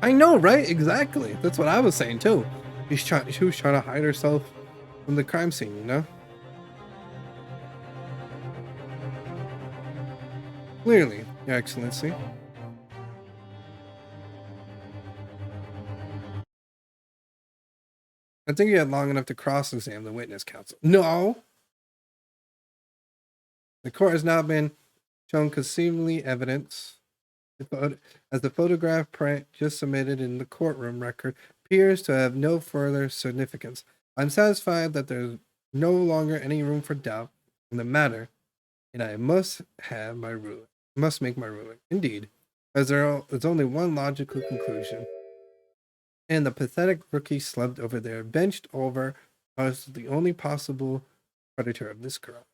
Speaker 1: I know, right? Exactly. That's what I was saying too. She was trying to hide herself from the crime scene, you know? Clearly, Your Excellency. I think you had long enough to cross-examine the witness counsel. No! The court has now been shown conceivably evidence as the photograph print just submitted in the courtroom record appears to have no further significance. I'm satisfied that there's no longer any room for doubt in the matter, and I must have my ruling. Must make my ruling. Indeed, as there's only one logical conclusion. And the pathetic rookie slumped over there, benched over, was the only possible predator of this girl.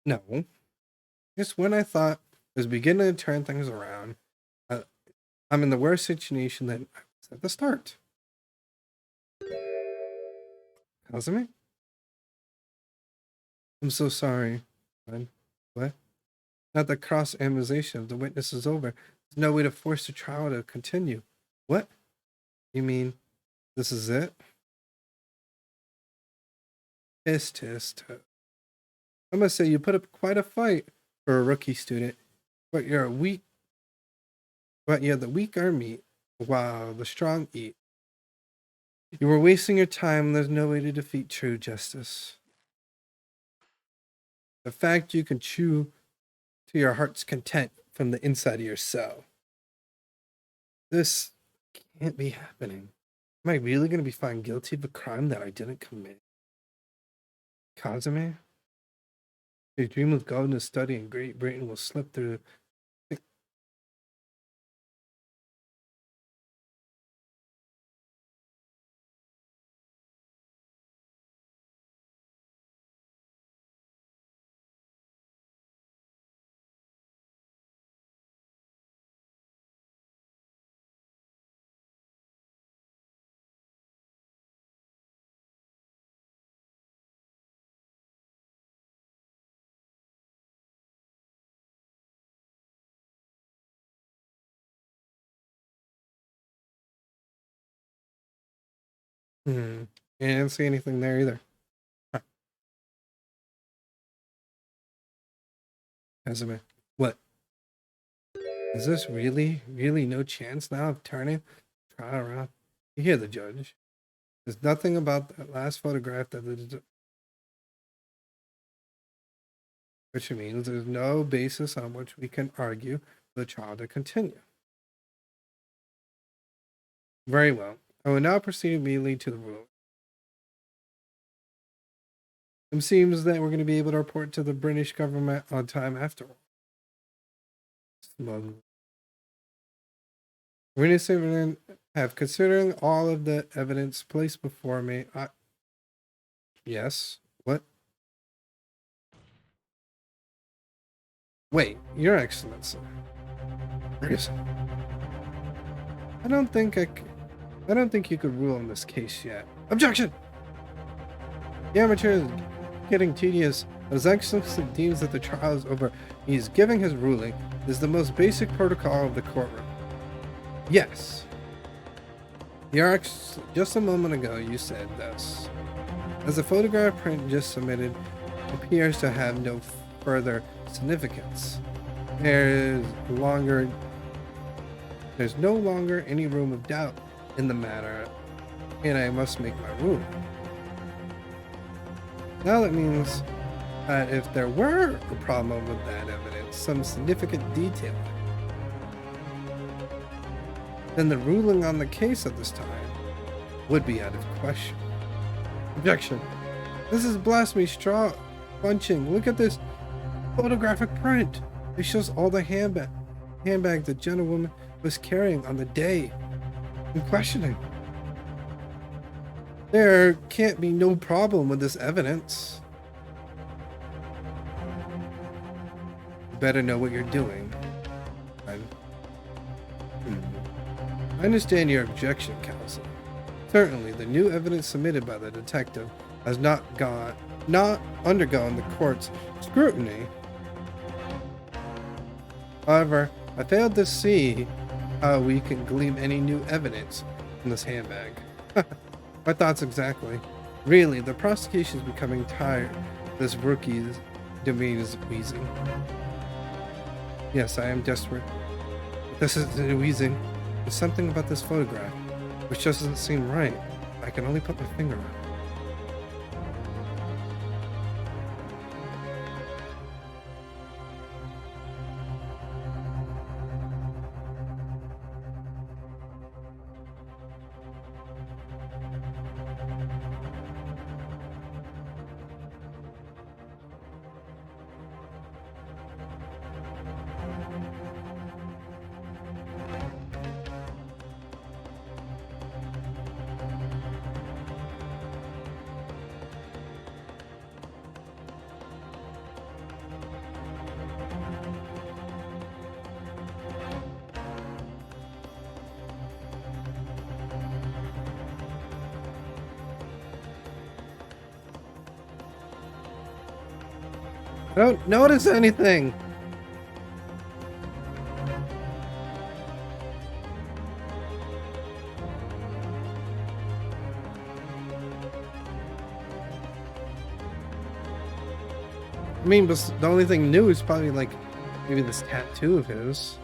Speaker 1: No. Just when I thought I was beginning to turn things around, I'm in the worst situation than I was at the start. Kazumi? I'm so sorry. What? Now the cross-examination of the witness is over. There's no way to force the trial to continue. What? You mean this is it? Tisk, tisk, tisk. I must say you put up quite a fight for a rookie student, but you're the weak are meat while the strong eat. You were wasting your time. There's no way to defeat true justice. The fact you can chew to your heart's content from the inside of your cell. This can't be happening. Am I really going to be found guilty of a crime that I didn't commit? Kazumi? Your dream of going to study in Great Britain will slip through. Yeah, I didn't see anything there either. Huh. Kazumi, what? Is this really no chance now of turning the trial around? You hear the judge. There's nothing about that last photograph which means there's no basis on which we can argue for the trial to continue. Very well. I will now proceed immediately to the ruling. It seems that we're going to be able to report to the British government on time after all. Smug. Citizen have considering all of the evidence placed before me. Yes. What? Wait, Your Excellency. I don't think you could rule on this case yet. Objection! The amateur is getting tedious. His Excellency deems that the trial is over. He is giving his ruling. This is the most basic protocol of the courtroom. Yes. Just a moment ago you said this. As the photograph print just submitted appears to have no further significance, there's no longer any room of doubt in the matter, and I must make my ruling. Now that means that if there were a problem with that evidence, some significant detail, then the ruling on the case at this time would be out of question. Objection. This is blasphemy, straw bunching. Look at this photographic print. It shows all the handbag the gentlewoman was carrying on the day in questioning. There can't be no problem with this evidence. You better know what you're doing. I understand your objection, counsel. Certainly, the new evidence submitted by the detective has not undergone the court's scrutiny. However, I failed to see how we can glean any new evidence from this handbag. My thoughts exactly. Really, the prosecution is becoming tired. This rookie's domain is wheezing. Yes, I am desperate. But this isn't wheezing. There's something about this photograph which just doesn't seem right. I can only put my finger on it. I don't notice anything. I mean, but the only thing new is probably like maybe this tattoo of his.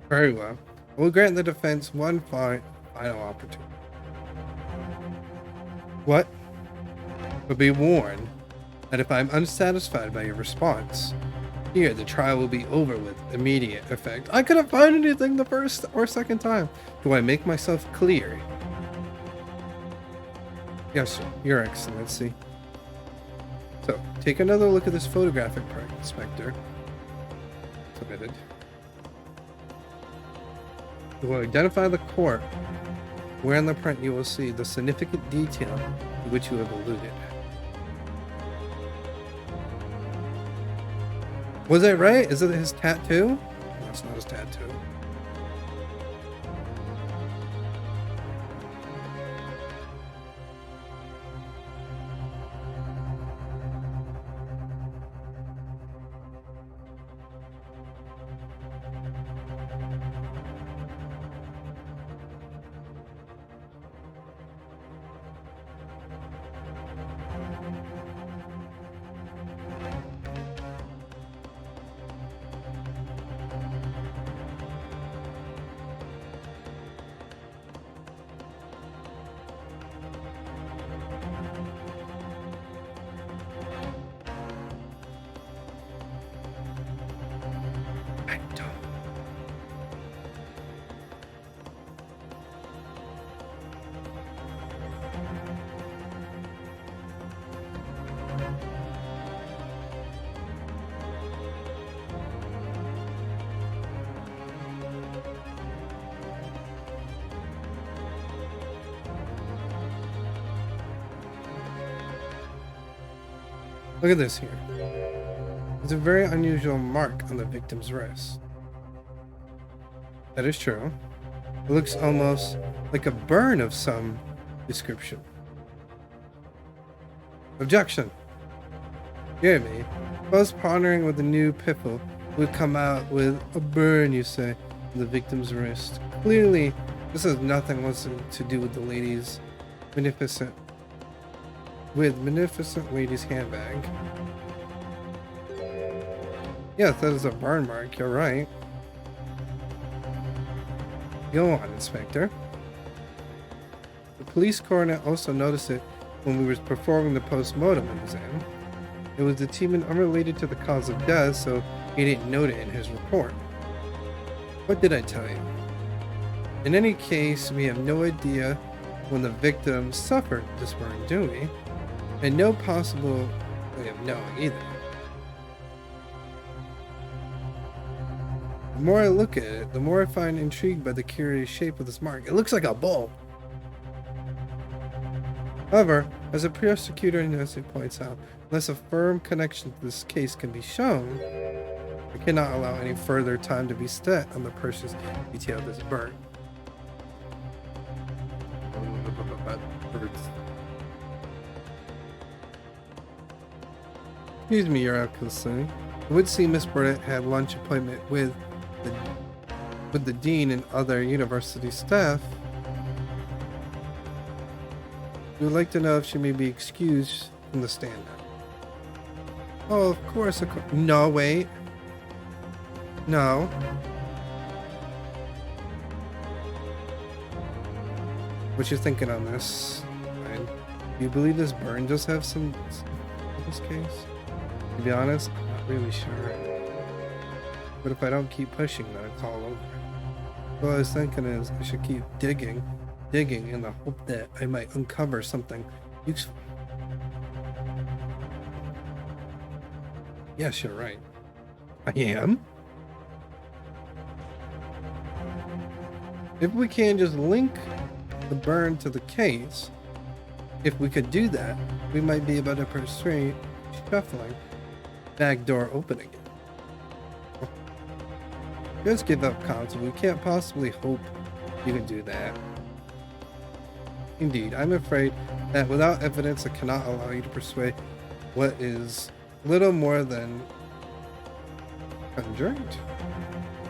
Speaker 1: Very well. We'll grant the defense one final opportunity. What? But be warned that if I'm unsatisfied by your response, here the trial will be over with immediate effect. I couldn't find anything the first or second time. Do I make myself clear? Yes, sir. Your Excellency. So, take another look at this photographic part, Inspector. Submitted. You will identify the court where in the print you will see the significant detail to which you have alluded. Was I right? Is it his tattoo? No, it's not his tattoo. Look at this here. It's a very unusual mark on the victim's wrist. That is true. It looks almost like a burn of some description. Objection. Hear me. Suppose pondering with the new piffle would come out with a burn, you say, on the victim's wrist. Clearly, this has nothing to do with the lady's magnificent lady's handbag. Yes, that is a burn mark, you're right. Go on, Inspector. The police coroner also noticed it when we were performing the post-mortem exam. It was determined unrelated to the cause of death, so he didn't note it in his report. What did I tell you? In any case, we have no idea when the victim suffered this burn, do we? And no possible way of knowing either. The more I look at it, the more I find intrigued by the curious shape of this mark. It looks like a bull. However, as the prosecutor points out, unless a firm connection to this case can be shown, I cannot allow any further time to be spent on the precise detail of this burn. Excuse me, Your Excellency. It would seem Miss Burnett had lunch appointment with the dean and other university staff. We would like to know if she may be excused from the stand. Oh, of course. No, wait. No. What you thinking on this? Ryan? Do you believe this burn does have some in this case? To be honest, I'm not really sure. But if I don't keep pushing, then it's all over. What I was thinking is I should keep digging in the hope that I might uncover something useful. Yes, you're right. I am. If we can just link the burn to the case, if we could do that, we might be able to persuade shuffling back door open again. Just give up, Counsel. We can't possibly hope you can do that. Indeed, I'm afraid that without evidence, I cannot allow you to persuade what is little more than conjured.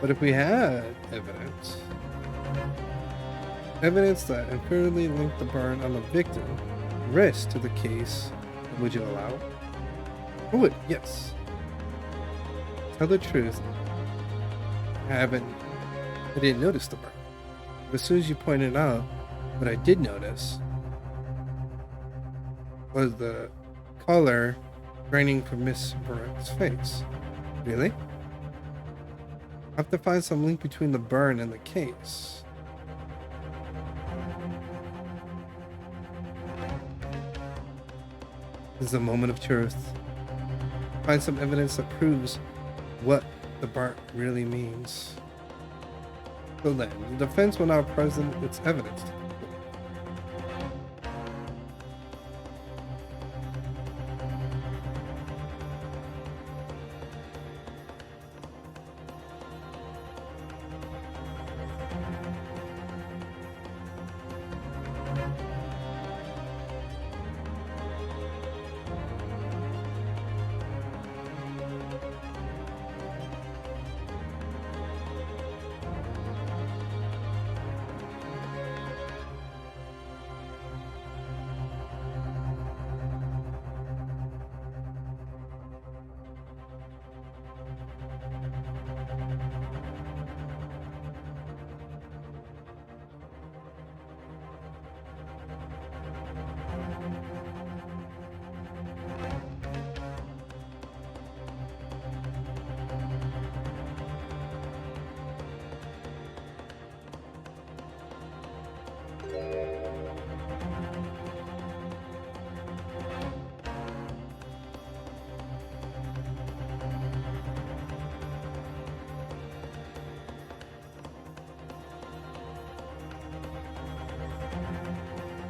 Speaker 1: But if we had evidence that inferently linked the burn on the victim wrist to the case, would you allow it? I would, yes. Tell the truth, I didn't notice the burn. But as soon as you pointed out, what I did notice was the color draining from Miss Burnett's face. Really? I have to find some link between the burn and the case. This is a moment of truth. Find some evidence that proves what the burn really means. So then, the defense will now present its evidence.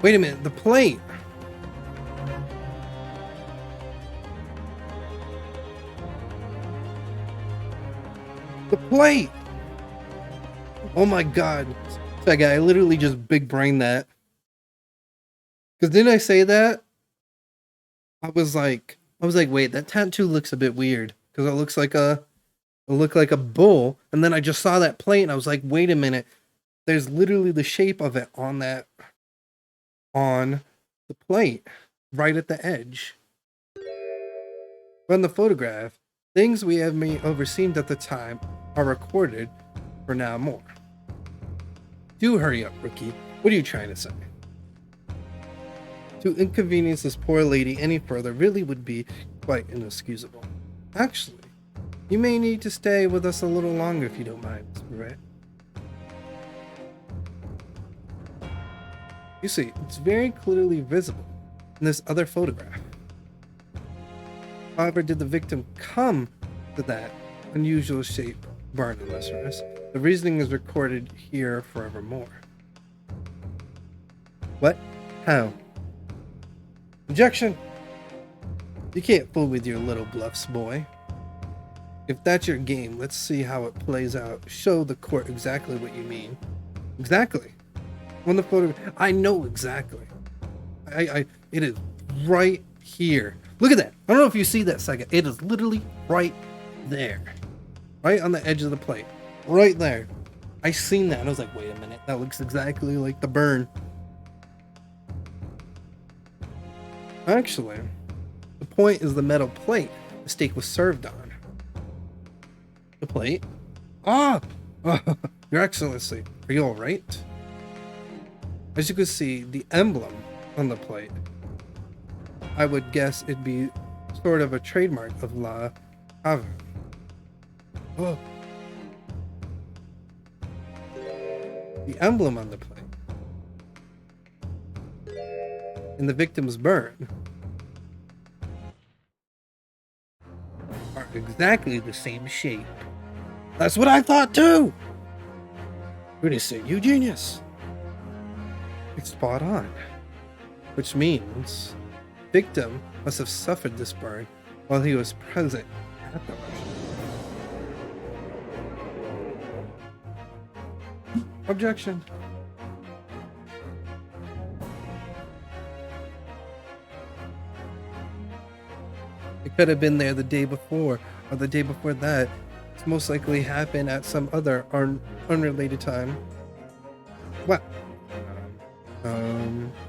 Speaker 1: Wait a minute, the plate! The plate! Oh my god. That guy, I literally just big brained that. Because didn't I say that? I was like, wait, that tattoo looks a bit weird. Because it looks like a bull. And then I just saw that plate and I was like, wait a minute. There's literally the shape of it on the plate, right at the edge. From the photograph, things we have overseen at the time are recorded for now more. Do hurry up, Rookie. What are you trying to say? To inconvenience this poor lady any further really would be quite inexcusable. Actually, you may need to stay with us a little longer if you don't mind, Miss Barrett. You see, it's very clearly visible in this other photograph. However, did the victim come to that unusual shape burn in this rest? The reasoning is recorded here forevermore. What? How? Objection! You can't fool with your little bluffs, boy. If that's your game, let's see how it plays out. Show the court exactly what you mean. Exactly. On the photo, I know exactly. It is right here. Look at that. I don't know if you see that second. It is literally right there. Right on the edge of the plate. Right there. I seen that and I was like, wait a minute. That looks exactly like the burn. Actually, the point is the metal plate the steak was served on. The plate? Ah! Your Excellency, are you alright? As you can see, the emblem on the plate, I would guess it'd be sort of a trademark of La Havre. Oh. The emblem on the plate and the victim's burn are exactly the same shape. That's what I thought too! Who did say you genius? It's spot on. Which means victim must have suffered this burn while he was present at the restaurant. Objection. It could have been there the day before or the day before that. It's most likely happened at some other unrelated time. What?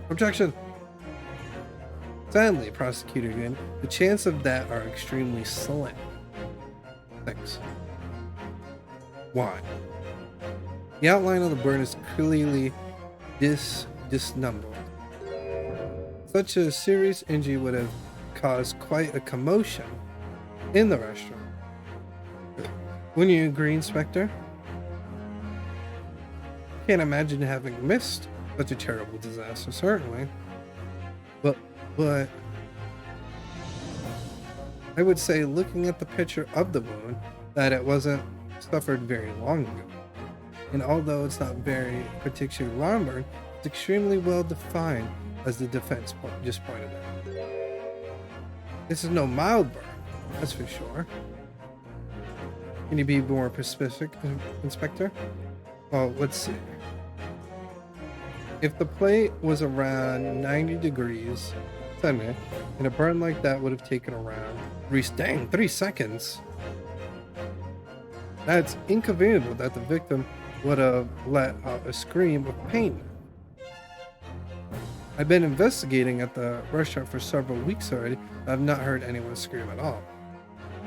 Speaker 1: Objection. Sadly, prosecutor again, the chance of that are extremely slim. Thanks. Why? The outline of the burn is clearly disnumbered. Such a serious injury would have caused quite a commotion in the restaurant. Wouldn't you agree, Inspector? Can't imagine having missed such a terrible disaster, certainly. But I would say, looking at the picture of the wound, that it wasn't suffered very long ago. And although it's not very particularly long burn, it's extremely well defined, as the defense just pointed out. This is no mild burn, that's for sure. Can you be more specific, Inspector? Well, let's see. If the plate was around 90 degrees centigrade, and a burn like that would have taken around 3 seconds, that's inconceivable that the victim would have let out a scream of pain. I've been investigating at the restaurant for several weeks already. I've not heard anyone scream at all.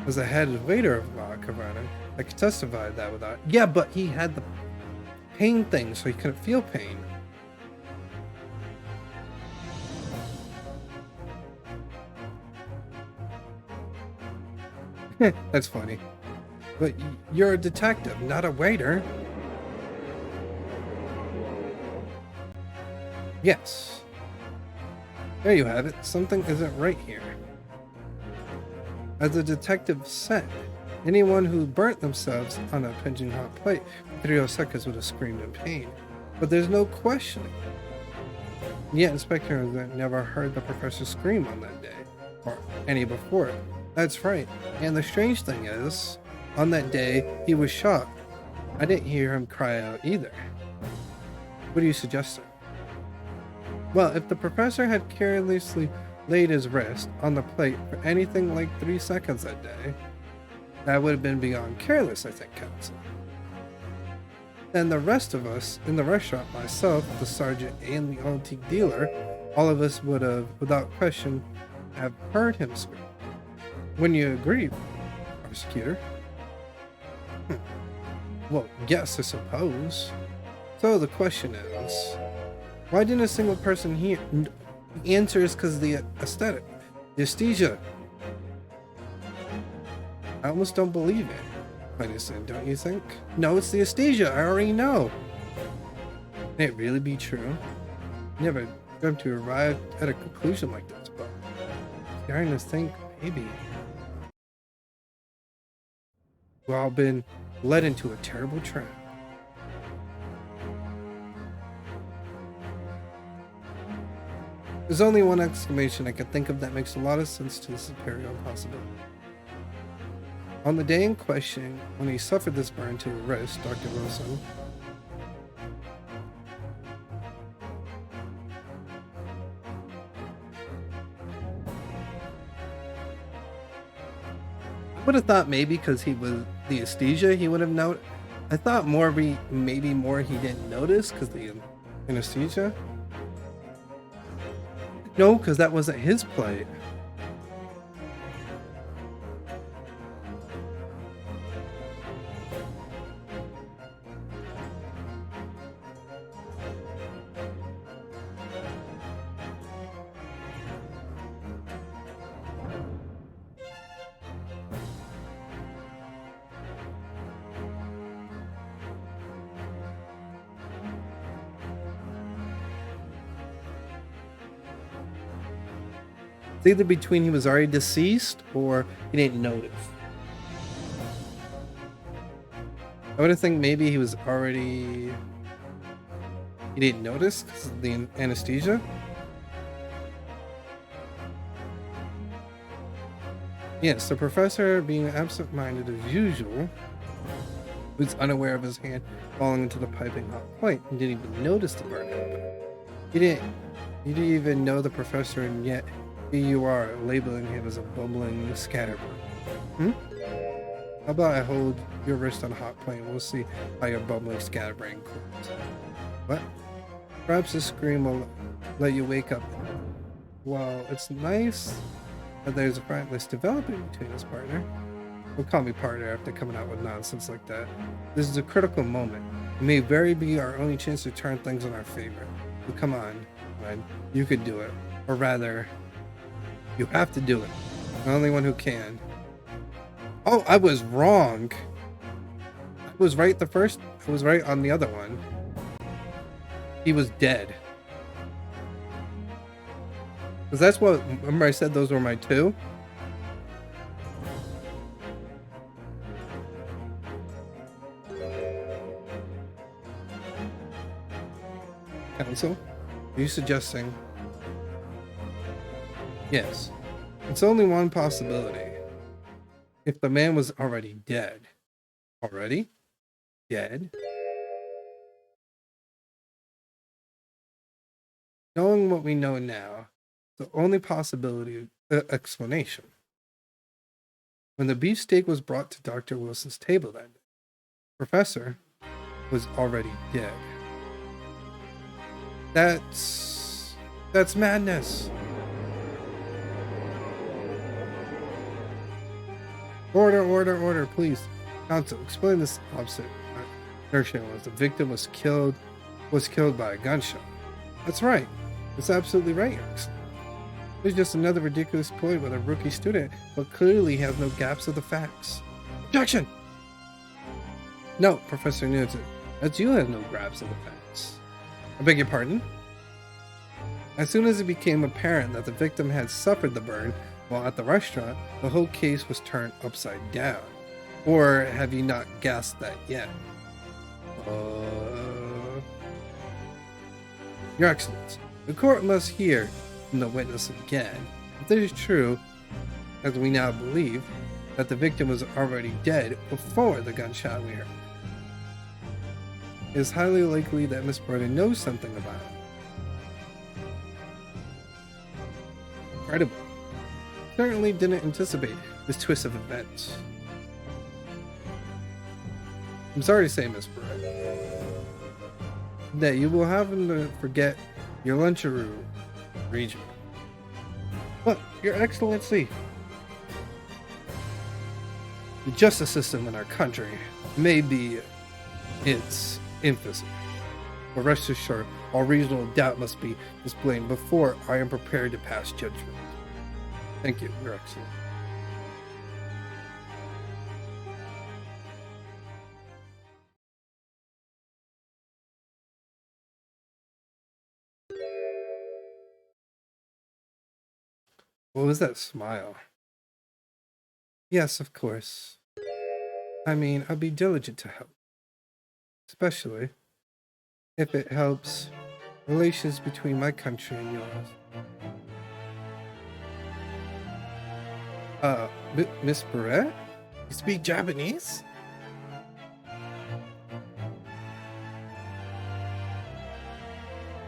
Speaker 1: As the head waiter of La Havana, I could testify that without. Yeah, but he had the pain thing, so he couldn't feel pain. That's funny. But you're a detective, not a waiter. Yes. There you have it. Something isn't right here. As the detective said, anyone who burnt themselves on a pinging hot plate for 3 seconds would have screamed in pain. But there's no questioning. Yet Inspector has never heard the professor scream on that day, or any before it. That's right. And the strange thing is, on that day, he was shot. I didn't hear him cry out either. What are you suggesting? Well, if the professor had carelessly laid his wrist on the plate for anything like 3 seconds that day, that would have been beyond careless, I think, counsel. Then the rest of us in the restaurant, myself, the sergeant, and the antique dealer, all of us would have, without question, have heard him scream. Wouldn't you agree, prosecutor? Well, yes, I suppose. So the question is, why didn't a single person The answer is because of the aesthetic. The aesthesia. I almost don't believe it. Medicine, don't you think? No, it's the aesthesia. I already know. Can it really be true? Never come to arrive at a conclusion like this, but starting to think maybe we've all been led into a terrible trap. There's only one exclamation I can think of that makes a lot of sense to this imperial possibility. On the day in question, when he suffered this burn to the wrist, Dr. Wilson would have thought maybe because he was the anesthesia, he would have known. I thought maybe more he didn't notice because the anesthesia. No, because that wasn't his plate. It's either between he was already deceased or he didn't notice. I would have think maybe he was already. He didn't notice because of the anesthesia. Yes, the professor, being absent-minded as usual, was unaware of his hand falling into the piping hot point and didn't even notice the burn happen. He didn't even know the professor, and yet here you are labeling him as a bumbling scatterbrain. How about I hold your wrist on a hot plate? We'll see how your bumbling scatterbrain cools. What? Perhaps this scream will let you wake up. Well, it's nice that there's a frankness developing between us, partner. Don't call me partner after coming out with nonsense like that. This is a critical moment. It may very be our only chance to turn things in our favor. But come on, man. You could do it. Or rather, you have to do it. The only one who can. Oh, I was wrong. I was right I was right on the other one. He was dead. Because that's what, remember I said those were my two? Council, are you suggesting? Yes. It's only one possibility. If the man was already dead. Already? Dead? Knowing what we know now, the only possibility explanation. When the beefsteak was brought to Dr. Wilson's table that day, the professor was already dead. That's madness. Order, please. Counsel, explain this opposite. Nurse was the victim was killed by a gunshot. That's right. That's absolutely right, Your Excellency. There's just another ridiculous ploy with a rookie student, but clearly has no gaps of the facts. Objection! No, Professor Newton, that's you have no gaps of the facts. I beg your pardon? As soon as it became apparent that the victim had suffered the burn while at the restaurant, the whole case was turned upside down. Or have you not guessed that yet? Your Excellency, the court must hear from the witness again. If it is true, as we now believe, that the victim was already dead before the gunshot we heard, it is highly likely that Miss Burden knows something about it. Incredible. Certainly didn't anticipate this twist of events. I'm sorry to say, Miss Burden, that you will have to forget your luncheroo region. But, Your Excellency, the justice system in our country may be its infancy, but rest assured, All reasonable doubt must be displayed before I am prepared to pass judgment. Thank you, Your Excellency. What was that smile? Yes, of course. I mean, I'll be diligent to help. Especially if it helps relations between my country and yours. Miss Barrett? You speak Japanese?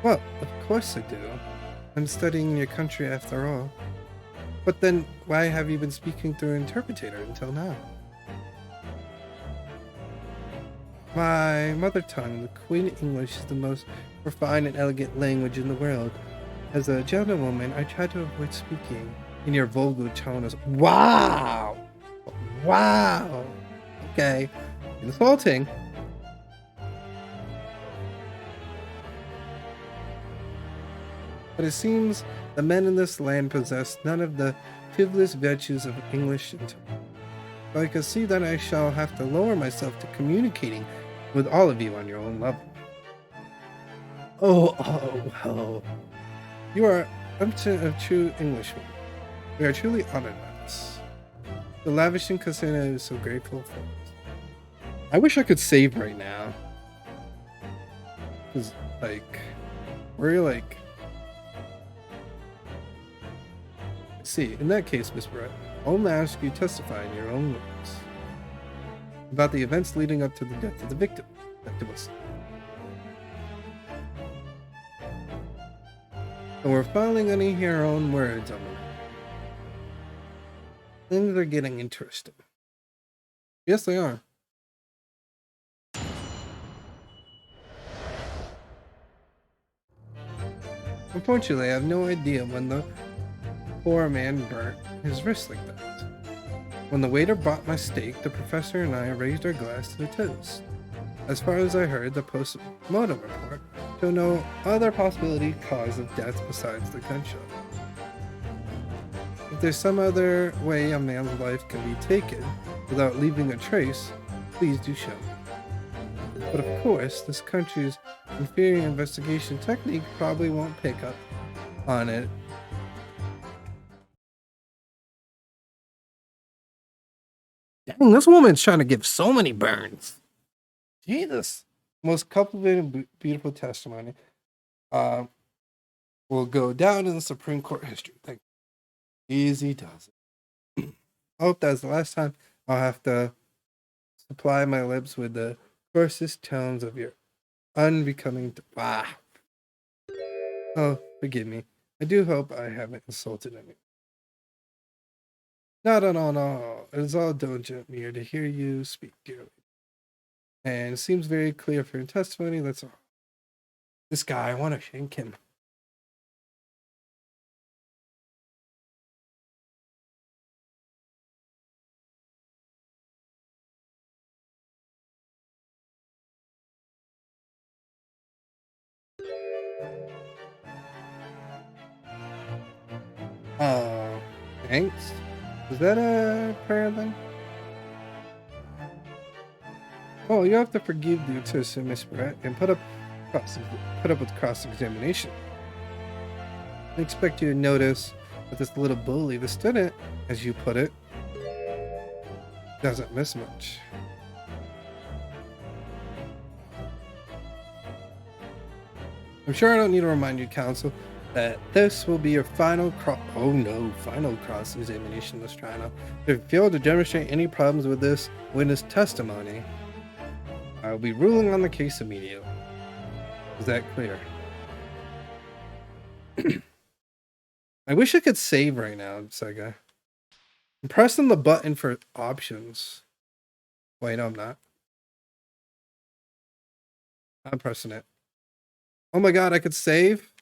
Speaker 1: Well, of course I do. I'm studying in your country after all. But then, why have you been speaking through an interpreter until now? My mother tongue, the Queen English, is the most refined and elegant language in the world. As a gentlewoman, I try to avoid speaking in your vulgar tone as wow! Wow! Okay. Insulting. But it seems the men in this land possess none of the chivalrous virtues of English intellect. So I can see that I shall have to lower myself to communicating with all of you on your own level. Oh. You are a true Englishman. We are truly honored by this. The lavishing Cassina is so grateful for us. I wish I could save right now. Because, we're see, in that case, Miss Brett, I'll only ask you to testify in your own words about the events leading up to the death of the victims. And we're finally going to hear our own words on the matter. Things are getting interesting. Yes, they are. Unfortunately, I have no idea when the poor man burnt his wrist like that. When the waiter brought my steak, the professor and I raised our glass to the toast. As far as I heard, the post-mortem report showed no other possibility cause of death besides the gunshot. If there's some other way a man's life can be taken without leaving a trace, please do show me. But of course, this country's inferior investigation technique probably won't pick up on it. Dang, this woman's trying to give so many burns. Jesus. Most cultivated, beautiful testimony. Will go down in the Supreme Court history. Thank you. Easy does it. I hope that's the last time I'll have to supply my lips with the coarsest tones of your unbecoming. Oh, forgive me. I do hope I haven't insulted anyone. No. It is all diligent mere to hear you speak dearly. And it seems very clear for your testimony. That's all. This guy, I want to shank him. Thanks. Is that a prayer then? Oh, you have to forgive the autistic Miss Brett and put up with cross-examination. I expect you to notice that this little bully, the student, as you put it, doesn't miss much. I'm sure I don't need to remind you, counsel, that this will be your final cross-examination this trial. If you fail to demonstrate any problems with this witness testimony, I will be ruling on the case immediately. Is that clear? I wish I could save right now, Sega. I'm pressing the button for options. Wait, no, I'm not. I'm pressing it. Oh my god, I could save?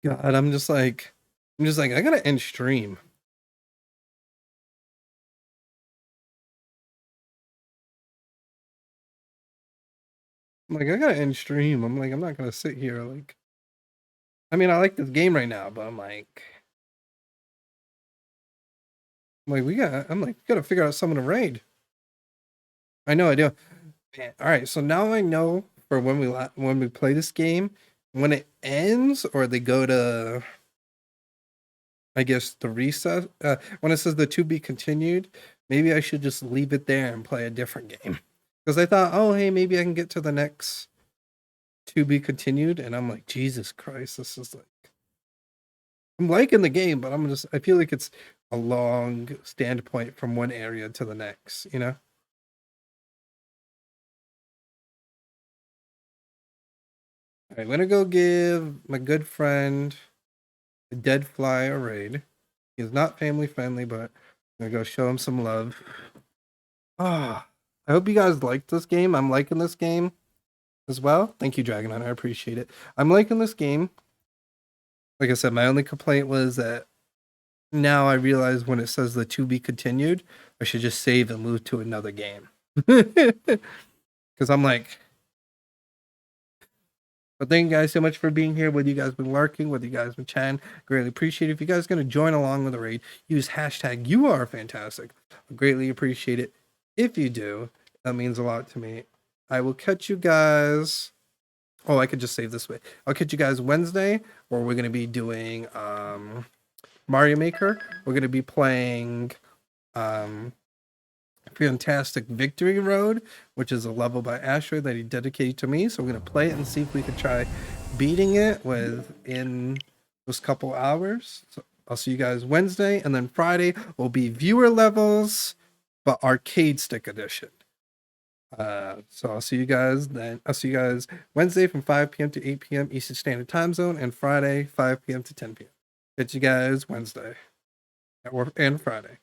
Speaker 1: God, I'm just like, I'm just like, I gotta end stream. I'm like, I gotta end stream. I'm like, I'm not gonna sit here like. I mean, I like this game right now, but I'm like, I'm like, we gotta figure out someone to raid. I know I do. Man, all right, so now I know for when we play this game, when it ends or they go to, I guess the reset. When it says the to be continued, maybe I should just leave it there and play a different game. Because I thought, oh hey, maybe I can get to the next to be continued, and I'm like, Jesus Christ, this is like, I'm liking the game, but I feel like it's a long standpoint from one area to the next, you know? All right, I'm gonna go give my good friend the Dead Fly a raid. He's not family friendly, but I'm gonna go show him some love. Ah, I hope you guys like this game. I'm liking this game as well. Thank you, Dragon Hunter. I appreciate it. I'm liking this game. Like I said, my only complaint was that now I realize when it says the to be continued, I should just save and move to another game. Because I'm like, but thank you guys so much for being here. Whether you guys been lurking, whether you guys been chatting, greatly appreciate it. If you guys gonna join along with the raid, use hashtag you are fantastic. I greatly appreciate it. If you do, that means a lot to me. I will catch you guys. Oh, I could just save this way. I'll catch you guys Wednesday, where we're gonna be doing Mario Maker. We're gonna be playing Fantastic Victory Road, which is a level by Asher that he dedicated to me. So we're gonna play it and see if we can try beating it within those couple hours. So I'll see you guys Wednesday, and then Friday will be viewer levels, but arcade stick edition. So I'll see you guys then. I'll see you guys Wednesday from 5 p.m. to 8 p.m. Eastern Standard Time Zone, and Friday 5 p.m. to 10 p.m. Catch you guys Wednesday and Friday.